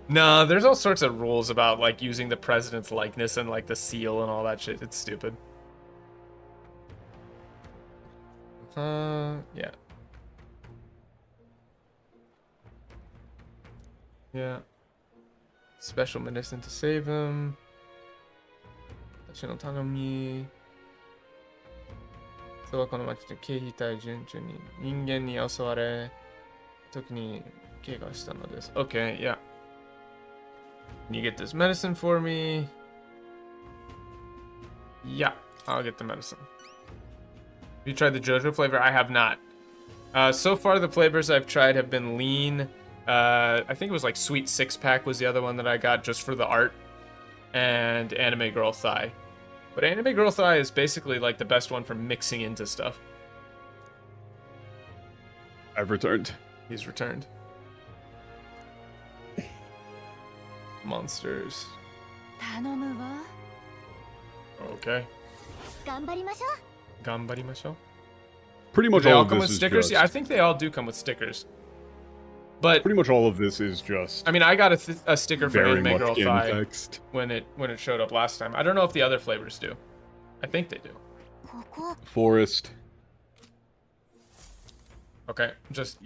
No, there's all sorts of rules about like using the president's likeness and like the seal and all that shit. It's stupid. Yeah. Yeah. Special medicine to save him. 私の頼み。人はこの町で経費対順調に人間に襲われ、特に怪我したのです。Okay, yeah. Can you get this medicine for me? Yeah, I'll get the medicine. Have you tried the JoJo flavor? I have not. So far, the flavors I've tried have been lean. I think it was like Sweet 6-Pack was the other one that I got just for the art. And Anime Girl Thigh. But Anime Girl Thigh is basically like the best one for mixing into stuff. I've returned. He's returned. Monsters. Okay. Ganbarimashou. Pretty much they all all of come this with is stickers? just... Yeah, I think they all do come with stickers. But pretty much all of this is just... I mean, I got a sticker for Anime Girl Thigh text. when it showed up last time. I don't know if the other flavors do. I think they do. Forest. Okay, just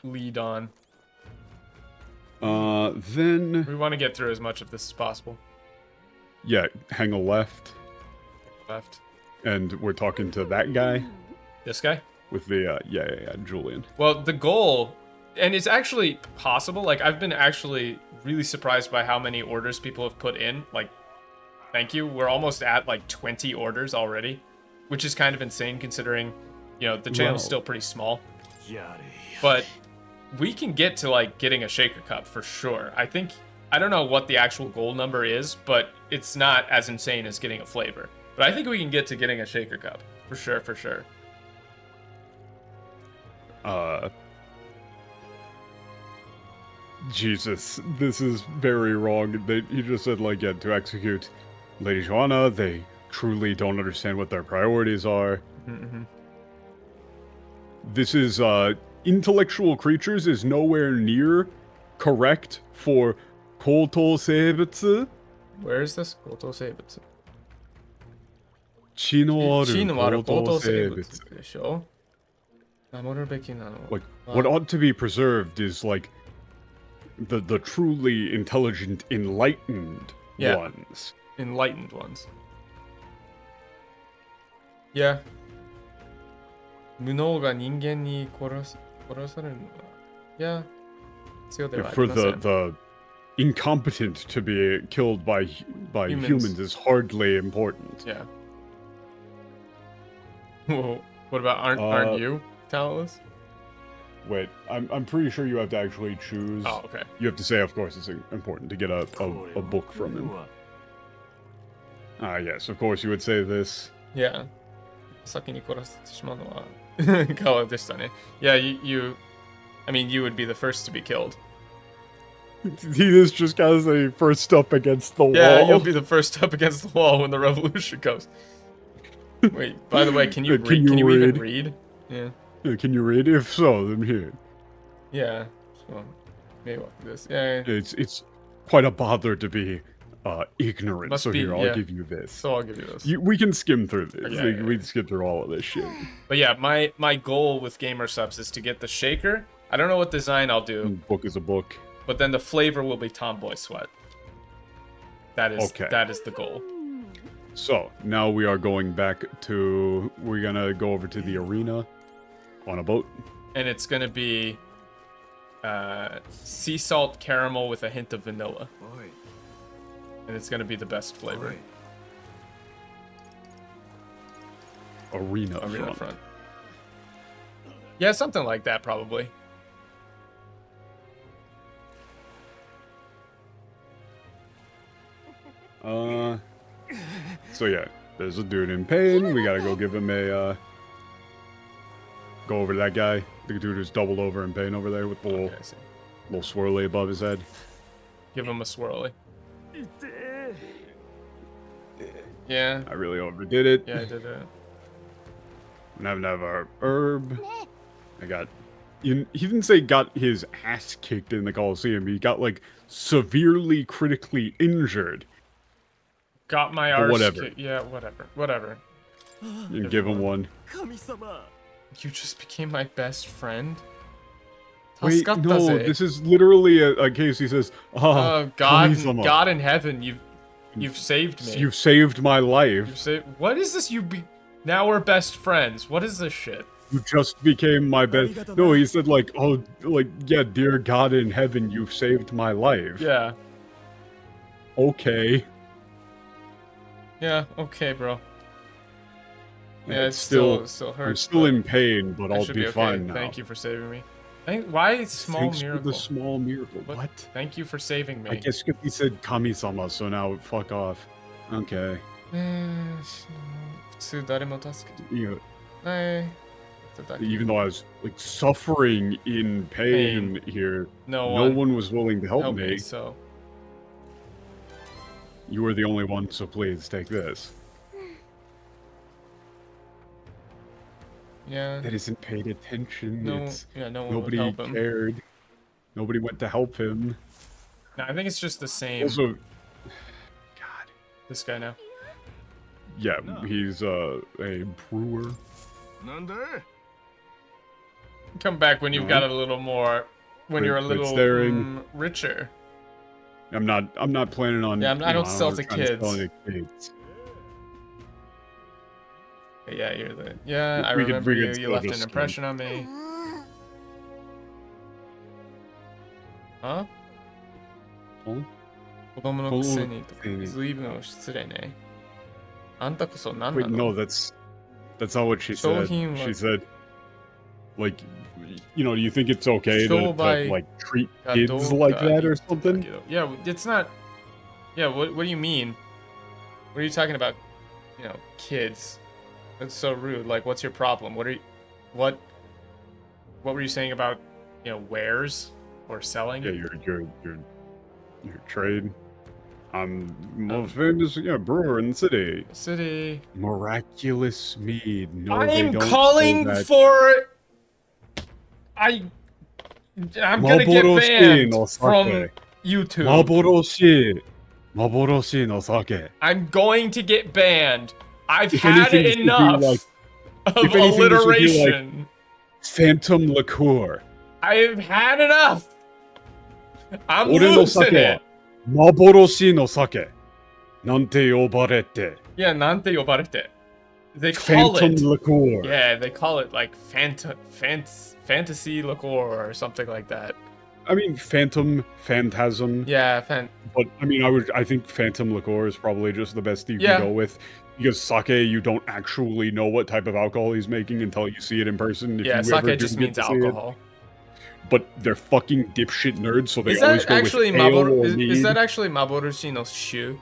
lead on. Then... We want to get through as much of this as possible. Yeah, hang a left. Left. And we're talking to that guy. This guy? With the, yeah, Julian. Well, the goal, and it's actually possible, like, I've been actually really surprised by how many orders people have put in. Like, thank you. We're almost at, like, 20 orders already, which is kind of insane considering, you know, the channel's still pretty small. But we can get to, like, getting a shaker cup for sure. I don't know what the actual goal number is, but it's not as insane as getting a flavor. But I think we can get to getting a shaker cup. For sure, for sure. Jesus, this is very wrong. He just said, like, yeah, to execute Lady Joanna, they truly don't understand what their priorities are. Mm-hmm. This is, intellectual creatures is nowhere near correct for Koto Seibutsu. Where is this? Koto Seibutsu. Chinoaru Koto Seibutsu. Like, what ought to be preserved is, like, the truly intelligent, enlightened ones. Enlightened ones. Yeah. 無能が人間に殺されるのは、yeah. For the incompetent to be killed by humans is hardly important. Yeah. What about aren't you talentless? Wait, I'm pretty sure you have to actually choose. Oh, okay. You have to say, of course, it's important to get a book from him. Ah, yes, of course you would say this. Yeah. 先に殺してしまうのは顔でしたね. Yeah, I mean, you would be the first to be killed. He is just gotta say first up against the wall. Yeah, you'll be the first up against the wall when the revolution goes. Wait, by the way, can you read? Can you even read? Yeah. Can you read? If so, then here. Yeah. So, maybe this. Yeah. It's quite a bother to be ignorant. Must so be, here, I'll give you this. So I'll give you this. We can skim through this. Okay, we can skip through all of this shit. But yeah, my goal with Gamer Subs is to get the shaker. I don't know what design I'll do. Book is a book. But then the flavor will be Tomboy Sweat. That is the goal. So now we are going back to. We're gonna go over to the arena on a boat. And it's gonna be sea salt caramel with a hint of vanilla. And it's gonna be the best flavor. Arena front. Yeah, something like that probably. So yeah, there's a dude in pain. We gotta go give him a, go over to that guy. The dude who's doubled over in pain over there with the little swirly above his head. Give him a swirly. Yeah. I really overdid it. Yeah, I did it. Never herb. I got he didn't say got his ass kicked in the Coliseum. He got like severely critically injured. Got my arse kicked. Yeah, whatever. And give him one. You just became my best friend? Wait, no, this is literally a case. He says, God in heaven, you've saved me. You've saved my life. What is this? Now we're best friends. What is this shit? You just became my best. No, he said like, oh, like, yeah, dear God in heaven, you've saved my life. Yeah. Okay. Yeah, okay, bro. Yeah, it still hurts. I'm still in pain, but I'll be fine now. Thank you for saving me. Why small Thanks miracle? For the small miracle. What? Thank you for saving me. I guess because he said Kami-sama, so now fuck off. Okay. Yeah. Even though I was like suffering in pain here, no one was willing to help me. So you were the only one, so please take this. Yeah. That isn't paid attention. Nobody cared. Nobody went to help him. No, I think it's just the same. Also, God, this guy now. Yeah, he's a brewer. Come back when you've got a little more, when you're a little richer. I'm not planning on. Yeah, I don't sell to kids. Yeah, you're the. Yeah, I remember you. You left an impression on me. Huh? 子供のくせにとか随分失礼ね。あんたこそ何なの? Wait, no, that's not what she said. She said, like, you know, do you think it's okay to like treat kids like that or something? Yeah, it's not. Yeah, what do you mean? What are you talking about? You know, kids. That's so rude. Like, what's your problem? What were you saying about, you know, wares or selling? Yeah, your trade. I'm most famous brewer in the city. Miraculous mead. No, I'm calling for. I'm gonna get banned from YouTube. Maboroshi no sake. I'm going to get banned. I've had enough of alliteration. Phantom liqueur. I've had enough. I'm losing it. Maboroshi no sake. Nante yobarete. Yeah, nante yobarete. They call Phantom liqueur. Yeah, they call it like fantasy liqueur or something like that. I mean, phantasm. Yeah, But I mean, I think phantom liqueur is probably just the best you can go with. Because sake, you don't actually know what type of alcohol he's making until you see it in person. Yeah, sake just means alcohol. But they're fucking dipshit nerds, so they always go with ale or mead. Is that actually Maboroshi no Shu?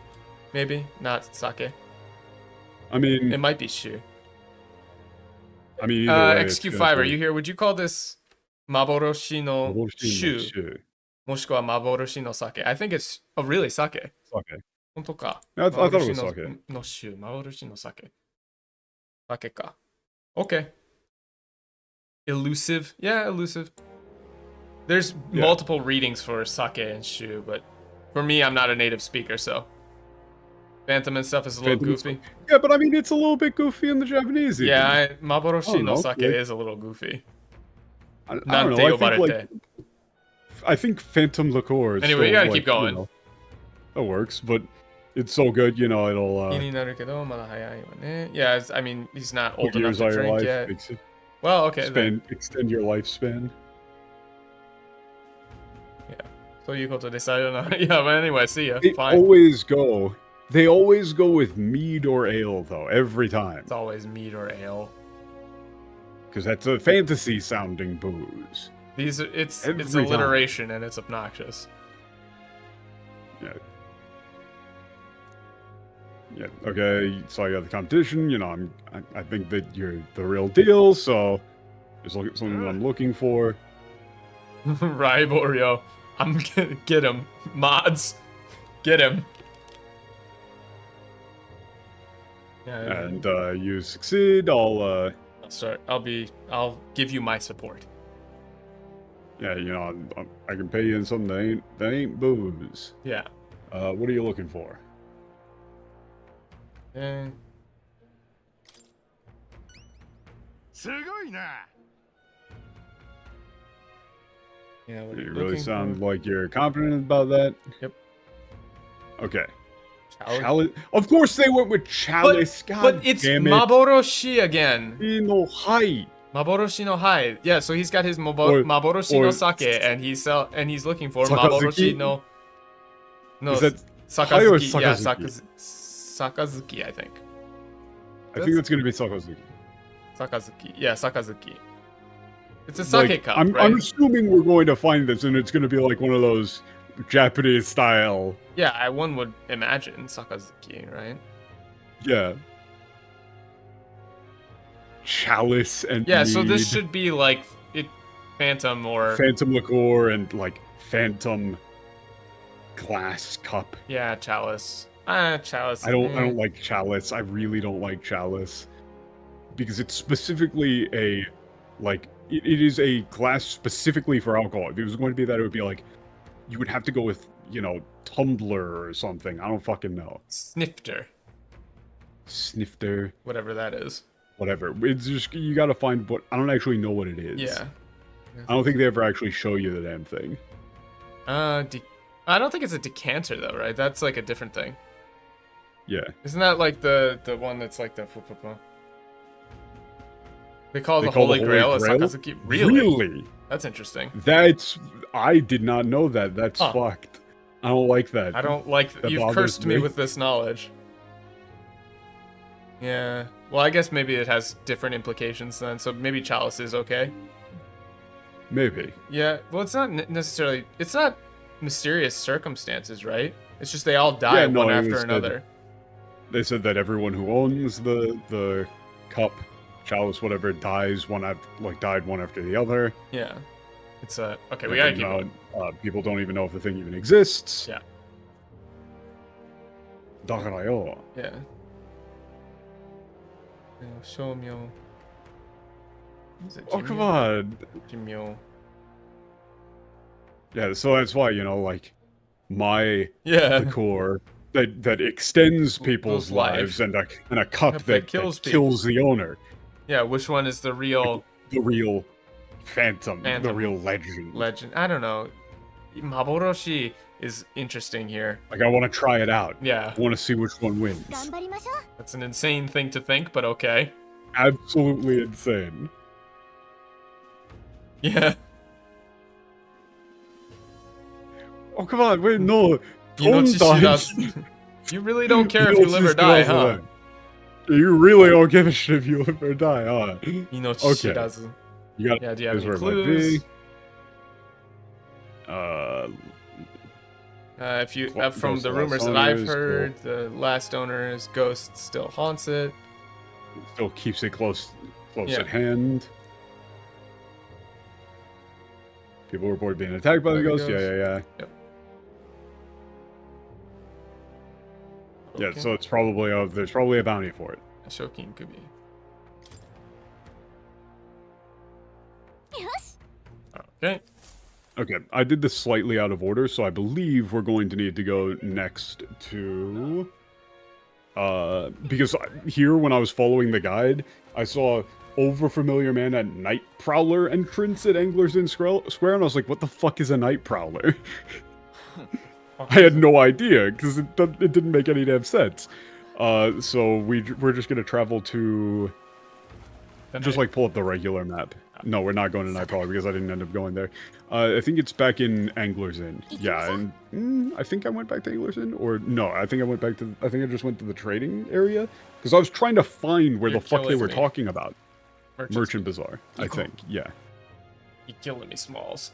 Maybe? Not sake. I mean... It might be Shu. I mean, XQ5, are you here? Would you call this Maboroshi no Shu? Moshikuwa Maboroshi no sake. I think it's... Oh, really? Sake? Sake. 本当か。I thought it was sake. の種、幻の酒。酒か。Okay. Elusive. Yeah, elusive. There's multiple readings for sake and shu, but for me, I'm not a native speaker, so Phantom and stuff is a little goofy. Yeah, but I mean, it's a little bit goofy in the Japanese. Yeah, Maboroshi no sake is a little goofy. I don't know. I think Phantom liqueur is anyway, you gotta keep going. You know, that works, but it's so good, you know, it'll... Yeah, I mean, he's not old enough to drink yet. Well, okay. Extend your lifespan. Yeah. So you go to this, I don't know. Yeah, but anyway, see ya. They always go with mead or ale, though, every time. It's always mead or ale. Because that's a fantasy-sounding booze. It's alliteration, and it's obnoxious. Yeah. Yeah, okay, so I got the competition, you know, I think that you're the real deal, so there's something that I'm looking for. Right, Oreo. I'm gonna get him. Mods. Get him. Yeah, and you succeed, I'll give you my support. Yeah, you know, I can pay you in something that ain't booze. Yeah. What are you looking for? Yeah. Yeah, what are You you really looking sound for? like you're confident about that. Yep. Okay. Chalice. Of course they went with Chalice. But it's damn it. Maboroshi again. No Hai. Maboroshi no Hai. Yeah, so he's got his Maboroshi no Sake, and he's looking for Sakazuki? Maboroshi no Is that Hai or Sakazuki. Yeah, Sakazuki? Sakazuki, I think. I think that's gonna be Sakazuki. Sakazuki. Yeah, Sakazuki. It's a sake cup, right? I'm assuming we're going to find this, and it's gonna be like one of those Japanese style. Yeah, one would imagine Sakazuki, right? Yeah. Chalice and yeah, so mead, this should be like Phantom or Phantom liqueur and like Phantom glass cup. Yeah, Chalice. Chalice. I don't like Chalice. I really don't like Chalice because it's specifically a like it is a glass specifically for alcohol. If it was going to be that, it would be like you would have to go with, you know, tumbler or something. I don't fucking know. Snifter. Whatever that is. Whatever. It's just you got to find what I don't actually know what it is. Yeah. I don't think they ever actually show you the damn thing. I don't think it's a decanter though, right? That's like a different thing. Yeah. Isn't that like the one that's like the They call the Holy Grail a Sakazuki? Really? That's interesting. I did not know that. That's fucked. I don't like that. I don't like that. You've cursed me with this knowledge. Yeah. Well, I guess maybe it has different implications then. So maybe Chalice is okay. Maybe. Yeah. Well, it's not necessarily. It's not mysterious circumstances, right? It's just they all die one after another. They said that everyone who owns the cup, chalice, whatever, died one after the other. Yeah. It's okay. We gotta keep going. People don't even know if the thing even exists. Yeah. Dakarayo. Yeah. Shomyo. Oh, come on. Jimyo. Yeah, so that's why, you know, like, my decor that extends people's lives and a cup that kills the owner. Yeah, which one is the real... The real phantom. The real legend. I don't know. Maboroshi is interesting here. Like, I want to try it out. Yeah. I want to see which one wins. That's an insane thing to think, but okay. Absolutely insane. Yeah. Oh, come on, wait, no. Don't die. You really don't care if you live or die, huh? You really don't give a shit if you live or die, huh? Okay. You got do you have any clues? If you from the rumors that I've heard, the last owner's ghost still haunts it. Still keeps it close at hand. People report being attacked by the ghost. Yeah. Yep. Yeah, so it's probably there's probably a bounty for it. Shokin could be. Okay, I did this slightly out of order, so I believe we're going to need to go next to... because here, when I was following the guide, I saw Overfamiliar Man at Night Prowler entrance at Anglers Inn Square, and I was like, what the fuck is a Night Prowler? I had no idea, because it didn't make any damn sense. So we're just gonna travel to... Just, like, pull up the regular map. No, we're not going to Night Prowler, because I didn't end up going there. I think it's back in Anglers Inn. Yeah, and I think I went back to Anglers Inn, or no, I think I just went to the trading area, because I was trying to find where the fuck they were talking about. Merchant Bazaar, I think, yeah. You're killing me, Smalls.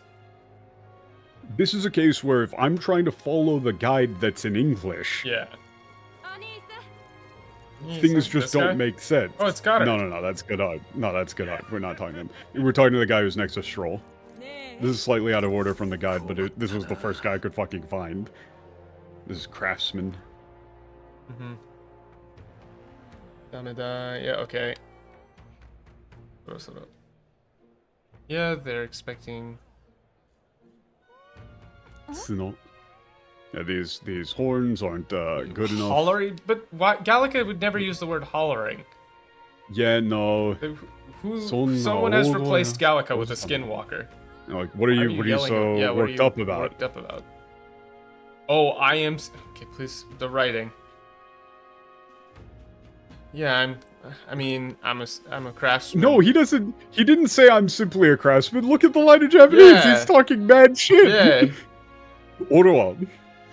This is a case where if I'm trying to follow the guide that's in English... Yeah. Things just don't make sense. Oh, it's got it. No, that's good. No, that's good. We're not talking to him. We're talking to the guy who's next to Stroll. This is slightly out of order from the guide, but this was the first guy I could fucking find. This is Craftsman. Yeah, okay. Yeah, they're expecting tsuno. Yeah, these horns aren't good enough. Hollering? But why? Gallica would never use the word hollering. Yeah, no. Someone has replaced Gallica with a skinwalker. Like, what are you so worked up about? Worked up about? Oh, I am. Okay, please. The writing. Yeah, I'm a craftsman. No, he doesn't. He didn't say I'm simply a craftsman. Look at the line of Japanese. Yeah. He's talking mad shit. Yeah. 俺は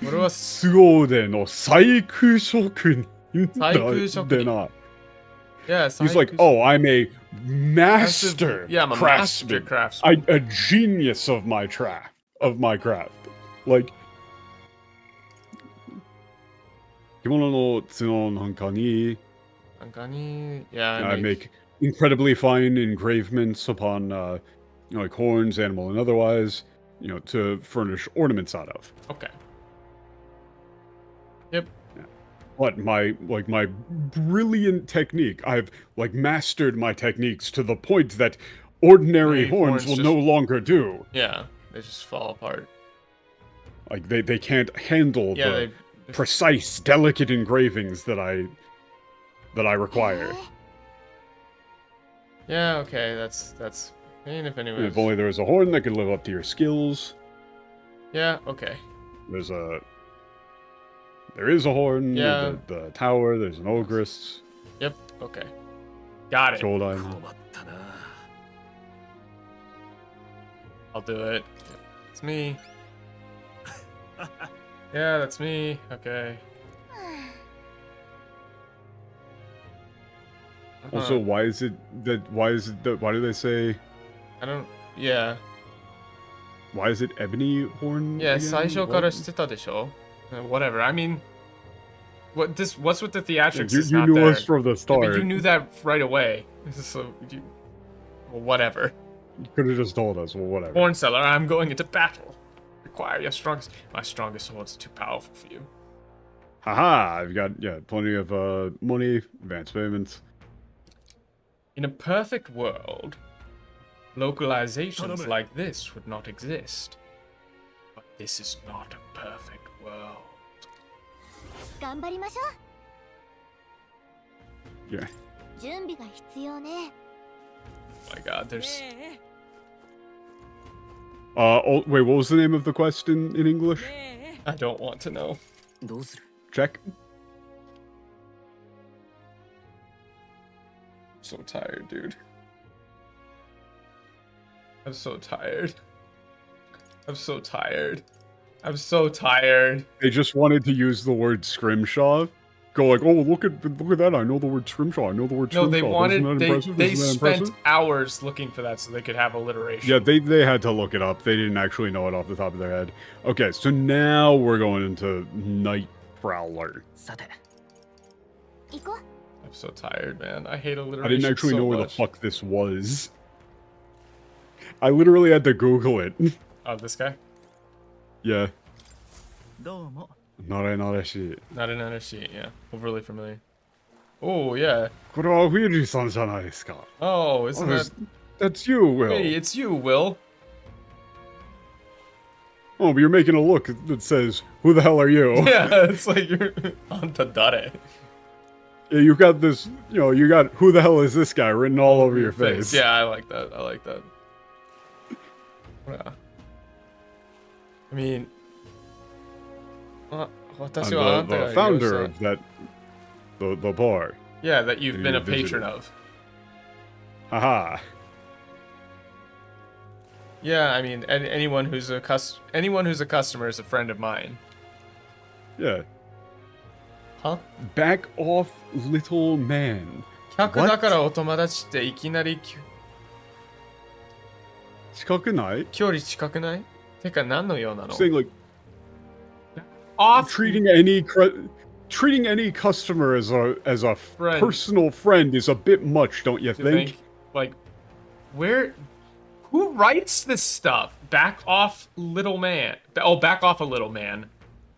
俺は凄腕の細工職人細工職人。だな。Yeah, he's like, oh, I'm a master I'm a craftsman. master craftsman. A genius of my craft. Like, 着物の角なんかに Yeah, I make incredibly fine engravements upon, like horns, animal, and otherwise, to furnish ornaments out of. Okay. Yep. Yeah. But my brilliant technique, I've mastered my techniques to the point that ordinary horns will no longer do. Yeah, they just fall apart. Like they can't handle the precise, delicate engravings that I require. Yeah, okay, that's if anyways. If only there was a horn that could live up to your skills. Yeah, okay. There is a horn. Yeah. The tower. There's an ogress. Yep. Okay. Got it. I'll do it. It's me. Yeah, that's me. Okay. Also, why do they say? I don't. Yeah. Why is it ebony horn? Yeah, again? 最初から知ってたでしょ? Whatever. I mean, what's with the theatrics? You knew us from the start. But you knew that right away. So well, whatever. You could have just told us. Well, whatever. Horn seller, I'm going into battle. Require your strongest. My strongest sword's too powerful for you. Haha! I've got plenty of money, advance payments. In a perfect world, localizations like this would not exist. But this is not a perfect world. 頑張りましょう。Yeah. 準備が必要ね。Oh my god, there's... wait, what was the name of the quest in English? I don't want to know. Check. I'm so tired, dude. I'm so tired. I'm so tired. I'm so tired. They just wanted to use the word scrimshaw. Go like, oh, look at that! I know the word scrimshaw. I know the word scrimshaw. No, they wanted. They spent hours looking for that so they could have alliteration. Yeah, they had to look it up. They didn't actually know it off the top of their head. Okay, so now we're going into Night Prowler. I'm so tired, man. I hate alliteration. I didn't actually so know where much. the fuck this was. I literally had to Google it. Oh, this guy? Yeah. Not another shit. Not another sheet, yeah. Overly familiar. Oh, yeah. これはウィルさんじゃないですか. Oh, isn't that... That's you, Will. Hey, it's you, Will. Oh, but you're making a look that says, who the hell are you? Yeah, it's like you're on Tadare. Yeah, you got this, you got, who the hell is this guy written all over your face. Yeah, I like that. I like that. Yeah. I mean... the founder of that, the bar. Yeah, that you've been a patron of. Haha. Yeah, I mean, anyone who's a customer is a friend of mine. Yeah. Huh? Back off, little man. 客だからお友達っていきなり近くない？距離近くない？てか何のようなの？ Saying like off treating any customer as a friend. personal friend is a bit much, don't you think? Like, who writes this stuff? Back off, little man. Oh, back off a little man.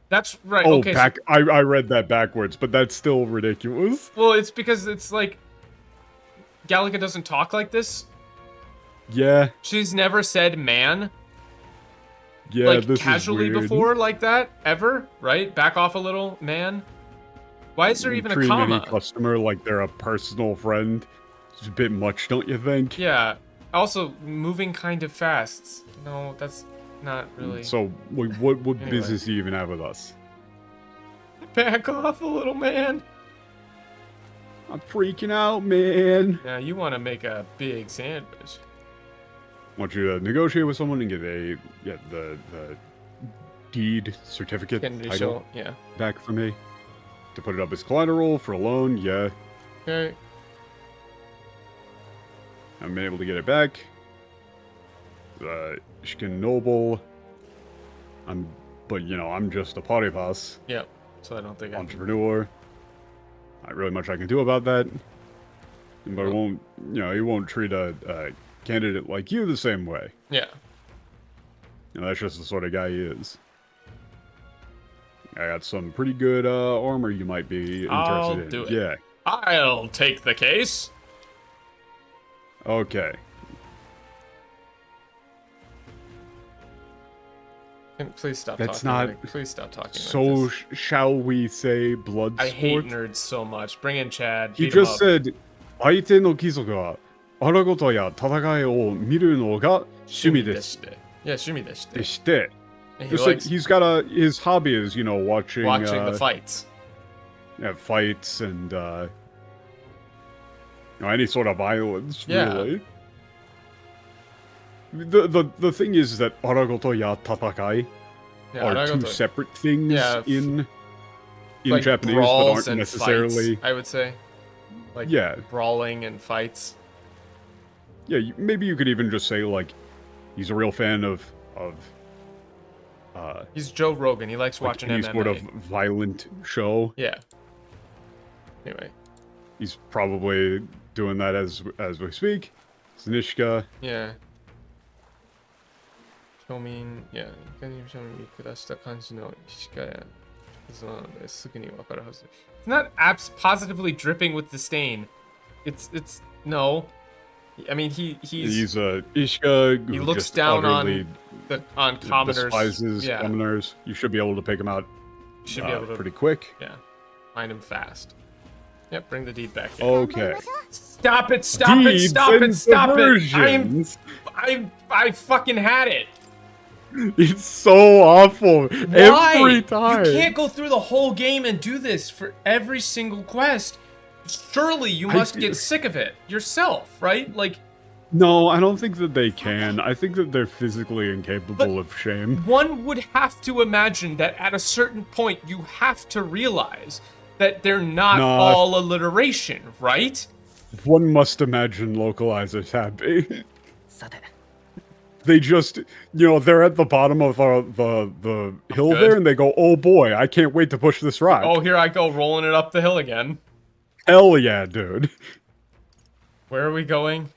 That's right. Oh, okay. I read that backwards, but that's still ridiculous. Well, it's because it's like Gallica doesn't talk like this. Yeah. She's never said man. Yeah, like this casually is weird. before like that ever, right? Back off a little, man. Why is there even a Treating comma? any customer like they're a personal friend. It's a bit much, don't you think? Yeah. Also, moving kind of fast. No, that's not really. So, what Anyway. business do you even have with us? Back off a little, man. I'm freaking out, man. Now you want to make a big sandwich. I want you to negotiate with someone and get the deed certificate title Yeah. back for me. To put it up as collateral for a loan, yeah. Okay. I've been able to get it back. Skin noble. But you know, I'm just a party boss. Yeah. So I don't think entrepreneur. Not really much I can do about that. But it won't, you know, he won't treat a candidate like you the same way. Yeah. You know, that's just the sort of guy he is. I got some pretty good armor you might be interested I'll in. do it. Yeah. I'll take the case. Okay. Please stop That's talking. not. Please stop talking. So, like this. shall we say, blood sport? I hate nerds so much. Bring in Chad. He beat him just up. said, 相手の貴族は、あらごとや戦いを見るのが趣味です。 Yeah, 趣味でして。でして。 He Just likes like he's got his hobby is, you know, watching the fights. Yeah, fights and you know, any sort of violence, Yeah. really. The thing is that aragoto ya tatakai are two separate things in like Japanese, but brawls aren't and necessarily. Fights, I would say. Like brawling and fights. Yeah, maybe you could even just say like he's a real fan of he's Joe Rogan. He likes watching any MMA. sort of violent show. Yeah. Anyway. He's probably doing that as we speak. Znishka. Yeah. 表面、いや、いかに表面に下した感じのしかや、そうなのですぐにわかるはず。It's not positively dripping with the stain. It's no. I mean he's a Ishka who he looks just down utterly on commoners. Despises commoners. You should be able to pick him out should be able to, pretty quick. Yeah. Find him fast. Yep, bring the deed back in. Okay. Stop it, stop it, stop it, stop it. I fucking had it. It's so awful. Why? Every time. You can't go through the whole game and do this for every single quest. Surely you must get sick of it yourself, right? Like, no, I don't think that they can. I think that they're physically incapable of shame. One would have to imagine that at a certain point you have to realize that they're not all alliteration, right? One must imagine localizers happy. They just, you know, they're at the bottom of the hill there, and they go, "Oh boy, I can't wait to push this rock." Oh, here I go, rolling it up the hill again. Hell yeah, dude. Where are we going?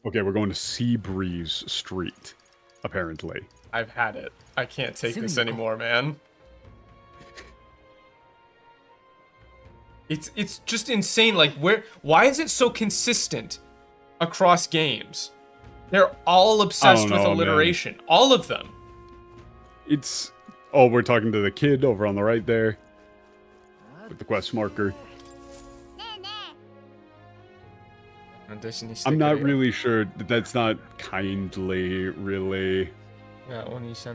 Okay, we're going to Seabreeze Street, apparently. I've had it. I can't take this anymore, man. It's just insane. Like, why is it so consistent across games? They're all obsessed with alliteration. Man. All of them. It's... Oh, we're talking to the kid over on the right there. With the quest marker. I'm not really sure that that's not kindly, really. Yeah. It's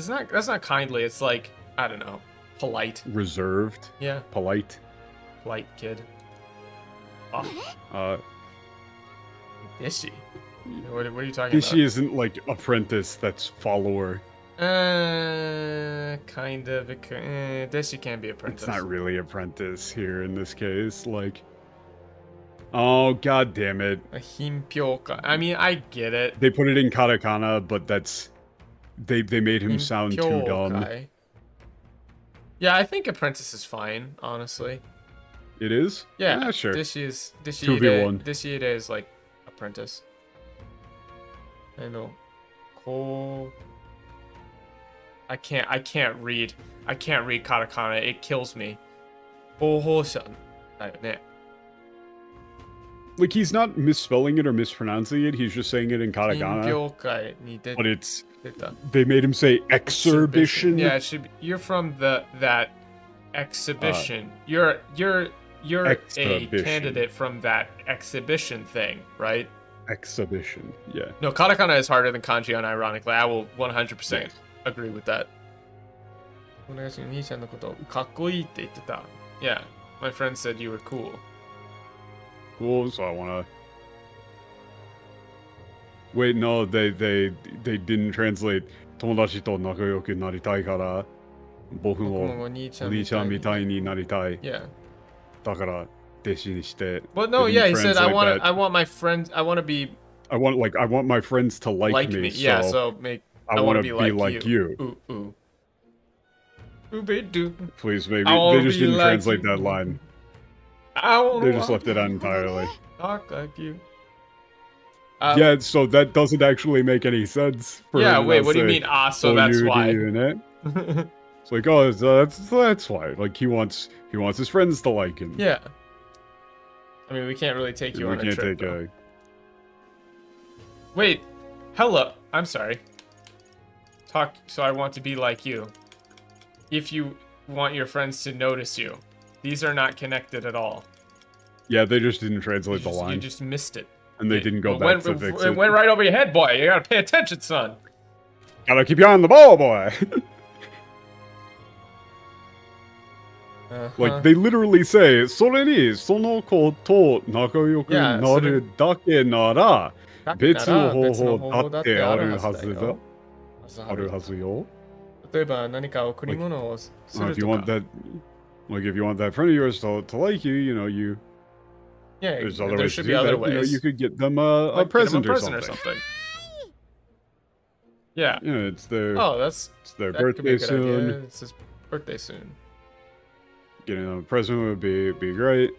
not, that's not kindly, it's like, I don't know, polite. Reserved? Yeah. Polite? Polite kid. Oh. Is she? What are you talking about? She isn't like apprentice, that's follower. Kind of. This can't be apprentice. It's not really apprentice here in this case. Like, oh god damn it. A himpyoka. I mean, I get it. They put it in katakana, but that's they made him sound too dumb. Yeah, I think apprentice is fine, honestly. It is? Yeah, sure. This is 2v1. This is like apprentice. I know. Cool. I can't read katakana. It kills me. 候補者だよね。like he's not misspelling it or mispronouncing it. He's just saying it in katakana. But it's they made him say exhibition. Yeah, it should be, you're from that exhibition. You're a candidate from that exhibition thing, right? Exhibition, yeah. No, katakana is harder than kanji, unironically. I will 100% agree with that. Yeah, my friend said you were cool. Cool, so I wanna... Wait, no, they didn't translate 友達と仲良くなりたいから僕もお兄ちゃんみたいになりたい。Yeah. だから弟子にして。But no, yeah, he said I want my friends, I want my friends to like me. Yeah, so I want to be like you. Ooh. Ooh, Please, maybe they just didn't translate that line. They just left it out entirely. Talk like you. Yeah, so that doesn't actually make any sense. Yeah, wait, what do you mean? So that's why. It's like, oh, that's why. Like he wants his friends to like him. Yeah. I mean, we can't really take you on a trip. Wait, hello. I'm sorry. Talk. So I want to be like you. If you want your friends to notice you, these are not connected at all. Yeah, they just didn't translate the line. You just missed it. And they didn't go back to fix it. It went right over your head, boy. You gotta pay attention, son. Gotta keep your eye on the ball, boy. Like, they literally say, それにその子と仲良くなるだけなら、別の方法だってあるはずだ。あるはずよ。例えば何か贈り物をするとか。If you want that, like, if you want that friend of yours to like you, you know, yeah, there's other there ways should to be do other that. ways. You know, you could get them a present or something. Yeah. Yeah, it's their that birthday soon. Idea. It's his birthday soon. Getting them a present would be great.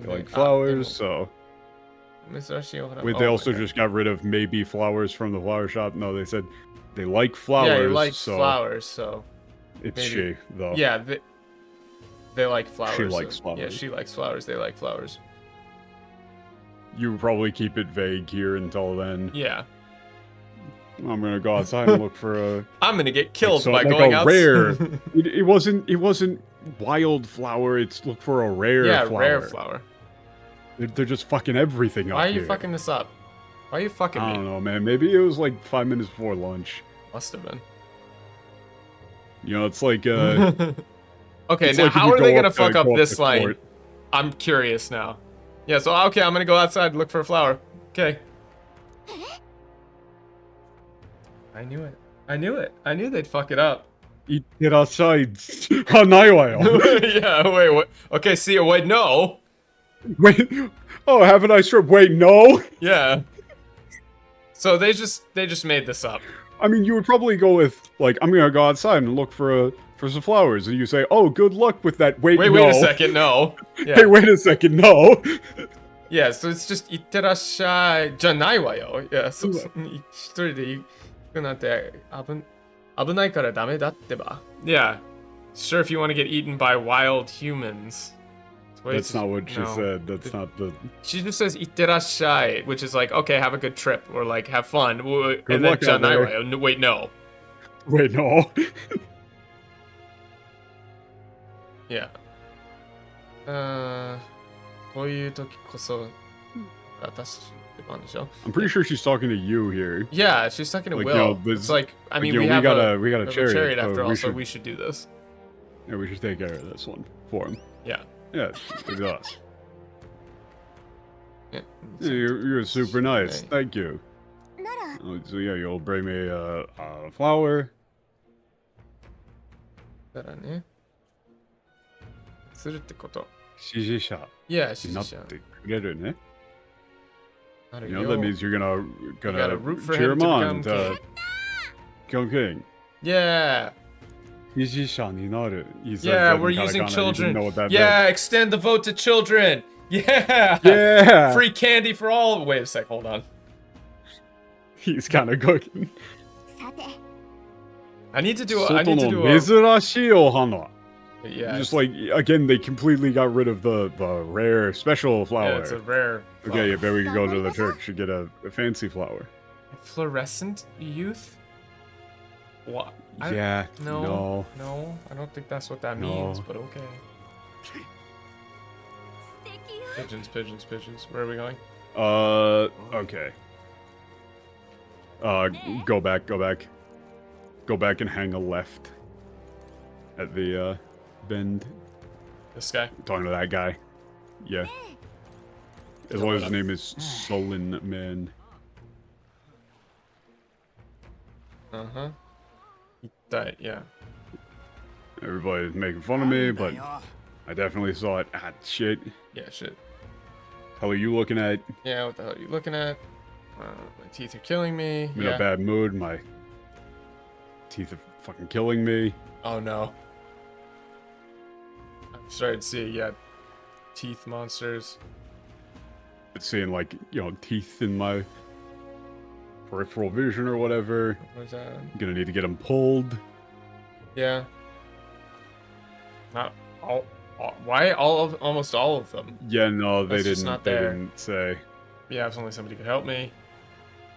Like flowers, so. Wait, they also just got rid of maybe flowers from the flower shop. No, they said they like flowers. Yeah, he likes flowers, so. It's she, though. Yeah, they like flowers. She likes flowers. Yeah, she likes flowers. They like flowers. You probably keep it vague here until then. Yeah. I'm gonna go outside and look for a... I'm gonna get killed by going outside. Rare. It wasn't wildflower. It's look for a rare flower. Yeah, rare flower. They're just fucking everything up Why are here. you fucking this up? Why are you fucking me? I don't know, man. Maybe it was like 5 minutes before lunch. Must have been. You know, it's like okay, it's now like how are they gonna fuck up this line? Court. I'm curious now. Yeah, so okay, I'm gonna go outside and look for a flower. Okay. I knew it. I knew they'd fuck it up. Itterashai. Hanai Yeah, wait, what? Okay, see you. Wait, no. Wait. Oh, have a nice trip. Wait, no. Yeah. So they just made this up. I mean, you would probably go with like, I'm gonna go outside and look for some flowers, and you say, "Oh, good luck with that." Wait, no. Wait a second, no. Yeah. Hey, wait a second, no. Yeah, so it's just itterashai janai wa yo. Yeah, so 一人で行くなんて危ないからダメだってば. Yeah, sure. If you want to get eaten by wild humans. That's not what she said. That's not the... She just says itterashai, which is like, okay, have a good trip, or like, have fun. Good and luck then janai. Wait, no. Wait, no. Yeah. こういう時こそ私って番でしょ? I'm pretty sure she's talking to you here. Yeah, she's talking to like, Will. You know, it's like, I mean, you know, we got a chariot after all, so should, we should do this. Yeah, we should take care of this one for him. Yeah. Yeah, look at us. Yeah, you're super nice. Thank you. So yeah, you'll bring me a flower. だからね。するってこと。支持者 Yeah, 支持者。になってくれるね。なる You よ。 know, that means you're gonna gotta root for cheer him him to on become to become king. Yeah. 支持者になる. Yeah, we're using children. Know what that yeah, meant. extend the vote to children. Yeah. Yeah. Free candy for all. Wait a sec, hold on. He's kind of cooking. I need to do a 外の珍しいお花. Yeah. Just like, again, they completely got rid of the rare special flower. Yeah, it's a rare flower. Okay, maybe we can go to the church and get a fancy flower. Fluorescent youth? What? No, I don't think that's what that means, but okay. Pigeons. Where are we going? Okay. Go back. Go back and hang a left at the, bend. This guy? Talking to that guy. Yeah. As long as his name is Sullen Man. Uh-huh. That, yeah. Everybody's making fun of me, but I definitely saw it. Ah, shit. Yeah, shit. Hell are you looking at? Yeah, what the hell are you looking at? My teeth are killing me. I'm in a bad mood. My teeth are fucking killing me. Oh no. I'm starting to see, teeth monsters. It's seeing, like, you know, teeth in my peripheral vision or whatever. What's that? I'm gonna need to get them pulled. Yeah. Not all. Why almost all of them? Yeah, no, they That's just didn't. not They there. didn't say. Yeah, if only somebody could help me.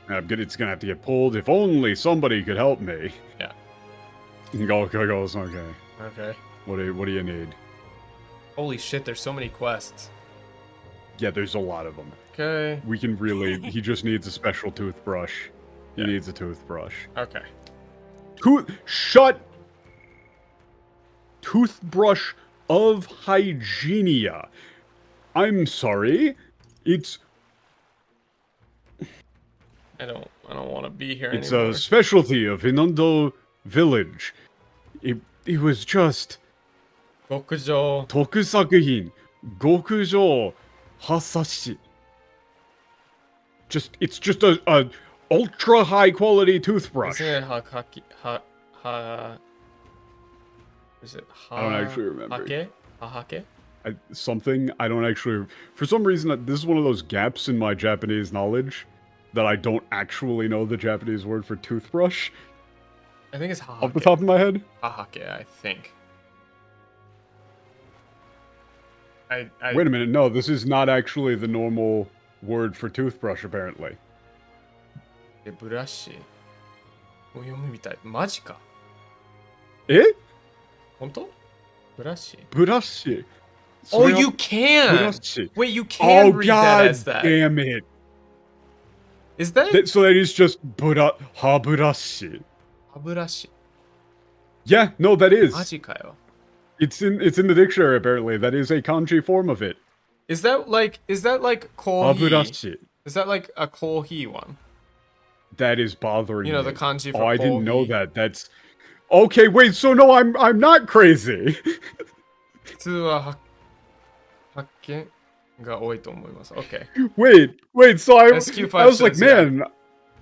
It's gonna have to get pulled. If only somebody could help me. Yeah. Go. It's okay. Okay. What do you need? Holy shit! There's so many quests. Yeah, there's a lot of them. Okay. We can really. He just needs a special toothbrush. He needs a toothbrush. Okay. Toothbrush of Hygienia. I'm sorry. It's. I don't want to be here It's anymore. a specialty of Inundo Village. It was just. Gokujo. Tokusakuhin. Gokujo Hasashi. It's just a ultra high quality toothbrush. Isn't it is it I don't actually remember. Hake? Something I don't actually. For some reason, this is one of those gaps in my Japanese knowledge that I don't actually know the Japanese word for toothbrush. I think it's hahake. Off the top of my head? Hahake, I think. Wait a minute, no, this is not actually the normal word for toothbrush, apparently. Burashi. もう読むみたい。マジか。Eh? 本当？Burashi. Burashi. Oh, you can! Burashi. Wait, you can read that as that. Damn it. Is that? So that is just haburashi. Haburashi. Yeah, no, that is. マジかよ。It's in the dictionary apparently. That is a kanji form of it. Is that like kohi? Haburashi. Is that like a kohi one? That is bothering me. You know, the kanji for I kohi. didn't know that. That's okay. Wait, so no, I'm not crazy. 普通は発見が多いと思います。Okay. Wait. So I was like, says, man,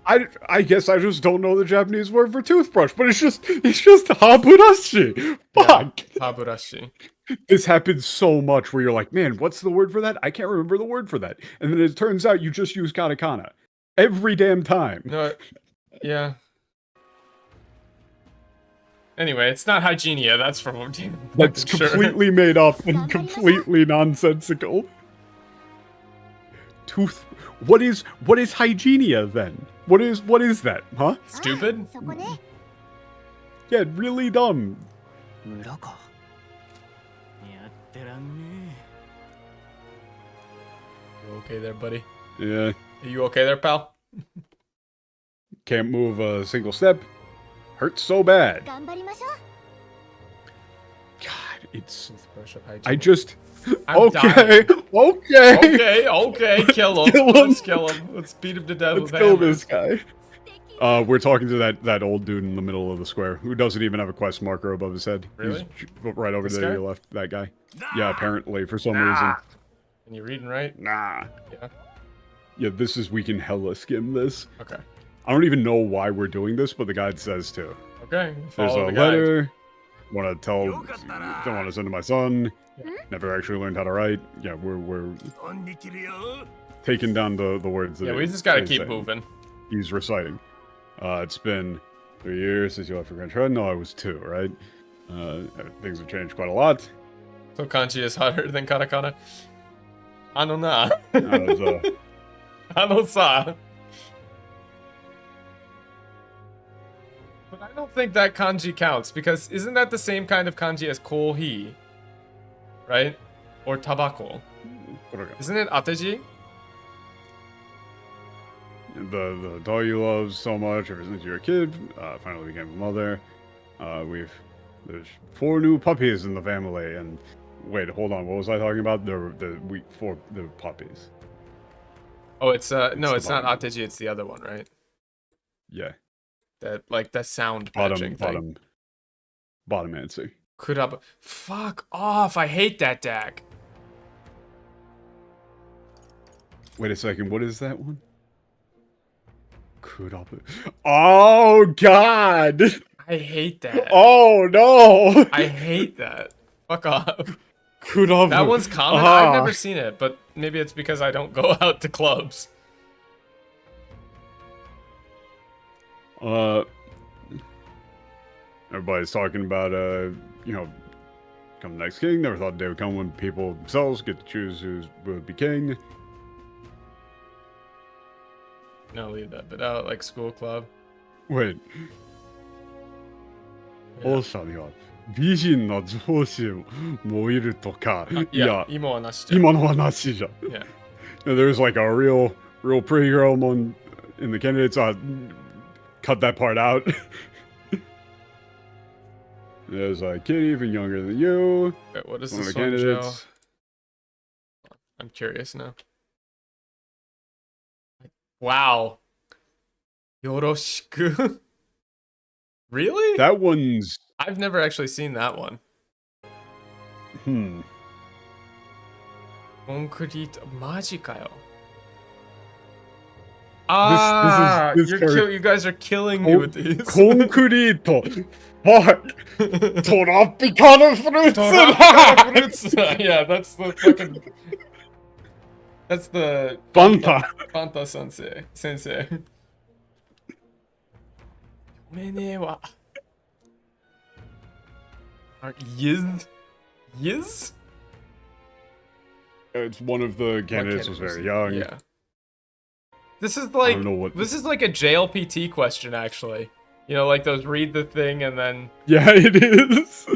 I guess I just don't know the Japanese word for toothbrush, but it's just haburashi. Fuck. Yeah, haburashi. This happens so much where you're like, man, what's the word for that? I can't remember the word for that. And then it turns out you just use katakana. Every damn time. No, yeah. Anyway, it's not hygienia, that's for what That's completely made up and completely nonsensical. What is hygienia then? What is that, huh? Stupid? Yeah, really dumb. You okay there, buddy? Yeah. Are you okay there, pal? Can't move a single step. Hurts so bad. God, it's... I just... Okay. Kill him. Let's kill him. Let's beat him to death with kill hammers. this guy. We're talking to that old dude in the middle of the square who doesn't even have a quest marker above his head. Really? He's right over there to your left, that guy. Yeah, apparently, for some reason. Can you read and write? Nah. Yeah. Yeah, we can hella skim this. Okay. I don't even know why we're doing this, but the guide says to. Okay. There's a the letter. Want to don't want to send to my son. Yeah. Never actually learned how to write. Yeah, we're taking down the words. Yeah, we just gotta keep moving. He's reciting. It's been 3 years since you left for Grand Trend. No, I was 2, right? Things have changed quite a lot. So kanji is hotter than katakana. Ano na. Ano sa. But I don't think that kanji counts, because isn't that the same kind of kanji as kohi? Right? Or tabako? Isn't it ateji? The doll you love so much ever since you were a kid finally became a mother. There's 4 new puppies in the family, and wait, hold on, what was I talking about? The puppies. Oh, it's no, it's not ateji, it's the other one, right? Yeah. That sound patching thing. Bottom answer. Kuraba. Fuck off! I hate that deck. Wait a second. What is that one? Kuraba. Oh God! I hate that. Oh no! I hate that. Fuck off. Kuraba. That one's common. I've never seen it, but maybe it's because I don't go out to clubs. Everybody's talking about, come next king. Never thought the day would come when people themselves get to choose who would be king. No, leave that bit out, like school club. Wait. Yeah. 美人の上司もいるとか。Yeah, 今はなしじゃん。今のはなしじゃん。Yeah. There's like a real pretty girl in the candidates. Cut that part out. There's a kid even younger than you. Wait, what is this one, Joe? I'm curious now. Wow. Yoroshiku. Really? That one's... I've never actually seen that one. Concrete Majikayo. You guys are killing me with these. Concrete. Fuck. Tropicana fruits. Yeah, that's the fucking. That's the. Fanta sensei. Mene wa. Yiz? It's one of the candidates was very young. Yeah. This is like a JLPT question, actually. You know, like those read the thing and then... Yeah, it is.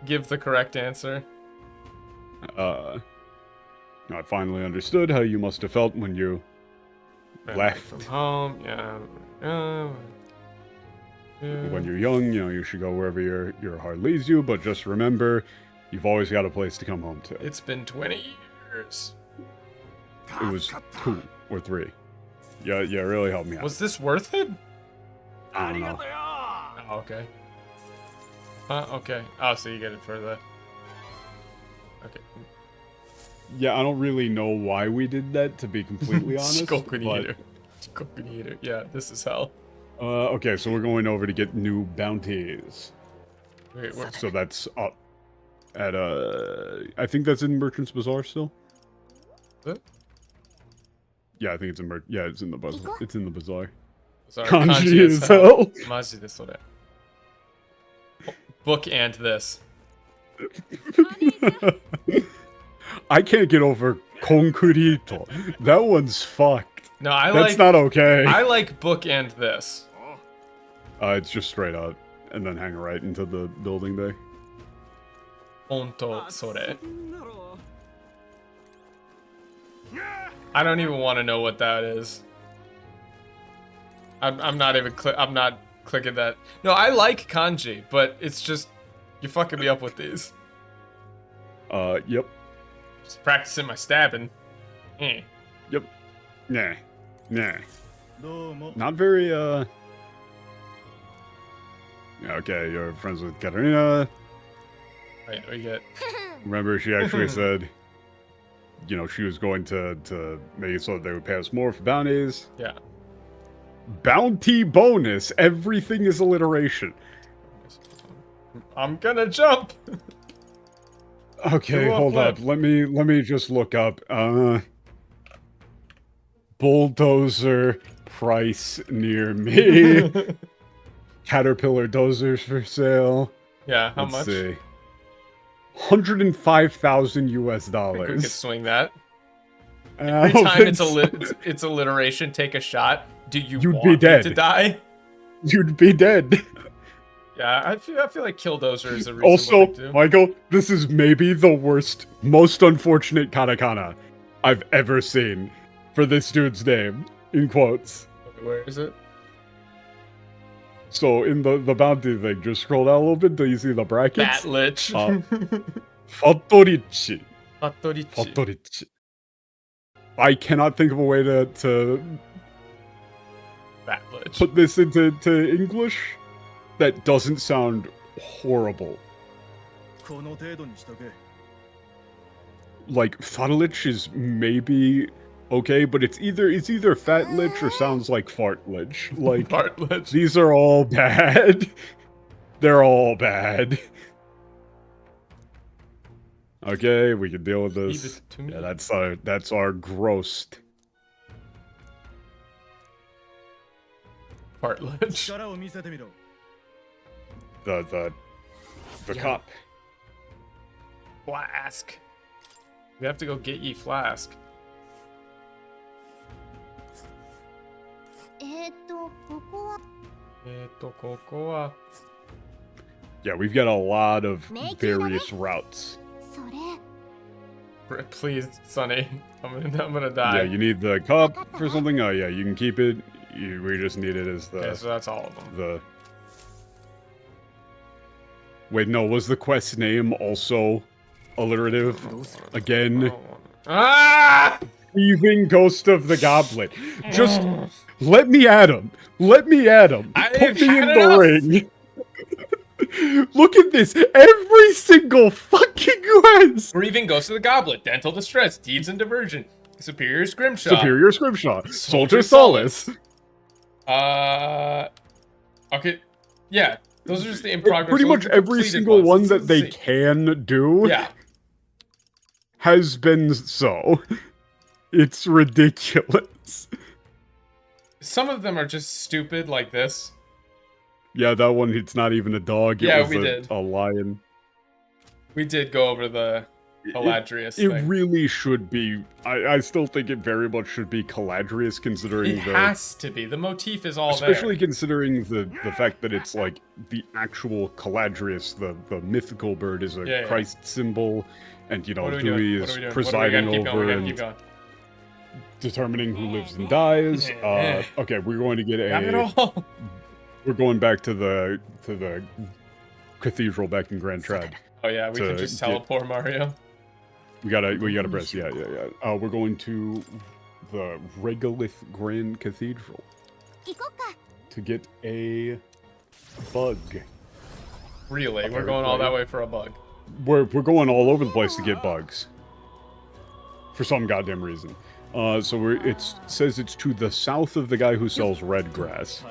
Give the correct answer. I finally understood how you must have felt when you left. From home, yeah. When you're young, you should go wherever your heart leads you, but just remember, you've always got a place to come home to. It's been 20 years. It was 2 or 3. Yeah, it really helped me out. Was this worth it? I don't know. Oh, okay. Okay. Oh, so you get it for the... Okay. Yeah, I don't really know why we did that, to be completely honest. Yeah, this is hell. Okay, so we're going over to get new bounties. Wait, what? So that's up at, I think that's in Merchant's Bazaar still. What? Yeah, I think it's in it's in the bazaar. It's in the bazaar. Sorry, kanji as hell. Maji desu. Book and this. I can't get over concreto. That one's fucked. No, That's not okay. I like book and this. It's just straight up, and then hang right into the building there. Honto sore. I don't even want to know what that is. I'm not even I'm not clicking that. No, I like kanji, but it's just you're fucking me up with these. Yep. Just practicing my stabbing. Yep. Nah. Not very Yeah, okay, you're friends with Katarina. Wait, we get. Remember, she actually said, she was going to make it so that they would pay us more for bounties. Yeah. Bounty bonus. Everything is alliteration. I'm gonna jump. Okay, hold up. Let me just look up. Bulldozer price near me. Caterpillar dozers for sale. Yeah, how Let's much? see. $105,000 US. We could swing that. Every time it's alliteration, take a shot. Do you You'd want be me dead. to die? You'd be dead. Yeah, I feel like Killdozer is a reasonable Also, thing to do. Michael, this is maybe the worst, most unfortunate katakana I've ever seen for this dude's name, in quotes. Where is it? So, in the bounty thing, just scroll down a little bit until you see the brackets. Fat Lich. Fattorichi. Fattorichi. Fattorichi. I cannot think of a way to Fat Lich. put this into English that doesn't sound horrible. Like, Fatlich is maybe okay, but it's either Fat Lich or sounds like Fart Lich. Like, Fart Lich. These are all bad. They're all bad. Okay, we can deal with this. Yeah, that's our grossed. Fart Lich. The cop. Flask. We have to go get ye Flask. Yeah, we've got a lot of various routes. Please, Sonny. I'm gonna die. Yeah, you need the cup for something. Oh yeah, you can keep it. We just need it as the. Okay, so that's all of them. Wait, no. Was the quest name also alliterative? Again. Ah! Thieving Ghost of the Goblet. Just let me at him. Let me at him. Put me in the ring. Look at this. Every single fucking quest. Grieving Ghost of the Goblet. Dental Distress. Deeds and Diversion. Superior Scrimshaw. Superior Scrimshaw. Soldier Solace. Okay. Yeah. Those are just the in progress. Pretty much every single one that they can do has been so. It's ridiculous. Some of them are just stupid, like this. Yeah, that one, it's not even a dog. It was a lion. We did go over the Caladrius thing. It really should be. I still think it very much should be Caladrius, considering it has to be. The motif is all especially considering the fact that it's like the actual Caladrius, the mythical bird, is a Christ symbol, and you know Dewey is presiding over and determining who lives and dies. Okay, we're going to get we're going back to the cathedral back in Grand Trad. Oh yeah, we can just teleport Mario. We gotta press. Yeah. We're going to the Regolith Grand Cathedral to get a bug. Really, we're going all that way for a bug. We're going all over the place to get bugs for some goddamn reason. So it says it's to the south of the guy who sells red grass.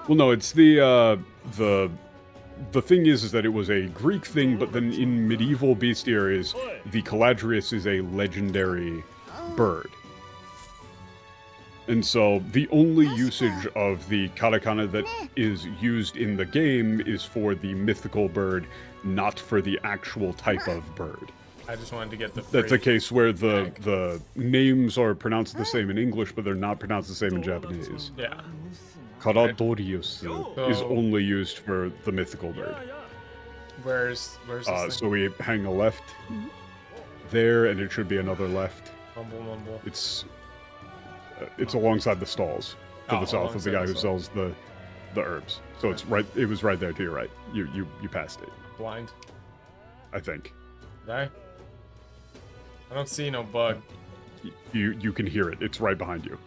Well, no, it's the thing is that it was a Greek thing, but then in medieval bestiaries, the Caladrius is a legendary bird. And so the only usage of the katakana that is used in the game is for the mythical bird, not for the actual type of bird. I just wanted to get the That's a case where the names are pronounced the same in English, but they're not pronounced the same in Japanese. Yeah. Karadorius is only used for the mythical bird. Where's this thing? So we hang a left there, and it should be another left. Mumble. It's alongside the stalls to the south of the guy who sells the herbs. So it's right. It was right there to your right. You passed it. Blind. I think. Did I don't see no bug. You can hear it. It's right behind you.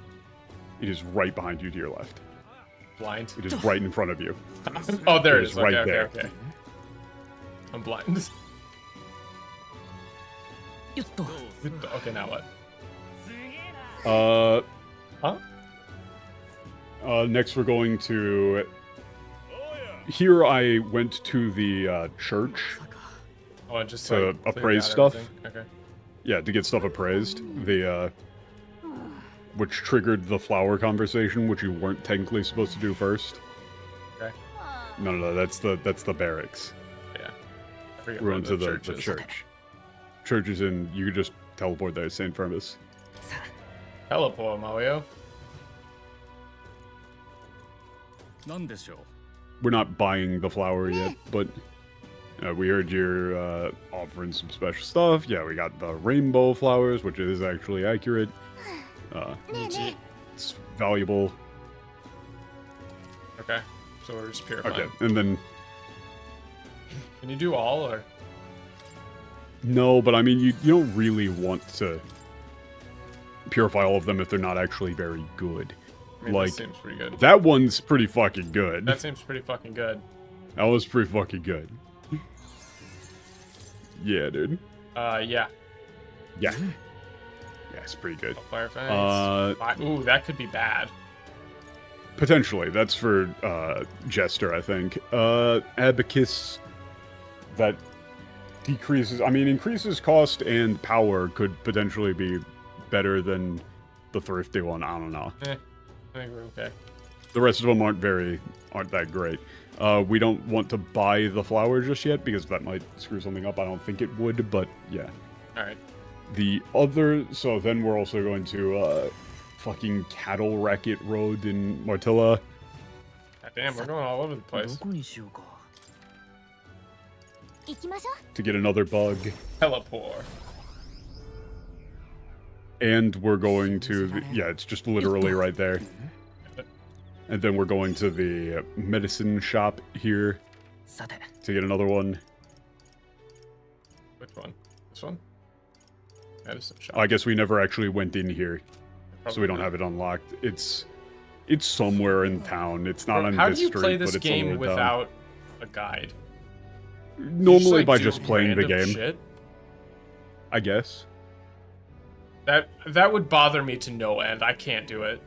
It is right behind you to your left. Blind. It is right in front of you. Oh, there it is. Right there. Okay. I'm blind. Okay, now what? Next we're going to... Here I went to the church just to appraise stuff. Okay. Yeah, to get stuff appraised. The which triggered the flower conversation, which you weren't technically supposed to do first. Okay. No, that's the barracks. Yeah. I forget We're where into the church is. church. Church is in. You could just teleport there, St. Firmus. Teleport, Mario. We're not buying the flower yet, but we heard you're offering some special stuff. Yeah, we got the rainbow flowers, which is actually accurate. It's valuable. Okay, so we're just purifying. Okay, and then... Can you do all, or...? No, but I mean, you don't really want to purify all of them if they're not actually very good. I mean, like, that seems pretty good. That one's pretty fucking good. That seems pretty fucking good. That was pretty fucking good. Yeah, dude. Yeah. Yeah. Yeah, it's pretty good. Ooh, that could be bad. Potentially. That's for Jester, I think. Abacus, that decreases... I mean, increases cost and power could potentially be better than the thrifty one. I don't know. I think we're okay. The rest of them aren't that great. We don't want to buy the flower just yet because that might screw something up. I don't think it would, but yeah. Alright. The other... So then we're also going to fucking Cattle Racket Road in Martilla. God damn, we're going all over the place. To get another bug. Teleport. And we're going to... Yeah, it's just literally right there. And then we're going to the medicine shop here to get another one. Which one? This one? Medicine shop. I guess we never actually went in here, so we don't have it unlocked. It's somewhere in town. It's not on this street, but it's How do you play this game somewhere without a guide? Normally just, by do just playing the random game. Shit? I guess. That would bother me to no end. I can't do it.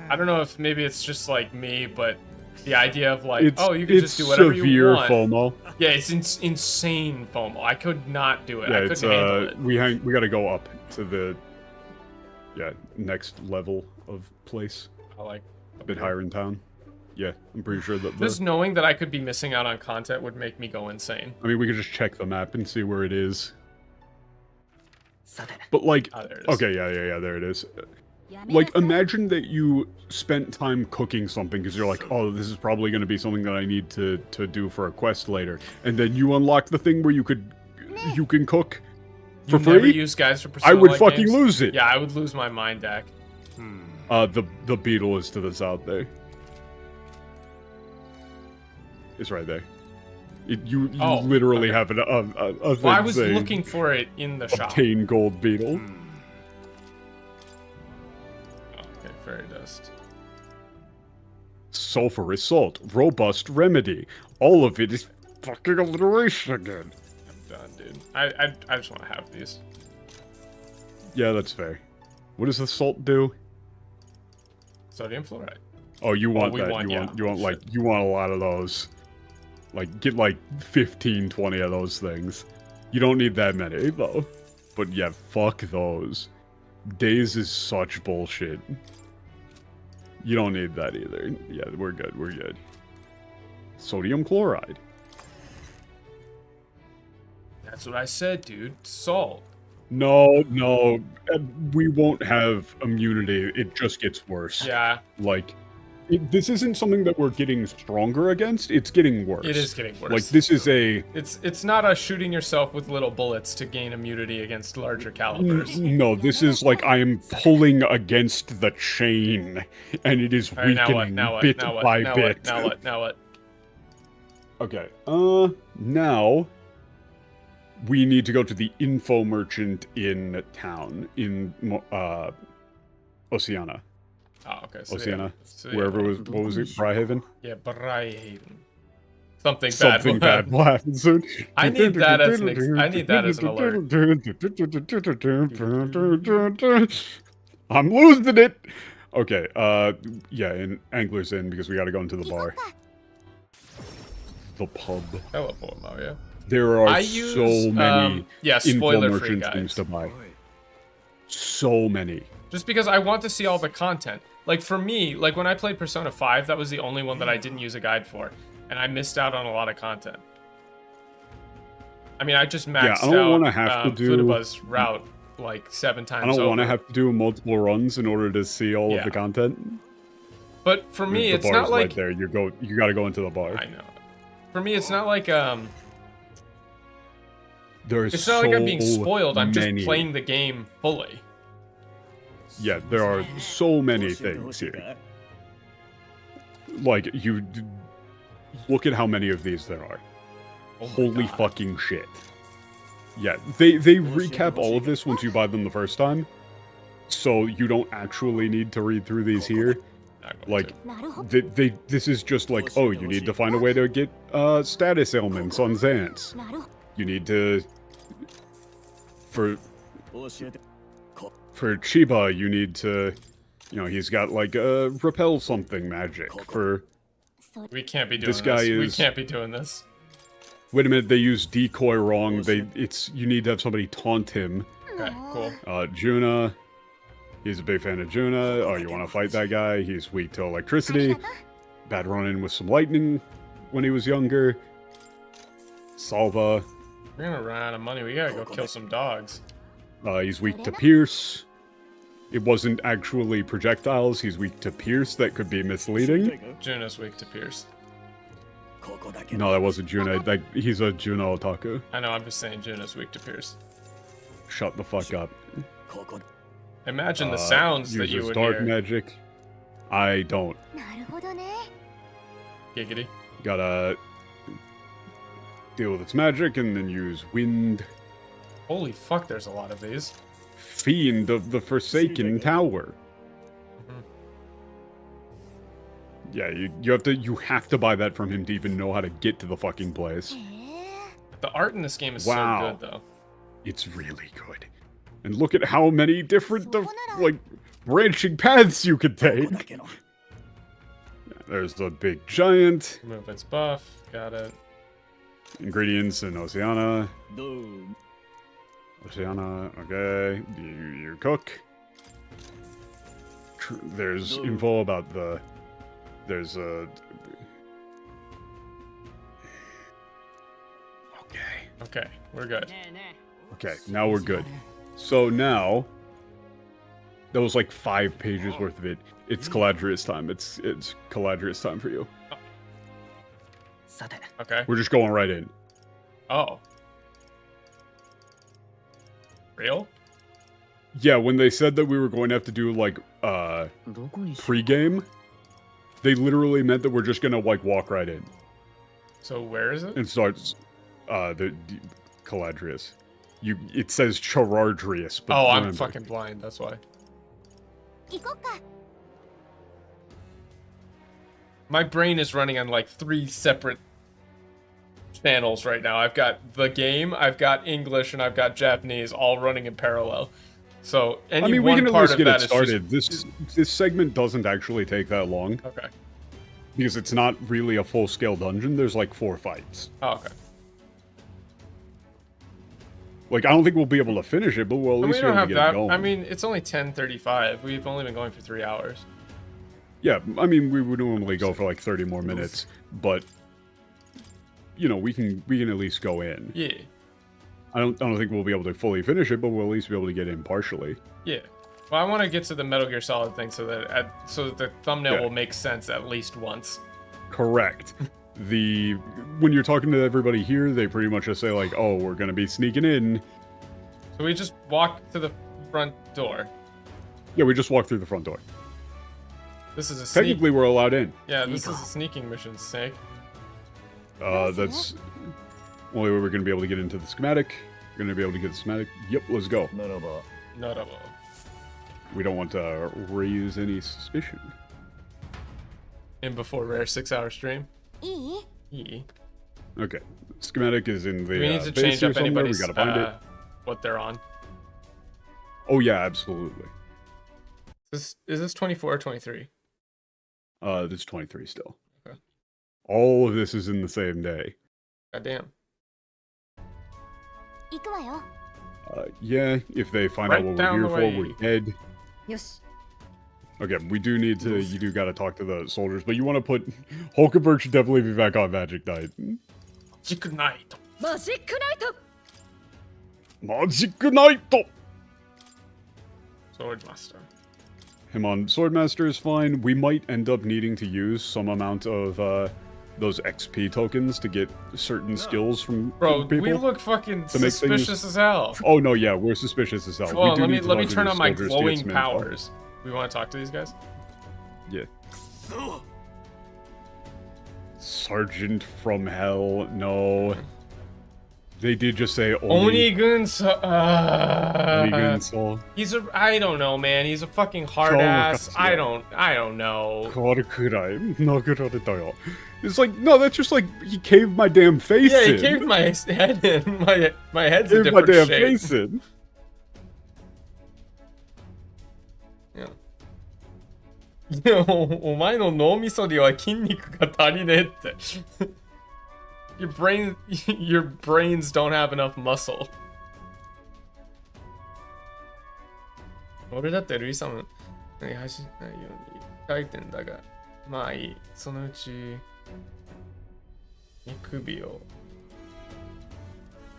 I don't know if maybe it's just like me, but the idea of like, oh, you can just do whatever you want. FOMO. Yeah, it's insane FOMO. I could not do it. Yeah, I couldn't handle it. We got to go up to the next level of place. I like a bit higher in town. Yeah, I'm pretty sure that just knowing that I could be missing out on content would make me go insane. I mean, we could just check the map and see where it is. But like, okay, yeah, there it is. Like, imagine that you spent time cooking something because you're like, oh, this is probably going to be something that I need to do for a quest later, and then you unlock the thing where you can cook for free. Never use guides for I would like fucking games? lose it. Yeah, I would lose my mind deck. The beetle is to the south there. It's right there. You literally have a thing well, I was looking for it in the shop. Obtain gold beetle. Okay, fairy dust. Sulfurous salt. Robust remedy. All of it is fucking alliteration again. I'm done, dude. I just want to have these. Yeah, that's fair. What does the salt do? Sodium fluoride. Oh, you want that. You want a lot of those. Like, get like 15, 20 of those things. You don't need that many, though. But yeah, fuck those. Days is such bullshit. You don't need that either. Yeah, we're good. Sodium chloride. That's what I said, dude. Salt. No. We won't have immunity. It just gets worse. Yeah. Like... this isn't something that we're getting stronger against. It's getting worse. It is getting worse. Like, this is a... It's not a shooting yourself with little bullets to gain immunity against larger calibers. No, this is like I am pulling against the chain, and it is weakening bit by bit. Now what? Okay, now... we need to go to the info merchant in town, in, Oceana. Oh, okay. So Oceana, wherever it was, what was it, Bryhaven? Yeah, Bryhaven. Something bad will happen soon. I need that as an alert. I'm losing it! Okay, yeah, in Angler's Inn, because we gotta go into the bar. The pub. Teleport, Mario. There are so many info spoiler-free merchant things to buy. So many. Just because I want to see all the content. Like for me, like when I played Persona 5, that was the only one that I didn't use a guide for. And I missed out on a lot of content. I mean, I just maxed I don't out want to have to do Futaba's route like 7 times I don't want to over. have to do multiple runs in order to see all of the content. But for me, the it's not like right there. You got to go into the bar. I know. For me, it's not like There's it's not like I'm being spoiled. I'm many. just playing the game fully. Yeah, there are so many things here. Like, you look at how many of these there are. Oh Holy fucking shit. Yeah, they recap all of this once you buy them the first time, so you don't actually need to read through these here. Like, this is just like, oh, you need to find a way to get status ailments on Xans. You need to... For Chiba, you need to... You know, he's got, like, a repel something magic. For... We can't be doing this. Guy We is... can't be doing this. Wait a minute, they use decoy wrong. You need to have somebody taunt him. Okay, cool. Juna. He's a big fan of Juna. Oh, you want to fight that guy? He's weak to electricity. Bad run-in with some lightning when he was younger. Salva. We're gonna run out of money. We gotta go kill some dogs. He's weak to Pierce. It wasn't actually projectiles. He's weak to Pierce. That could be misleading. Juna's weak to Pierce. No, that wasn't Juna. He's a Juna otaku. I know, I'm just saying Juna's weak to Pierce. Shut the fuck up. Imagine the sounds that you would dark hear. magic. I don't. Giggity. Gotta deal with its magic and then use wind. Holy fuck, there's a lot of these. Fiend of the Forsaken Tower. Yeah, you have to buy that from him to even know how to get to the fucking place. The art in this game is so good, though. It's really good. And look at how many different, like, branching paths you could take. Yeah, there's the big giant. Move its buff. Got it. Ingredients in Oceana. Oceana, okay. You cook. There's info about the... There's a... Okay, we're good. Okay, now we're good. So now... That was like 5 pages worth of it. It's Caladrius time. It's Caladrius time for you. Okay. We're just going right in. Oh. Real? Yeah, when they said that we were going to have to do, like, pre-game, they literally meant that we're just gonna, like, walk right in. So where is it? And starts, Caladrius. It says Charardrius, but oh, I'm remember. fucking blind, that's why. My brain is running on, like, 3 separate channels right now. I've got the game, I've got English, and I've got Japanese all running in parallel. So any we can at least get it is started. This segment doesn't actually take that long. Okay. Because it's not really a full-scale dungeon. There's like 4 fights. Oh, okay. Like, I don't think we'll be able to finish it, but we'll at least be able to get it going. I mean, it's only 10:35. We've only been going for 3 hours. Yeah, I mean, we would normally go for like 30 more minutes, but you know, we can at least go in. Yeah. I don't think we'll be able to fully finish it, but we'll at least be able to get in partially. Yeah. Well, I want to get to the Metal Gear Solid thing so that the thumbnail will make sense at least once. Correct. When you're talking to everybody here, they pretty much just say like, "Oh, we're gonna be sneaking in." So we just walk to the front door. Yeah, we just walk through the front door. This is a technically we're allowed in. Yeah, this is a sneaking mission, Snake. That's only way we're gonna be able to get into the schematic. We're gonna be able to get the schematic. Yep, let's go. Not We don't want to raise any suspicion. In before rare 6-hour stream. Okay, schematic is in the. Do we need to change up anybody's we gotta find it. What they're on. Oh yeah, absolutely. Is this 24 or 23? This is 23 still. Okay. All of this is in the same day. Goddamn. Yeah, if they find Right out what down we're the here for, way. we're dead. よし。 Okay, we do need to. You do gotta talk to the soldiers, but you want to put Hulkenberg should definitely be back on Magic Knight. Magic Knight. マジックナイト。 Magic Knight. Swordmaster. Him on Swordmaster is fine. We might end up needing to use some amount of those XP tokens to get certain skills from Bro, people. we look fucking suspicious as hell. Oh no, yeah, we're suspicious as hell. Well, we do let me to turn on my soldiers to get glowing some info. powers. We want to talk to these guys? Yeah. Sergeant from Hell, no. They did just say Onigunso. Onigunso. He's a, I don't know, man. He's a fucking hard ass. I don't know. It's like, no, that's just like he caved my damn face in. Yeah, he caved my head in. My head's a Caved my different damn shape. face in. Yeah. お前の脳みそには筋肉が足りねえって。Your brains don't have enough muscle. 俺だってルイさんに走らないように書いてんだが、まあいい。そのうち首を。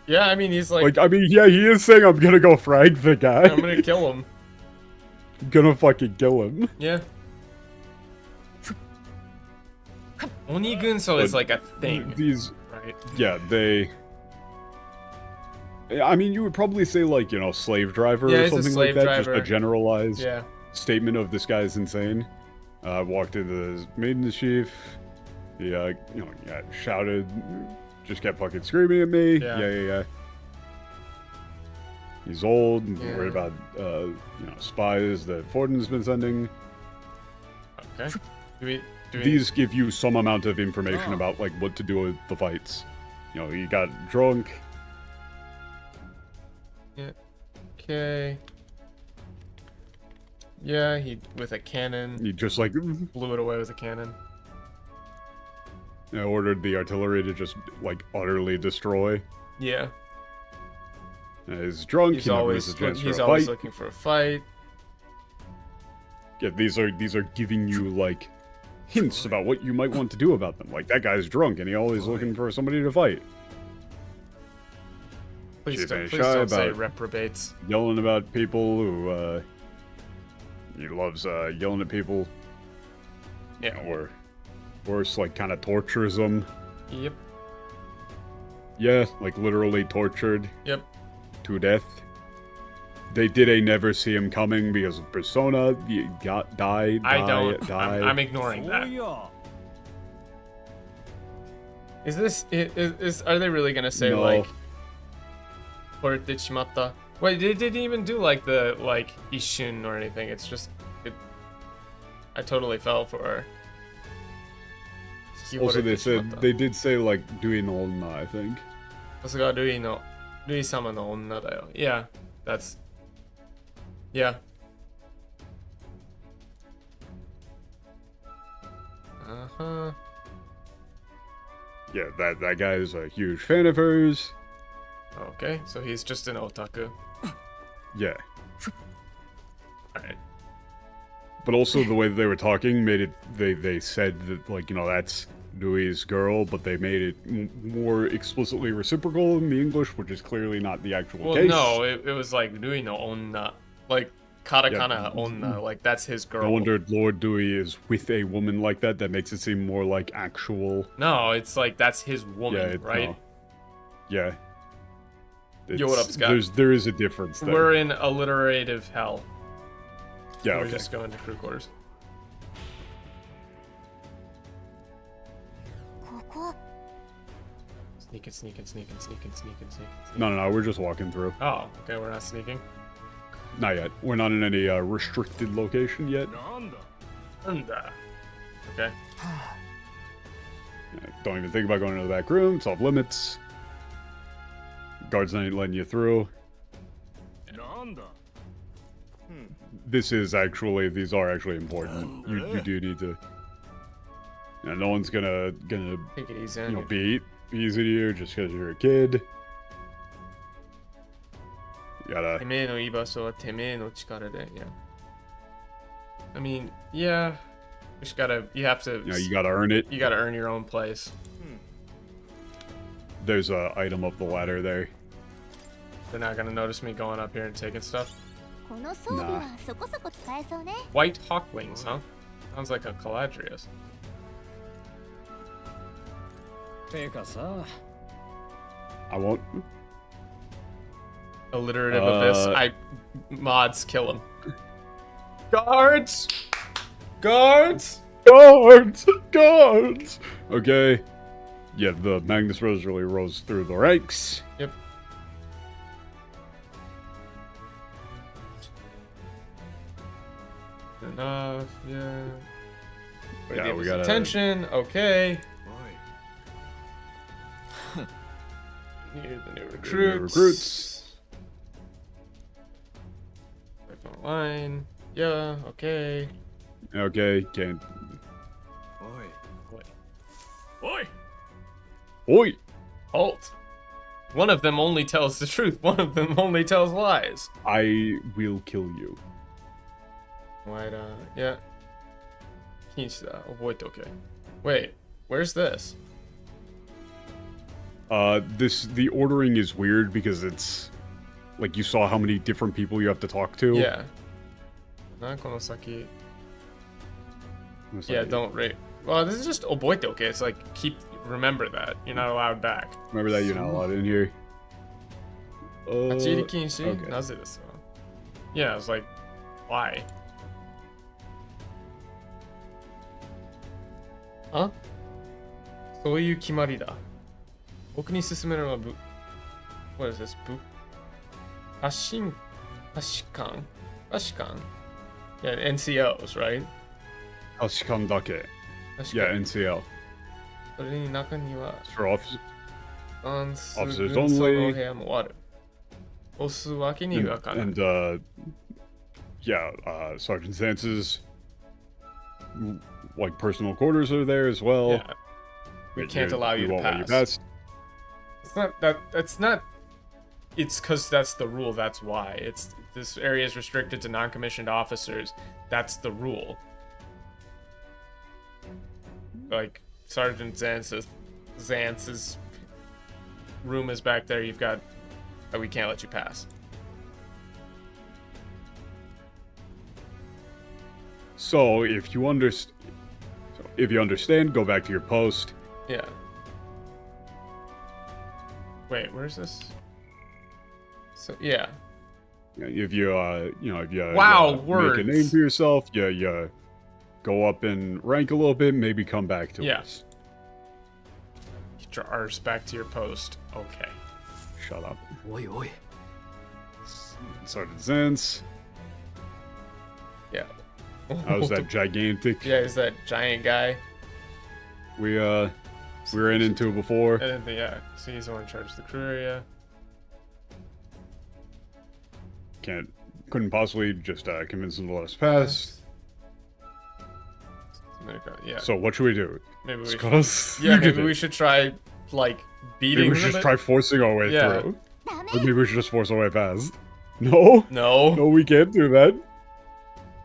Yeah, I mean he's like, I mean, yeah, he is saying I'm gonna go frag the guy. I'm gonna kill him. I'm gonna fucking kill him. Yeah. Onigunso is like a thing. These, right? Yeah, they. I mean, you would probably say like, you know, slave driver yeah, or something like that. Driver. Just a generalized yeah. statement of this guy's insane. Walked into the maiden chief. He, shouted, just kept fucking screaming at me. Yeah. He's old and worried about, spies that Fortin's been sending. Okay. These give you some amount of information about, like, what to do with the fights. You know, he got drunk. Yeah. Okay. Yeah, he, with a cannon. He just, like... blew it away with a cannon. I ordered the artillery to just, like, utterly destroy. Yeah. He's drunk. He's always looking for a fight. Yeah, these are giving you like hints about what you might want to do about them. Like that guy's drunk and he always looking for somebody to fight. Please don't say reprobates. Yelling about people who he loves yelling at people. Yeah. Or worse, like kind of tortures them. Yep. Yeah, like literally tortured. Yep. To death. They did never see him coming because of Persona. He died. I'm ignoring that. Is this are they really gonna say like Portichimatta? Wait, they didn't even do like the Ishun or anything. It's just I totally fell for. Also, they did say like doing onna, I think. さすがルイ様の女だよ. Yeah, that's. Yeah. Uh-huh. Yeah, that guy is a huge fan of hers. Okay, so he's just an otaku. Yeah. Alright. But also the way that they were talking made it, they said that, like, you know, that's Rui's girl, but they made it more explicitly reciprocal in the English, which is clearly not the actual case. Well, no, it was like Rui no onna. Like, katakana onna, like, that's his girl. No wonder Lord Dewey is with a woman like that. That makes it seem more like actual. No, it's like, that's his woman, right? No. Yeah. Yo, what up, Scott? There is a difference there. We're in alliterative hell. Yeah, We're just going to crew quarters. Sneaking. No, we're just walking through. Oh, okay, we're not sneaking. Not yet. We're not in any restricted location yet. Okay. Don't even think about going into the back room. It's off limits. Guards ain't letting you through. These are actually important. You do need to. No one's gonna take it easy. Be easy to you just because you're a kid. You gotta. Yeah. I mean, yeah. You have to. Yeah, you gotta earn it. You gotta earn your own place. There's a item up the ladder there. They're not gonna notice me going up here and taking stuff. この装備はそこそこ使えそうね。 White hawk wings, huh? Sounds like a Caladrius. てかさ、 I won't. Alliterative abyss. Mods kill him. Guards! Guards! Guards! Guards! Okay. Yeah, the Magnus Rose really rose through the ranks. Yep. Enough, yeah. Yeah, we got attention. Okay. Needed the new recruits. Back on the line. Yeah, okay. Okay, can't. Oi. Oi! Oi! Halt! One of them only tells the truth, one of them only tells lies. I will kill you. Why, yeah. Avoid, okay. Wait, where's this? The ordering is weird because it's like you saw how many different people you have to talk to. Yeah. Nakonosaki. Yeah, don't rate. Well, this is just oboite, okay? It's like remember that. You're not allowed back. Remember that you're not allowed in here. Hachiri kinshi? Okay. Naze desu ka? Yeah, I was like, why? Huh? そういう決まりだ。僕に勧めるのはWhat is this? 発信官 Yeah, NCOs, right? 確かんだけ。Yeah, NCL. それに中には It's for officers. 軍 Officers 曹の only. 部屋もある。押すわけにはいかない。 And yeah, Sergeant Zance's like personal quarters are there as well. Yeah. We can't allow you to won't let you pass. pass. It's not that. That's not. It's because that's the rule. That's why. This area is restricted to non-commissioned officers. That's the rule. Like Sergeant Zance's room is back there. You've got. We can't let you pass. So if you understand, go back to your post. Yeah. Wait, where's this? So yeah. If you Wow, make a name for yourself, you go up in rank a little bit, maybe come back to us. Get your arse back to your post. Okay. Shut up. Oi, oi. Sergeant Zance. Yeah. How's that gigantic? Yeah, is that giant guy? We ran into it before. And then, yeah, so he's the one in charge of the crew area. Couldn't possibly just convince him to let us pass. Yeah. So what should we do? Maybe we should, maybe we should try like beating. Maybe we should just try forcing our way Yeah. through. Or maybe we should just force our way past. No. No, we can't do that.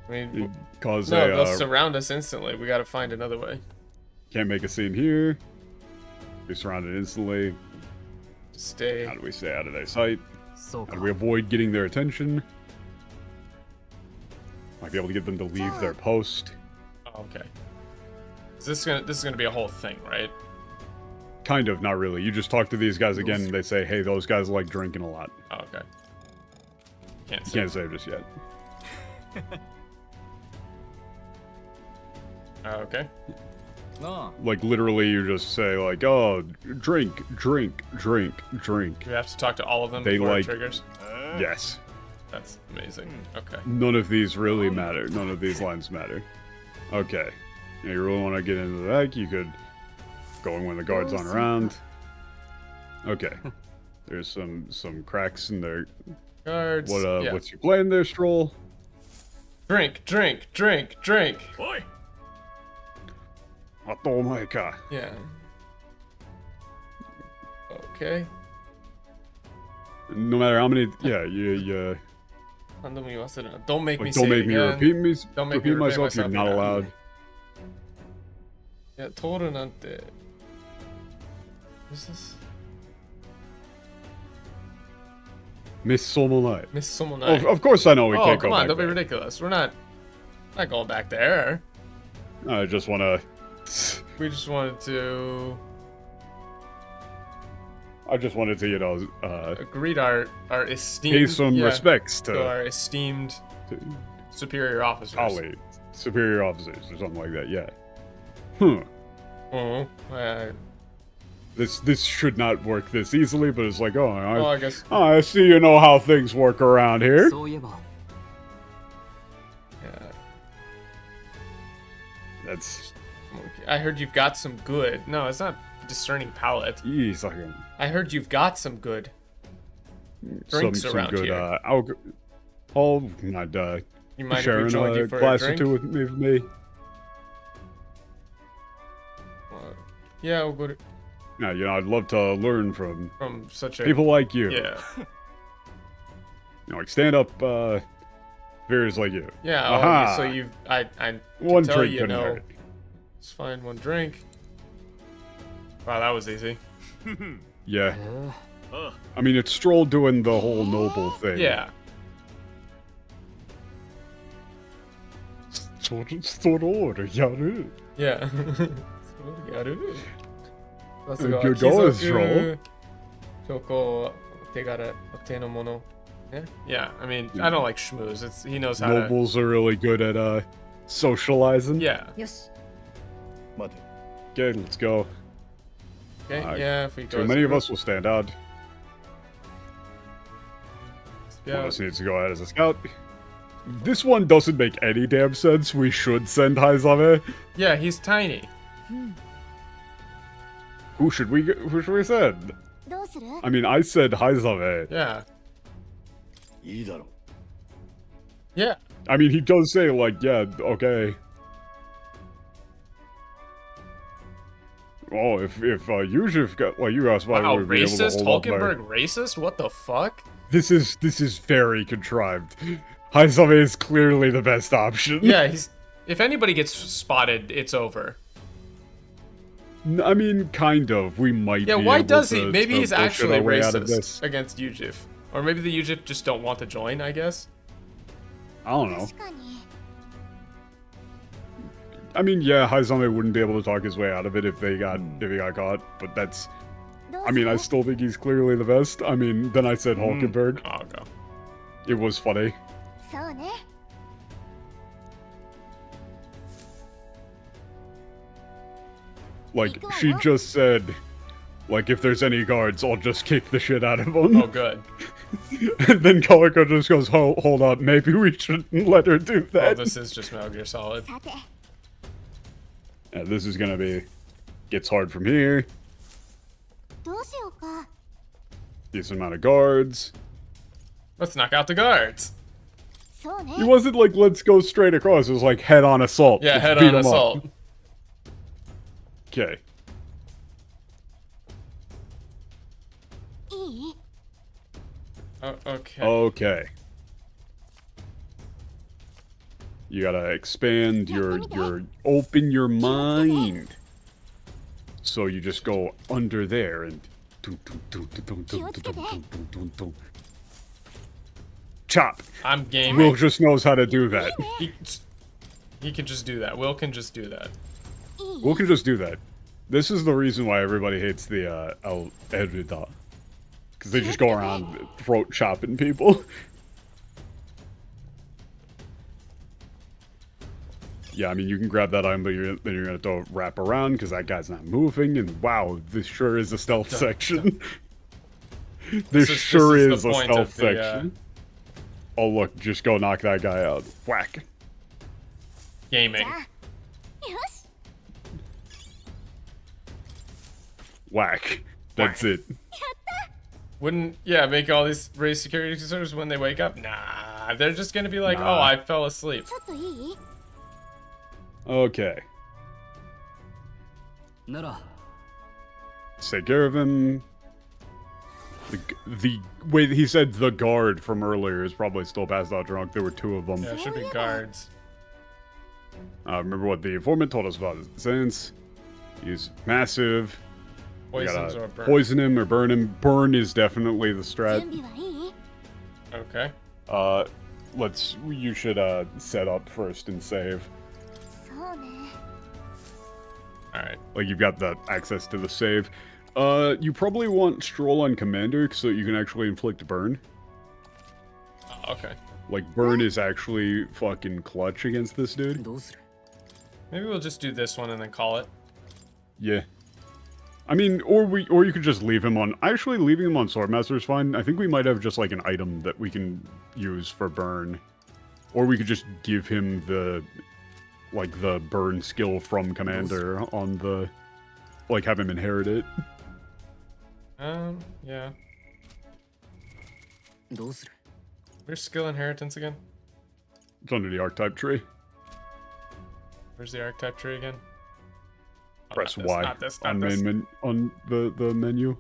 I mean, Cause they'll surround us instantly. We gotta find another way. Can't make a scene here. We're surrounded instantly. Stay. How do we stay out of their sight? So How do we avoid getting their attention? Might be able to get them to leave their post. Oh, okay. This is gonna be a whole thing, right? Kind of, not really. You just talk to these guys again, and they say, "Hey, those guys like drinking a lot." Oh, okay. You can't say just yet. Okay. No. Like literally, you just say like, "Oh, drink, drink, drink, drink." Do we have to talk to all of them They before it like- triggers? Yes. That's amazing. Okay. None of these really matter. None of these lines matter. Okay. Now you really want to get into the back? You could go in when the guards aren't around. Okay. There's some cracks in there. Guards. Yeah. What's your plan there, Stroll? Drink, drink, drink, drink. Oi! Oh my god. Yeah. Okay. No matter how many, yeah, you Don't make me Like, say don't make it me again. repeat myself. You're not allowed. Yeah, toru nante. What's this? Miss Somonai. Miss Somonai. Of course I know we can't go come on, back don't be there. ridiculous. We're not going back there. I just want to... We just wanted to... I just wanted to, you know... greet our esteemed... pay some respects to our esteemed superior officers. Colleagues. Superior officers or something like that, yeah. This should not work this easily, but it's like, I guess... I see you know how things work around here. That's... I heard you've got some good... No, it's not discerning palate. Jeez, like I heard you've got some good drinks some around good, here. alcohol, not, You mind if we sharing joined you a for a glass or drink? two with me. Yeah, we'll go to... Yeah, you know, I'd love to learn from such a... people like you. Yeah. You know, like stand-up figures like you. Yeah, Aha! so you've... I One tell drink you couldn't know... hurt. Let's find one drink. Wow, that was easy. Yeah. I mean, it's Stroll doing the whole noble thing. Yeah. Yeah. Good going, Stroll. Yeah, I mean, I don't like schmooze. He knows how to... Nobles are really good at socializing. Yeah. Okay, let's go. Okay, yeah, if we go... Too many of us will stand out. Yeah. One of us needs to go ahead as a scout. This one doesn't make any damn sense. We should send Haizame. Yeah, he's tiny. Who should we send? I mean, I said Haizame. Yeah. Yeah. I mean, he does say, like, yeah, okay. Oh, if Yusuf got... Well, you asked why Wow, we would be able to racist? hold up there. Hulkenberg racist? What the fuck? This is very contrived. Haizame is clearly the best option. Yeah, if anybody gets spotted, it's over. I mean, kind of. We might be why able does he? to- Maybe to he's bullshit actually our way out of racist this. against Yujif. Or maybe the Yujif just don't want to join, I guess. I don't know. I mean, yeah, Haizame wouldn't be able to talk his way out of it if he got caught, but that's... I mean, I still think he's clearly the best. I mean, then I said Hulkenberg. Oh, go. It was funny. Like, she just said, like, if there's any guards, I'll just kick the shit out of them. Oh, good. And then Kaliko just goes, hold up, maybe we shouldn't let her do that. Oh, this is just Metal Gear Solid. Yeah, this is gonna be... Gets hard from here. Decent amount of guards. Let's knock out the guards. It wasn't like, let's go straight across. It was like, head-on assault. Yeah, Let's head-on beat 'em assault. up. Okay. Okay. Okay. You gotta expand open your mind. So you just go under there and... Chop. I'm game. Will just knows how to do that. He can just do that. Will can just do that. Will can just do that. This is the reason why everybody hates the El Erida. Because they just go around throat chopping people. Yeah, I mean, you can grab that item, but then you're going to have to wrap around because that guy's not moving. And wow, this sure is a stealth section. This sure is a stealth section. Oh, look, just go knock that guy out. Whack. Gaming. Whack. That's it. Wouldn't, make all these race security concerns when they wake up? Nah, they're just gonna be like, Nah. oh, I fell asleep. Okay. Let's take care of him. The way he said the guard from earlier is probably still passed out drunk. There were 2 of them. Yeah, it should be guards. Remember what the informant told us about his sense. He's massive. Poisons or burn. Poison him or burn him. Burn is definitely the strat. Okay. You should set up first and save. Alright. Like you've got the access to the save. You probably want Stroll on Commander so that you can actually inflict burn. Okay. Like burn is actually fucking clutch against this dude. Maybe we'll just do this one and then call it. Yeah. I mean, or you could just leave him on. Actually, leaving him on Swordmaster is fine. I think we might have just like an item that we can use for burn, or we could just give him the burn skill from Commander on the, like have him inherit it. Yeah. Where's skill inheritance again? It's under the archetype tree. Where's the archetype tree again? Oh, Press not Y not this, on this. on the menu.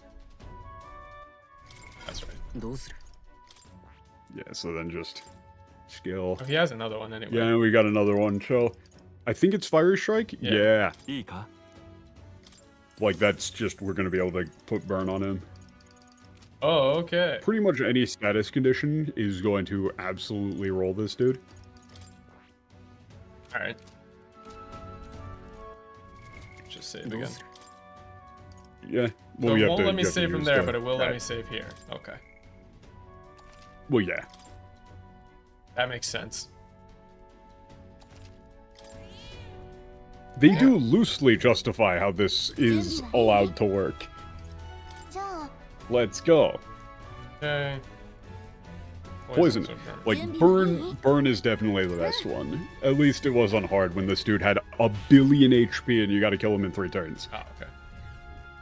That's right. Yeah, so then just skill. Oh, he has another one anyway. Yeah, we got another one. So, I think it's Fire Strike. Yeah. Like that's just we're gonna be able to put burn on him. Oh, okay. Pretty much any status condition is going to absolutely roll this dude. All right. Just save again. Yeah. Well, so it won't let me save from there, but it will let that. me save here. Okay. Well, yeah. That makes sense. They do loosely justify how this is allowed to work. Let's go. Okay. Poison. Poisons or Like, burn is definitely the best one. At least it was on hard when this dude had 1 billion HP and you gotta kill him in 3 turns. Oh, okay.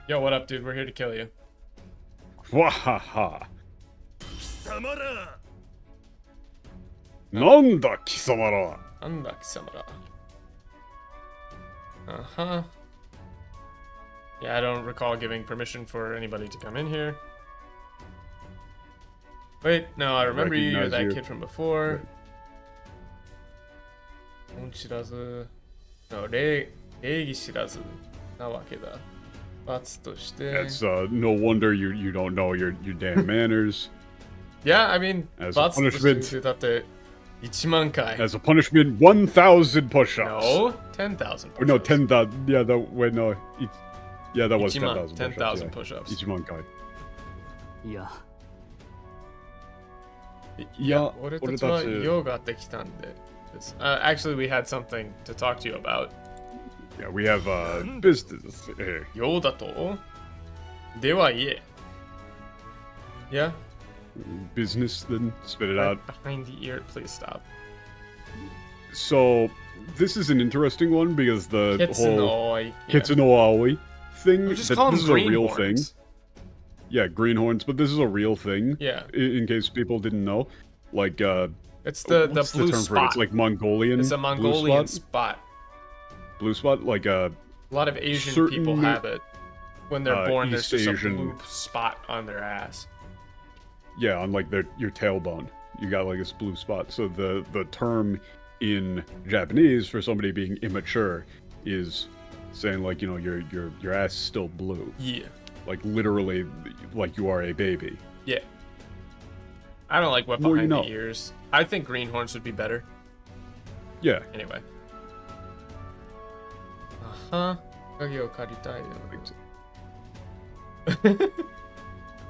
Yo, what up, dude? We're here to kill you. Wahaha. Nanda kisamara. Nanda kisamara. Uh-huh. Yeah, I don't recall giving permission for anybody to come in here. Wait, no, I remember you. You're that kid from before. Onshirazu. No, reigi shirazu. Na wake da. Batsu toshite. That's no wonder you don't know your damn manners. Yeah, I mean, as a punishment. As a punishment, 1,000 push-ups. No, 10,000 push-ups. No, 10,000. Yeah, yeah, that was 10,000 10,000 push-ups. Ichimankai. Yeah. いや、俺たちは用ができたんで。Actually, we had something to talk to you about. Yeah, we have business here. 用だとでは言え。Yeah? Business, then spit it right out. Behind the ear, please stop. So, this is an interesting one because the whole Kitsuno Aoi thing, this is a real thing. Yeah, greenhorns, but this is a real thing. Yeah. In case people didn't know. Like, it's the blue term spot. For it? It's like Mongolian. It's a Mongolian spot. Blue spot? Like a lot of Asian people have it. When they're born, there's just Asian, a blue spot on their ass. Yeah, on like your tailbone. You got like this blue spot. So the term in Japanese for somebody being immature is saying like, you know, your ass is still blue. Yeah. Like literally like you are a baby. Yeah. I don't like what behind the ears. I think greenhorns would be better. Yeah. Anyway. Uh-huh.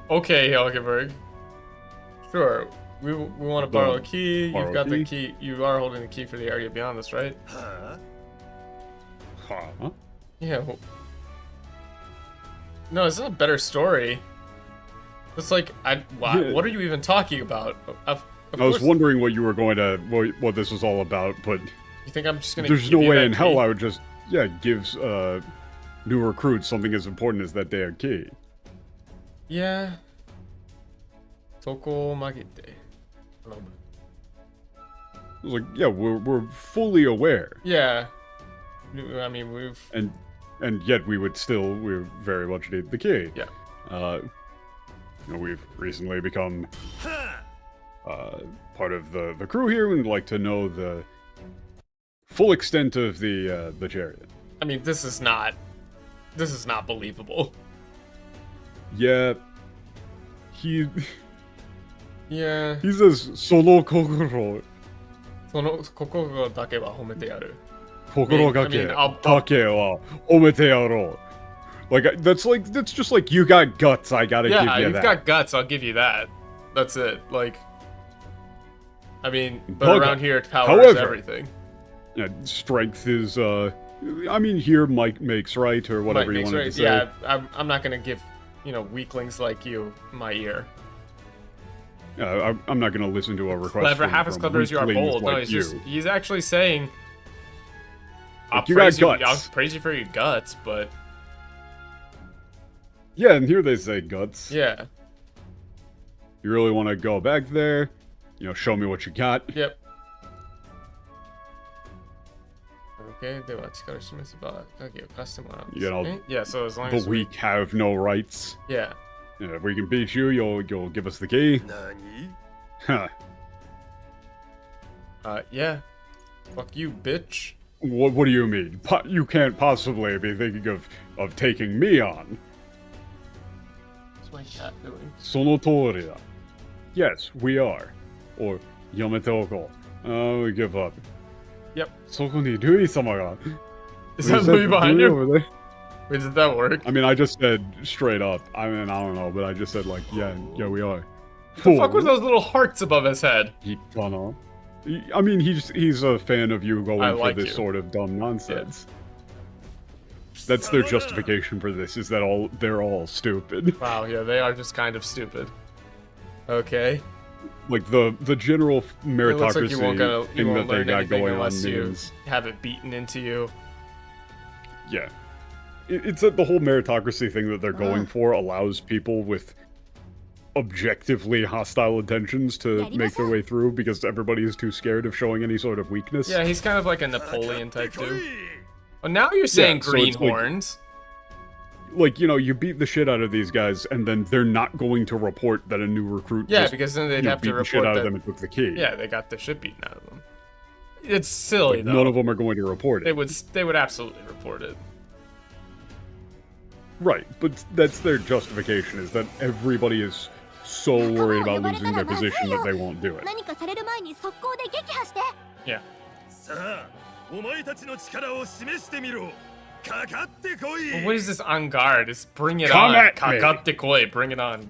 Okay, Helgeberg. Sure. We want to borrow a key. You've got the key. You are holding the key for the area beyond us, right? Huh? Yeah. Well, no, this is a better story. It's like, what are you even talking about? I was wondering what you were going to, what this was all about, but you think I'm just gonna? There's no way in hell I would just, give new recruits something as important as that damn key. Yeah. Toko magete. Like, yeah, we're fully aware. Yeah. I mean, and yet we very much need the key. Yeah. you know, we've recently become part of the crew here, and would like to know the full extent of the chariot. I mean, this is not believable. Yeah. Yeah. He says, Solo kokoro. その心だけは褒めてやる。Kokoro gake take wa omete yaro. Like, that's just like, you got guts, I gotta give you that. Yeah, you've got guts, I'll give you that. That's it. Like, I mean, but around here, power is everything. Yeah, strength is, I mean, here Mike makes right, or whatever you wanted to say. Yeah, I'm not gonna give, you know, weaklings like you my ear. I'm not gonna listen to a request. Clever, half as clever as you are bold. No, he's actually saying, I'll praise you for your guts, but... Yeah, and here they say guts. Yeah. You really want to go back there? You know, show me what you got. Yep. Okay, they want to示せば、影を貸してもらうんですね。Yeah, so as long as the weak have no rights. Yeah. Yeah, if we can beat you, you'll give us the key. Huh. Yeah. Fuck you, bitch. What do you mean? You can't possibly be thinking of taking me on. What's my cat doing? その通りだ. Yes, we are. Or, やめておこう. We give up. Yep. そこにルイ様が. Is that Louis behind you? Wait, did that work? I mean, I just said straight up. I mean, I don't know, but I just said like, yeah, we are. What the fuck were those little hearts above his head? I mean, he's a fan of you going for this sort of dumb nonsense. Yeah. That's their justification for this, is that they're all stupid. Wow, yeah, they are just kind of stupid. Okay. Like the general meritocracy thing that they got going on means you have it beaten into you. Yeah. It's that the whole meritocracy thing that they're going for allows people with objectively hostile intentions to make their way through because everybody is too scared of showing any sort of weakness. Yeah, he's kind of like a Napoleon type dude. Well, now you're saying greenhorns. Like, you know, you beat the shit out of these guys, and then they're not going to report that a new recruit because then they'd have to report the shit out of them and took the key. Yeah, they got the shit beaten out of them. It's silly, though. None of them are going to report it. They would absolutely report it. Right, but that's their justification, is that everybody is so worried about losing their position that they won't do it. Yeah. Well, what is this on guard? It's bring it on. Kakatte koi, bring it on.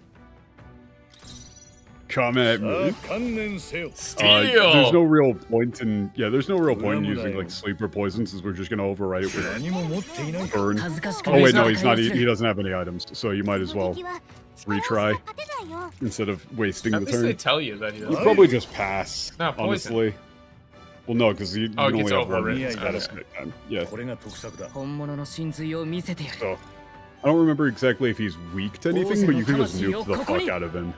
Come at me. Steal! There's no real point in using like sleeper poisons, since we're just gonna override it with burn. Oh wait, no, he doesn't have any items, so you might as well retry instead of wasting the turn. They tell you that he doesn't. You'd probably just pass, not poison. Honestly. Well, no, because you only have one status time. Yeah. So, I don't remember exactly if he's weak to anything, but you can just nuke the fuck out of him.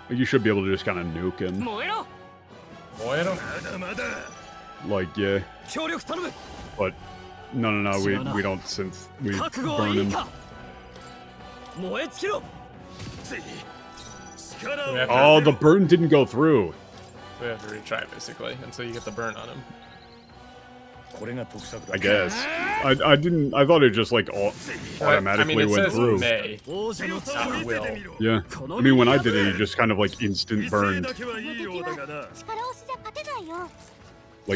You should be able to just kind of nuke him. Like, yeah. But, no, we don't, since we burn him. Oh, the burn didn't go through. We have to retry, basically, until you get the burn on him. I guess. I didn't. I thought it just like automatically went through. May, not will. Yeah. I mean, when I did it, it just kind of like instant burned. Like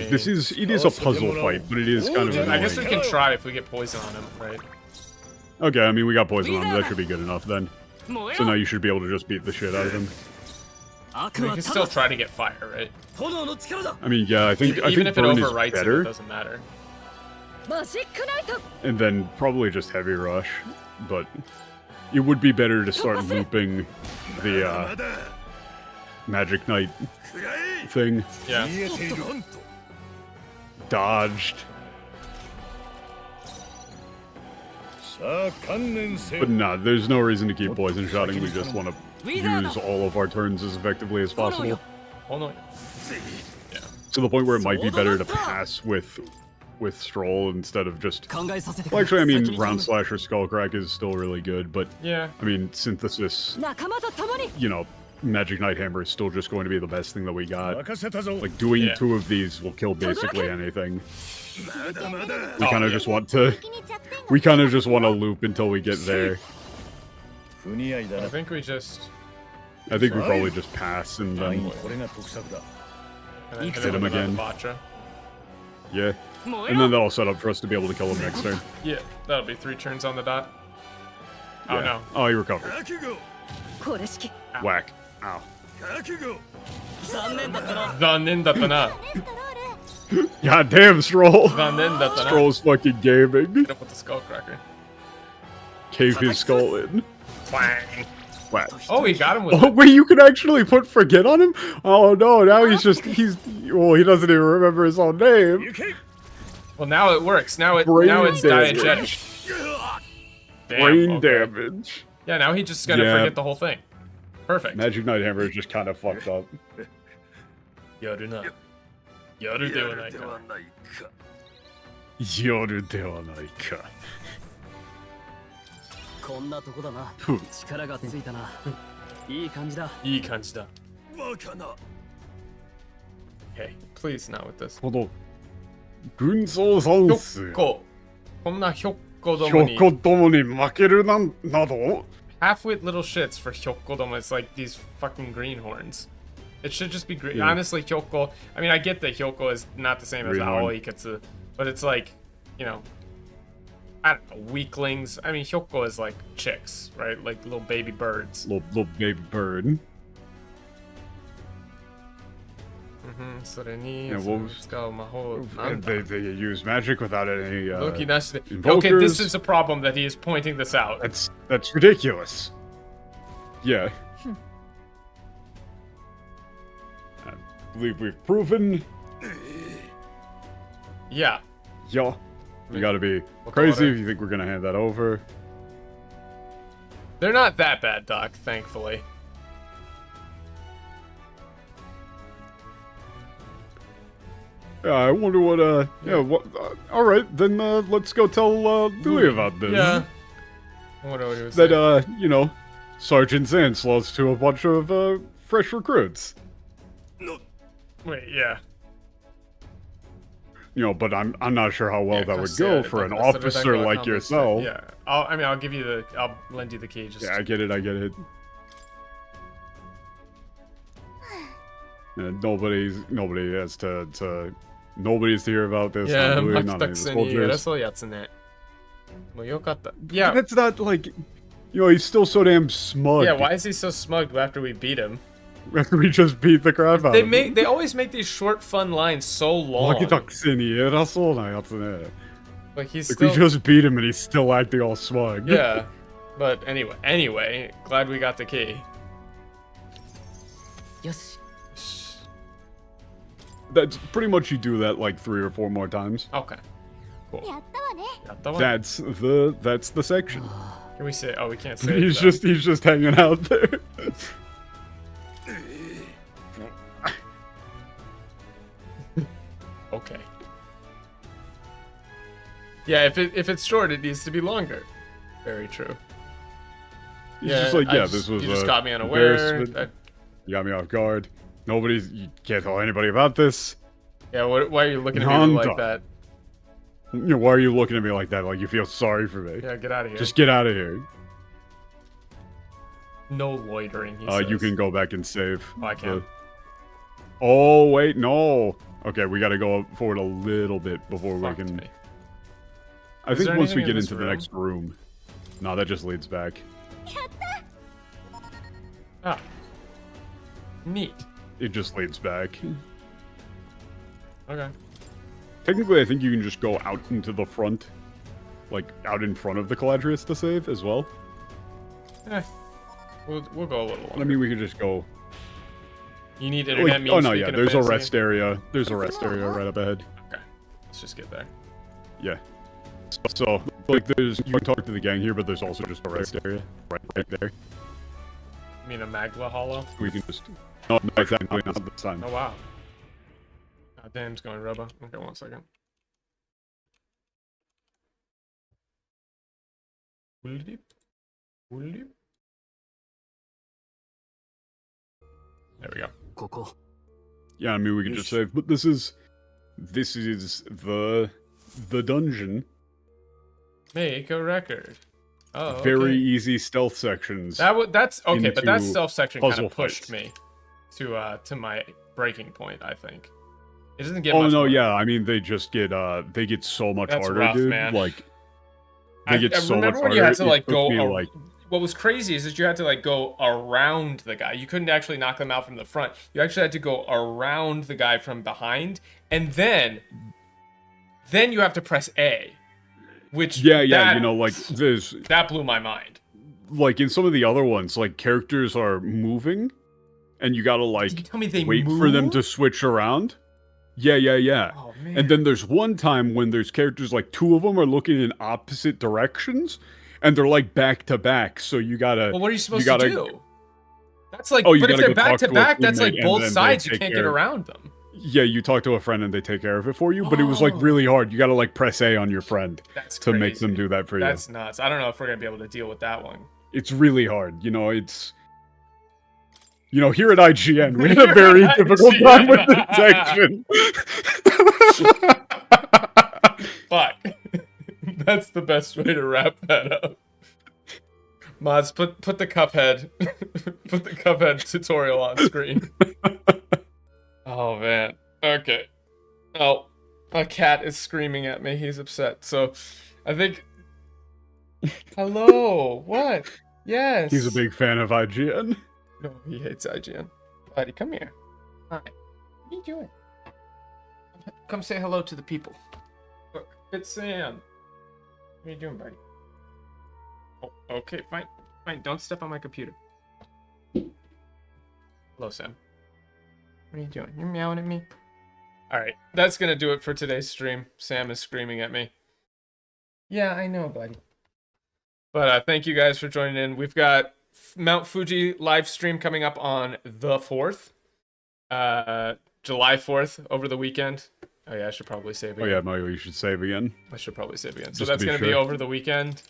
it is a puzzle fight, but it is kind of annoying. I guess we can try if we get poison on him, right? Okay, I mean we got poison on him. That should be good enough then. So now you should be able to just beat the shit out of him. We can still try to get fire, right? I mean, yeah, I think even if it burn overwrites is better. it doesn't matter. And then probably just heavy rush, but it would be better to start looping the Magic Knight thing. Yeah. Dodged. But nah, there's no reason to keep poison shotting. We just want to use all of our turns as effectively as possible. Oh no. To the point where it might be better to pass with with Stroll instead of just... Well, actually, I mean, Round Slash or Skullcrack is still really good, but... Yeah. I mean, Synthesis, you know, Magic Knight Hammer is still just going to be the best thing that we got. Like, doing 2 of these will kill basically anything. We kind of just want to... We kind of just want to loop until we get there. I think we just... I think we probably just pass and then... hit him again. Yeah. And then that'll set up for us to be able to kill him next turn. Yeah, that'll be 3 turns on the dot. Oh yeah. no. Oh, he recovered. Whack. Ow. God damn, Stroll. Stroll's fucking gaming. Get up with the Skullcracker. Cave his skull in. Clang. Whack. Oh, he got him with it. Wait, you can actually put forget on him? Oh no, now he's just, well, he doesn't even remember his own name. Well, now it works. Now it's diegetic. Brain damage. Yeah, now he's just gonna forget the whole thing. Perfect. Magic Knight Hammer is just kind of fucked up. Yoru na. Yoru de wa nai ka. Yoru de wa nai ka. Okay, please not with this. 軍曹算数。こんなひょっこどもに負けるなど half-wit little shits for hyokkodomo. It's like these fucking greenhorns. It should just be green. Yeah. Honestly, hyokko. I mean, I get that hyokko is not the same as aoikatsu, but it's like, you know, I don't know, weaklings. I mean, hyokko is like chicks, right? Like little baby birds. Little baby bird. They use magic without any okay, this is a problem that he is pointing this out. That's ridiculous. Yeah. I believe we've proven. Yeah. Yeah. You gotta be crazy if you think we're gonna hand that over. They're not that bad, Doc, thankfully. Yeah, I wonder what, alright, then, let's go tell, Dewey about this. Yeah. I wonder what he was saying. You know, Sergeant Zance lost to a bunch of, fresh recruits. Wait, yeah. You know, but I'm not sure how well that would go for an officer like yourself. Yeah, I'll give you I'll lend you the key. Yeah, I get it. And nobody's to hear about this. Yeah, yeah, that's not like, you know, he's still so damn smug. Yeah, why is he so smug after we beat him? After we just beat the crap out of him. They always make these short, fun lines so long. Like he's still... we just beat him and he's still acting all smug. Yeah, but anyway, glad we got the key. Yes. That's pretty much, you do that like 3 or 4 more times. Okay. Cool. That's the section. Can we say? Oh, we can't say. He's just hanging out there. Okay. Yeah, if it's short, it needs to be longer. Very true. He's just like, this was you just caught me unaware. You got me off guard. You can't tell anybody about this. Yeah, why are you looking at me like that? You know, why are you looking at me like that? Like you feel sorry for me? Yeah, get out of here. Just get out of here. No loitering, he says. You can go back and save. Oh, I can. Oh, wait, no. Okay, we gotta go forward a little bit before we can... I think once we get into the next room... No, that just leads back. Ah. Neat. It just leads back. Okay. Technically, I think you can just go out into the front. Like, out in front of the Caladrius to save as well. We'll go a little longer. I mean, we could just go... You need internet means. Oh no, yeah, there's a rest area. There's a rest area right up ahead. Okay. Let's just get there. Yeah. So, like, you can talk to the gang here, but there's also just a rest area right there. You mean a Magla Hollow? We can just... No, exactly, not this time. Oh, wow. Damn's going Robo. Okay, 1 second. There we go. Yeah, I mean we could just save, but this is the dungeon. Make a record. Oh, okay. Very easy stealth sections. That's okay, but that stealth section kind of pushed fights. me to my breaking point. I think it doesn't get. Oh much no, more. yeah. I mean, they just get they get so much That's harder, rough, dude. man. Like they get so much harder. Remember when you had to like go? Like, what was crazy is that you had to like go around the guy. You couldn't actually knock them out from the front. You actually had to go around the guy from behind, and then you have to press A. Which you know, like there's that blew my mind. Like in some of the other ones, like characters are moving, and you gotta like tell me they wait move? for them to switch around. Yeah. Oh, man. And then there's one time when there's characters like two of them are looking in opposite directions, and they're like back to back. So you gotta. Well, what are you supposed to do? That's like, but if they're back to back, that's like both sides. You can't get around them. Yeah, you talk to a friend and they take care of it for you, but it was like really hard. You gotta like press A on your friend to make them do that for you. That's nuts. I don't know if we're gonna be able to deal with that one. It's really hard. You know, it's... You know, here at IGN, we had a very difficult time with this section. Fuck. That's the best way to wrap that up. Mods, put the Cuphead put the Cuphead tutorial on screen. Oh man. Okay. Oh, a cat is screaming at me. He's upset. So, I think. Hello. What? Yes. He's a big fan of IGN. No, he hates IGN. Buddy, come here. Hi. What are you doing? Come say hello to the people. Look, it's Sam. What are you doing, buddy? Oh, okay, fine. Fine, don't step on my computer. Hello, Sam. What are you doing? You're meowing at me? Alright, that's gonna do it for today's stream. Sam is screaming at me. Yeah, I know, buddy. But thank you guys for joining in. We've got Mount Fuji live stream coming up on the 4th. July 4th, over the weekend. Oh yeah, I should probably save again. Oh yeah, Mario, you should save again. I should probably save again. So Just that's to be gonna be sure. over the weekend.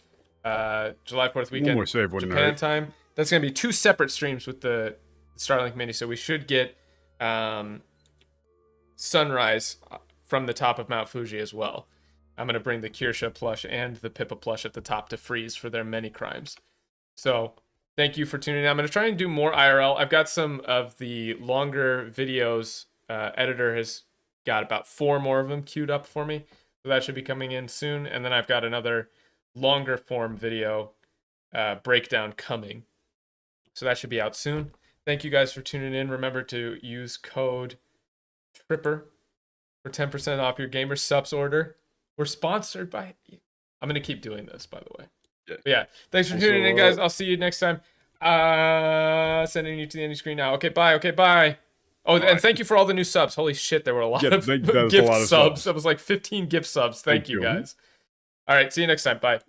July 4th weekend. One more save, wouldn't Japan hurt. time. That's gonna be 2 separate streams with the Starlink Mini, so we should get sunrise from the top of Mount Fuji as well. I'm gonna bring the Kirsha plush and the Pippa plush at the top to freeze for their many crimes. So thank you for tuning in. I'm gonna try and do more IRL. I've got some of the longer videos. Editor has got about 4 more of them queued up for me, so that should be coming in soon. And then I've got another longer form video breakdown coming, so that should be out soon. Thank you guys for tuning in. Remember to use code TRIPPER for 10% off your Gamer Subs order. We're sponsored by... I'm going to keep doing this, by the way. But yeah, thanks for tuning in, guys. I'll see you next time. Sending you to the end screen now. Okay, bye. Okay, bye. Oh, and thank you for all the new subs. Holy shit, there were a lot of gift subs. That was like 15 gift subs. Thank you, guys. All right, see you next time. Bye.